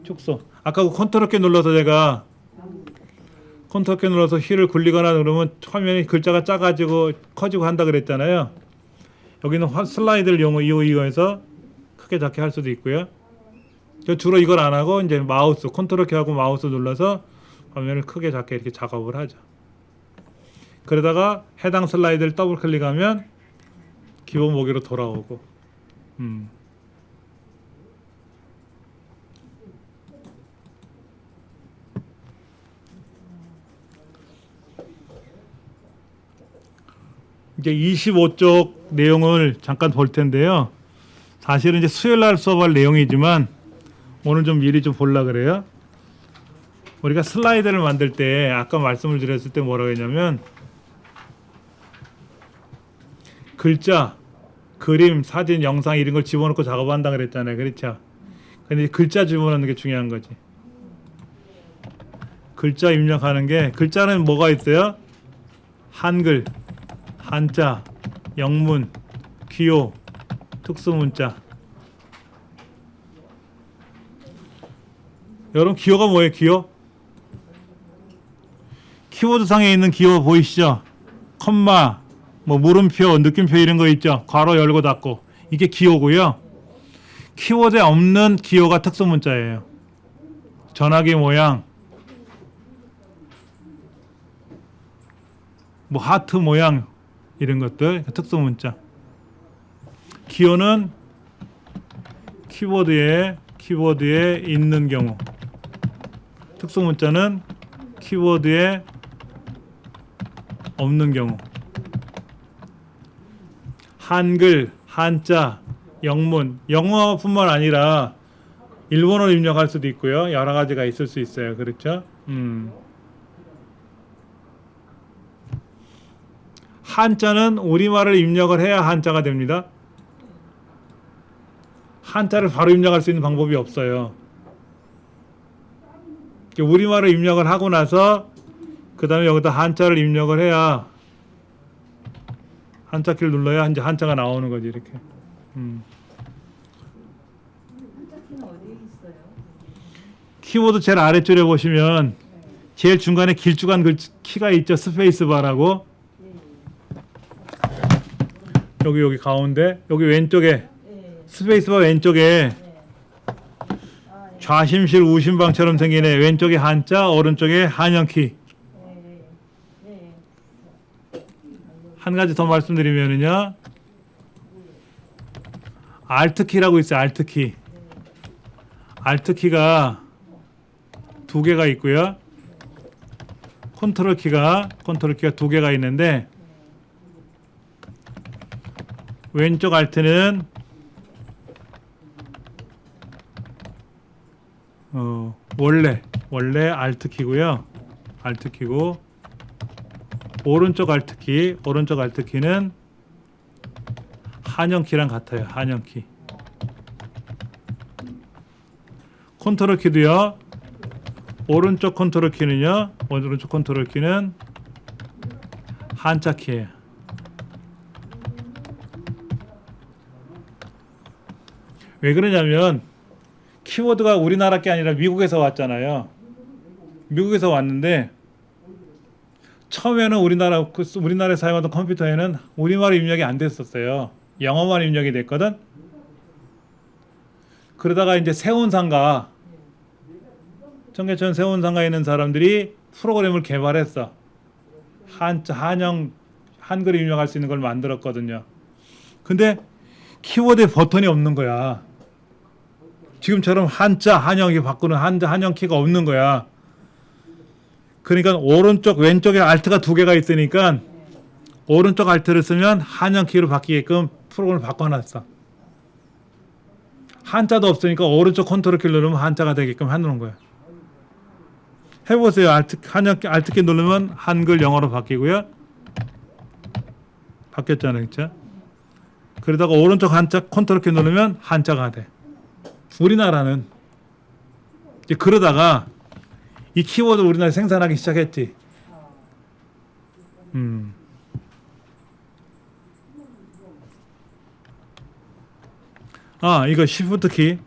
축소. 아까 그 컨트롤 키 눌러서 제가 컨트롤 키 눌러서 휠을 굴리거나 그러면 화면이 글자가 작아지고 커지고 한다 그랬잖아요. 여기는 슬라이드를 이용해서 크게 작게 할 수도 있고요. 저 주로 이걸 안 하고 이제 마우스 컨트롤 키하고 마우스 눌러서 화면을 크게 작게 이렇게 작업을 하죠. 그러다가 해당 슬라이드를 더블 클릭하면 기본 보기로 돌아오고. 이제 25쪽 내용을 잠깐 볼 텐데요. 사실은 이제 수요일 날 수업할 내용이지만 오늘 좀 미리 좀 보려고 그래요. 우리가 슬라이드를 만들 때 아까 말씀을 드렸을 때 뭐라고 했냐면 글자, 그림, 사진, 영상 이런 걸 집어넣고 작업한다 그랬잖아요. 그렇죠? 근데 글자 집어넣는 게 중요한 거지. 글자 입력하는 게, 글자는 뭐가 있어요? 한글, 한자, 영문, 기호, 특수문자. 여러분 기호가 뭐예요? 기호? 키보드상에 있는 기호 보이시죠? 컴마, 뭐 물음표, 느낌표 이런 거 있죠? 괄호 열고 닫고. 이게 기호고요. 키보드에 없는 기호가 특수문자예요. 전화기 모양, 뭐 하트 모양 이런 것들 특수문자. 기호는 키보드에 있는 경우. 특수문자는 키보드에 없는 경우. 한글, 한자, 영문, 영어뿐만 아니라 일본어를 입력할 수도 있고요. 여러 가지가 있을 수 있어요. 그렇죠? 한자는 우리말을 입력을 해야 한자가 됩니다. 한자를 바로 입력할 수 있는 방법이 없어요. 우리말을 입력을 하고 나서 그 다음에 여기다 한자를 입력을 해야, 한자 키를 눌러야 이제 한자가 나오는 거지. 이렇게. 한자 키는 어디에 있어요? 키보드 제일 아래쪽에 보시면 제일 중간에 길쭉한 키가 있죠. 스페이스바라고. 여기 가운데, 여기 왼쪽에 스페이스바 왼쪽에 좌심실 우심방처럼 생긴 애, 왼쪽에 한자, 오른쪽에 한영키. 한 가지 더 말씀드리면은요, 알트키라고 있어요. 알트키. 알트키가 2개가 있고요. 컨트롤키가 2개가 있는데, 왼쪽 알트는 원래 알트키고요. 알트키고, 오른쪽 알트키는 한영키랑 같아요. 한영키. 컨트롤 키도요. 오른쪽 컨트롤 키는 한자 키예요. 왜 그러냐면 키보드가 우리나라 게 아니라 미국에서 왔잖아요. 미국에서 왔는데 처음에는 우리나라에 사용하던 컴퓨터에는 우리말 입력이 안 됐었어요. 영어만 입력이 됐거든. 그러다가 이제 세운상가, 청계천 세운상가에 있는 사람들이 프로그램을 개발했어. 한글 입력할 수 있는 걸 만들었거든요. 근데 키보드에 버튼이 없는 거야. 지금처럼 한자, 한영이 바꾸는 한자, 한영 키가 없는 거야. 그러니까 오른쪽, 왼쪽에 알트가 두 개가 있으니까 오른쪽 알트를 쓰면 한영 키로 바뀌게끔 프로그램을 바꿔놨어. 한자도 없으니까 오른쪽 컨트롤 키를 누르면 한자가 되게끔 해놓은 거야. 해보세요. 알트 키 누르면 한글 영어로 바뀌고요. 바뀌었잖아요. 그쵸? 그러다가 오른쪽 한자 컨트롤 키 누르면 한자가 돼. 우리나라는 이제 그러다가 이 키워드 우리나라 생산하기 시작했지. 이거 시프트 키.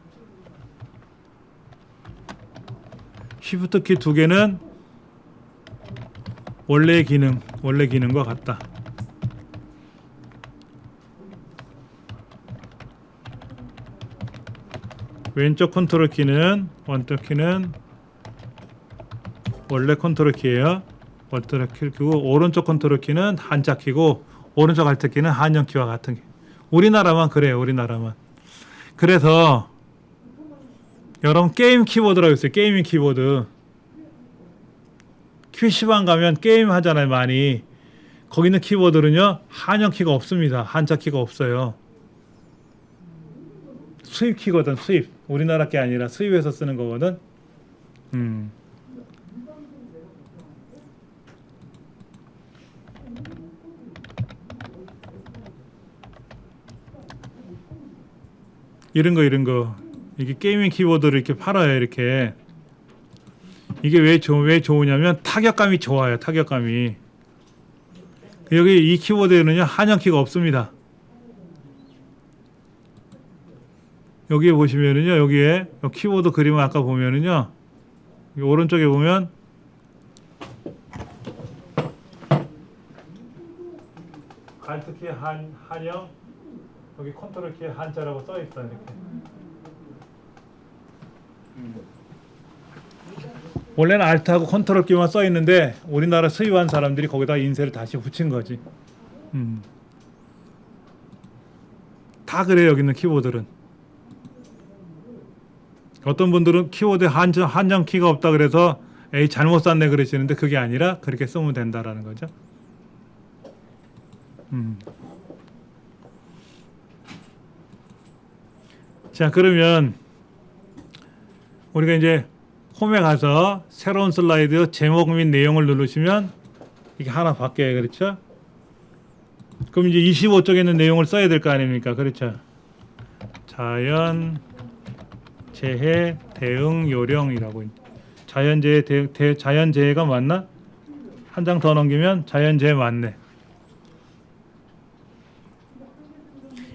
시프트 키 두 개는 원래 기능과 같다. 왼쪽 컨트롤 키는 원래 컨트롤 키예요. 컨트롤 키고 오른쪽 컨트롤 키는 한자 키고 오른쪽 알트 키는 한영 키와 같은 게. 우리나라만 그래요. 우리나라만. 그래서 여러분 게임 키보드라고 있어요. 게이밍 키보드. PC방 가면 게임 하잖아요. 많이. 거기 있는 키보드는요. 한영 키가 없습니다. 한자 키가 없어요. 수입 키거든. 수입. 우리나라 게 아니라 수입해서 쓰는 거거든. 이런 거 이게 게이밍 키보드를 이렇게 팔아요. 이렇게 이게 왜 좋으냐면 타격감이 좋아요. 타격감이. 여기 이 키보드에는요 한영 키가 없습니다. 여기에 보시면은요, 여기에 키보드 그림을 아까 보면은요, 오른쪽에 보면 알트 키 한영, 여기 컨트롤 키 한자라고 써 있어 이렇게. 원래는 알트하고 컨트롤 키만 써 있는데 우리나라 수입한 사람들이 거기다 인쇄를 다시 붙인 거지. 다 그래 여기 있는 키보드는. 어떤 분들은 키보드에 한정 키가 없다 그래서 에이 잘못 샀네 그러시는데 그게 아니라 그렇게 쓰면 된다라는 거죠. 자, 그러면 우리가 이제 홈에 가서 새로운 슬라이드 제목 및 내용을 누르시면 이게 하나 바뀌어요. 그렇죠? 그럼 이제 25쪽에 있는 내용을 써야 될 거 아닙니까? 그렇죠? 자연 재해 대응 요령이라고. 자연재해 자연재해가 맞나? 한 장 더 넘기면 자연재해 맞네.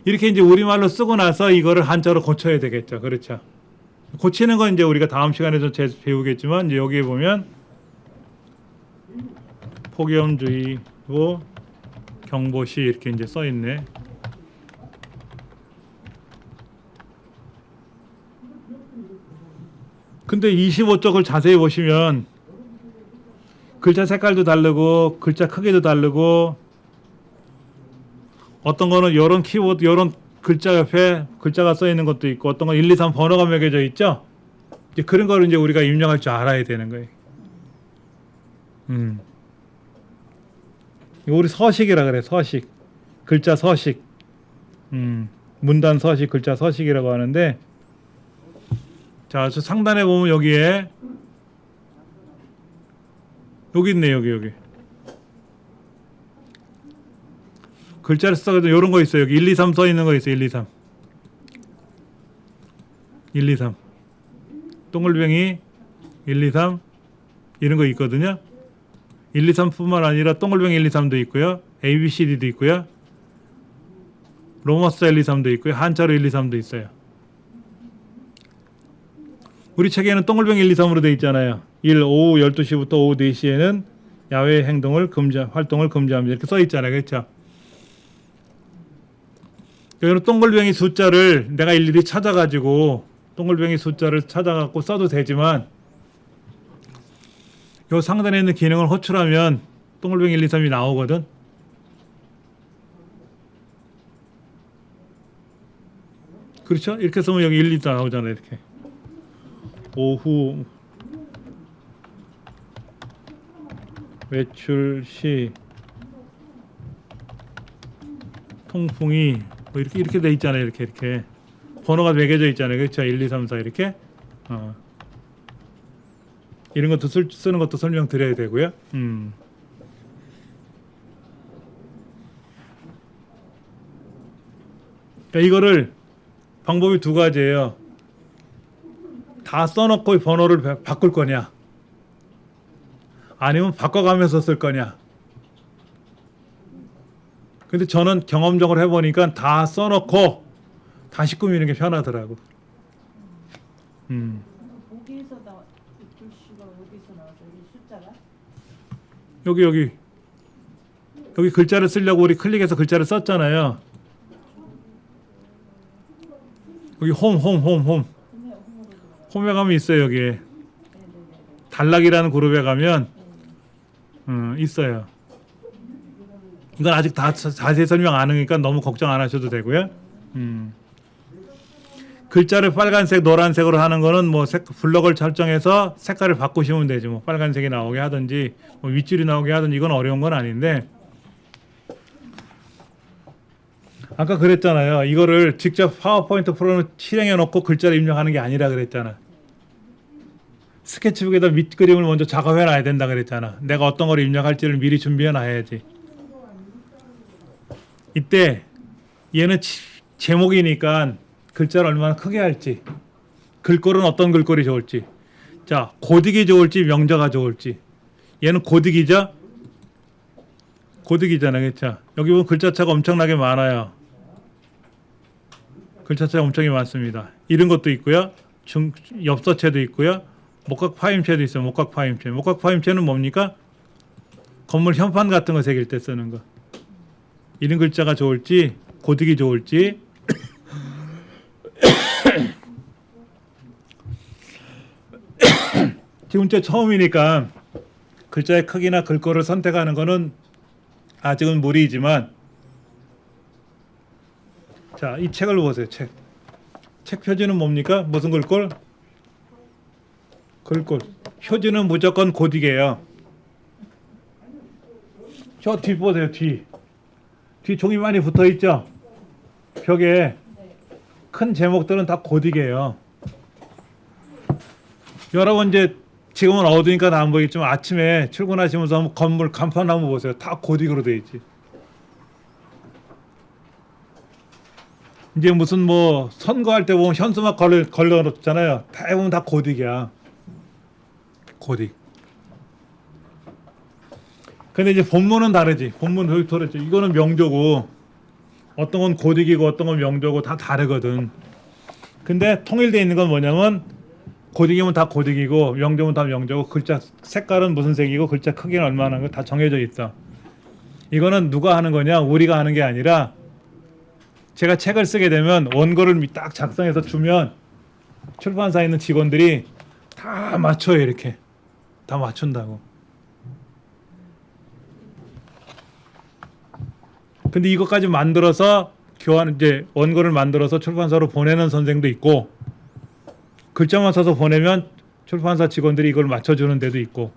이렇게 이제 우리말로 쓰고 나서 이거를 한자로 고쳐야 되겠죠. 그렇죠? 고치는 건 이제 우리가 다음 시간에 좀 배우겠지만 이제 여기에 보면 폭염주의보 경보시 이렇게 이제 써 있네. 근데 25쪽을 자세히 보시면 글자 색깔도 다르고 글자 크기도 다르고 어떤 거는 이런 키보드 이런 글자 옆에 글자가 써 있는 것도 있고 어떤 건 1, 2, 3 번호가 매겨져 있죠. 이제 그런 거를 이제 우리가 입력할 줄 알아야 되는 거예요. 이거 우리 서식이라 그래. 서식. 글자 서식. 문단 서식, 글자 서식이라고 하는데 자, 저 상단에 보면 여기에 여기 있네. 여기 글자를 써도 이런 거 있어요. 여기 1, 2, 3 써 있는 거 있어요. 1, 2, 3 1, 2, 3 동글뱅이 1, 2, 3 이런 거 있거든요. 1, 2, 3뿐만 아니라 동글뱅이 1, 2, 3도 있고요. A, B, C, D도 있고요. 로마스 1, 2, 3도 있고요. 한자로 1, 2, 3도 있어요. 우리 책에는 동글뱅이 1, 2, 3으로 되어 있잖아요. 1. 오후 12시부터 오후 4시에는 야외 활동을 금지합니다. 이렇게 써 있잖아요. 그렇죠? 여기는 동글뱅이 숫자를 내가 일일이 찾아가지고 동글뱅이 숫자를 찾아갖고 써도 되지만 요 상단에 있는 기능을 호출하면 동글뱅이 1, 2, 3이 나오거든. 그렇죠? 이렇게 쓰면 여기 1, 2 나오잖아요. 이렇게. 오후 외출 시 통풍이 뭐 이렇게 돼 있잖아요. 이렇게 번호가 매겨져 있잖아요. 그렇죠? 1, 2, 3, 4 이렇게. 이런 것도 쓰는 것도 설명드려야 되고요. 그러니까 이거를 방법이 두 가지예요. 다 써놓고 번호를 바꿀 거냐, 아니면 바꿔가면서 쓸 거냐. 근데 저는 경험적으로 해보니까 다 써놓고 다시 꾸미는 게 편하더라고. 보기에서 글씨가 어디서 나와서 이 숫자가? 여기 글자를 쓰려고 우리 클릭해서 글자를 썼잖아요. 여기 홈에 가면 있어요. 여기에 단락이라는 그룹에 가면 있어요. 이건 아직 다 자세히 설명 안 하니까 너무 걱정 안 하셔도 되고요. 글자를 빨간색, 노란색으로 하는 거는 뭐 블럭을 설정해서 색깔을 바꾸시면 되지. 뭐 빨간색이 나오게 하든지 뭐 윗줄이 나오게 하든지 이건 어려운 건 아닌데, 아까 그랬잖아요. 이거를 직접 파워포인트 프로그램을 실행해 놓고 글자를 입력하는 게 아니라 그랬잖아. 스케치북에다 밑그림을 먼저 작업해 놔야 된다 그랬잖아. 내가 어떤 걸 입력할지를 미리 준비해 놔야지. 이때 얘는 제목이니까 글자를 얼마나 크게 할지, 글꼴은 어떤 글꼴이 좋을지, 자 고딕이 좋을지 명자가 좋을지. 얘는 고딕이죠? 고딕이잖아요. 그렇죠? 여기 보면 글자차가 엄청나게 많아요. 글자차가 엄청 많습니다. 이런 것도 있고요. 엽서체도 있고요. 목각 파임체도 있어요. 목각 파임체. 목각 파임체는 뭡니까? 건물 현판 같은 거 새길 때 쓰는 거. 이런 글자가 좋을지 고딕이 좋을지. 지금 제 처음이니까 글자의 크기나 글꼴을 선택하는 거는 아직은 무리이지만, 자, 이 책을 보세요. 책 표지는 뭡니까? 무슨 글꼴? 글꼴. 표지는 무조건 고딕이에요. 저 뒤 보세요. 뒤 종이 많이 붙어 있죠? 벽에 큰 제목들은 다 고딕이에요. 여러분 이제 지금은 어두우니까 다 안 보이겠지만 아침에 출근하시면서 건물 간판 한번 보세요. 다 고딕으로 돼 있지. 이제 무슨 뭐 선거할 때 보면 현수막 걸려놓잖아요. 대부분 다 고딕이야. 고딕. 근데 이제 본문은 다르지. 본문 여기 도랬죠. 이거는 명조고, 어떤 건 고딕이고 어떤 건 명조고 다 다르거든. 근데 통일되어 있는 건 뭐냐면, 고딕이면 다 고딕이고 명조면 다 명조고, 글자 색깔은 무슨 색이고 글자 크기는 얼마나 하는 거 다 정해져 있어. 이거는 누가 하는 거냐? 우리가 하는 게 아니라, 제가 책을 쓰게 되면 원고를 딱 작성해서 주면 출판사에 있는 직원들이 다 맞춰요. 이렇게 다 맞춘다고. 근데 이것까지 만들어서 이제 원고를 만들어서 출판사로 보내는 선생도 있고, 글자만 써서 보내면 출판사 직원들이 이걸 맞춰주는 데도 있고.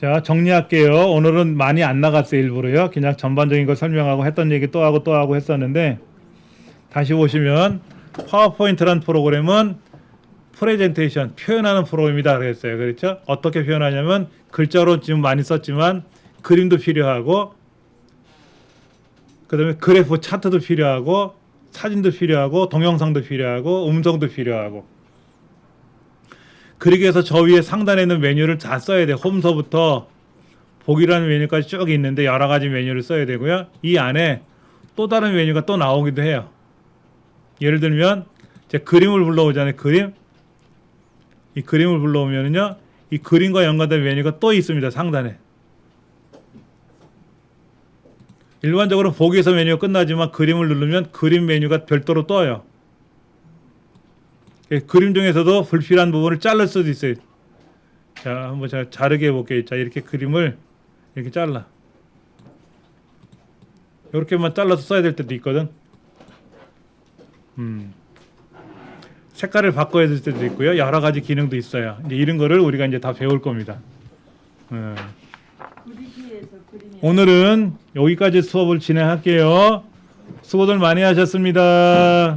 자, 정리할게요. 오늘은 많이 안 나갔어요. 일부러요. 그냥 전반적인 거 설명하고 했던 얘기 또 하고 했었는데, 다시 보시면 파워포인트란 프로그램은 프레젠테이션, 표현하는 프로그램이다 그랬어요. 그렇죠? 어떻게 표현하냐면, 글자로 지금 많이 썼지만 그림도 필요하고, 그 다음에 그래프 차트도 필요하고, 사진도 필요하고, 동영상도 필요하고, 음성도 필요하고. 그러기 위해서 저 위에 상단에 있는 메뉴를 다 써야 돼요. 홈서부터 보기라는 메뉴까지 쭉 있는데 여러 가지 메뉴를 써야 되고요. 이 안에 또 다른 메뉴가 또 나오기도 해요. 예를 들면 제 그림을 불러오잖아요. 그림. 이 그림을 불러오면은요, 이 그림과 연관된 메뉴가 또 있습니다. 상단에. 일반적으로 보기에서 메뉴가 끝나지만 그림을 누르면 그림 메뉴가 별도로 떠요. 그림 중에서도 불필요한 부분을 자를 수도 있어요. 자, 한번 제가 자르게 해볼게요. 자, 이렇게 그림을 이렇게 잘라. 이렇게만 잘라서 써야 될 때도 있거든. 색깔을 바꿔야 될 때도 있고요. 여러 가지 기능도 있어요. 이제 이런 거를 우리가 이제 다 배울 겁니다. 그리기에서 그림이 오늘은 여기까지 수업을 진행할게요. 수고들 많이 하셨습니다.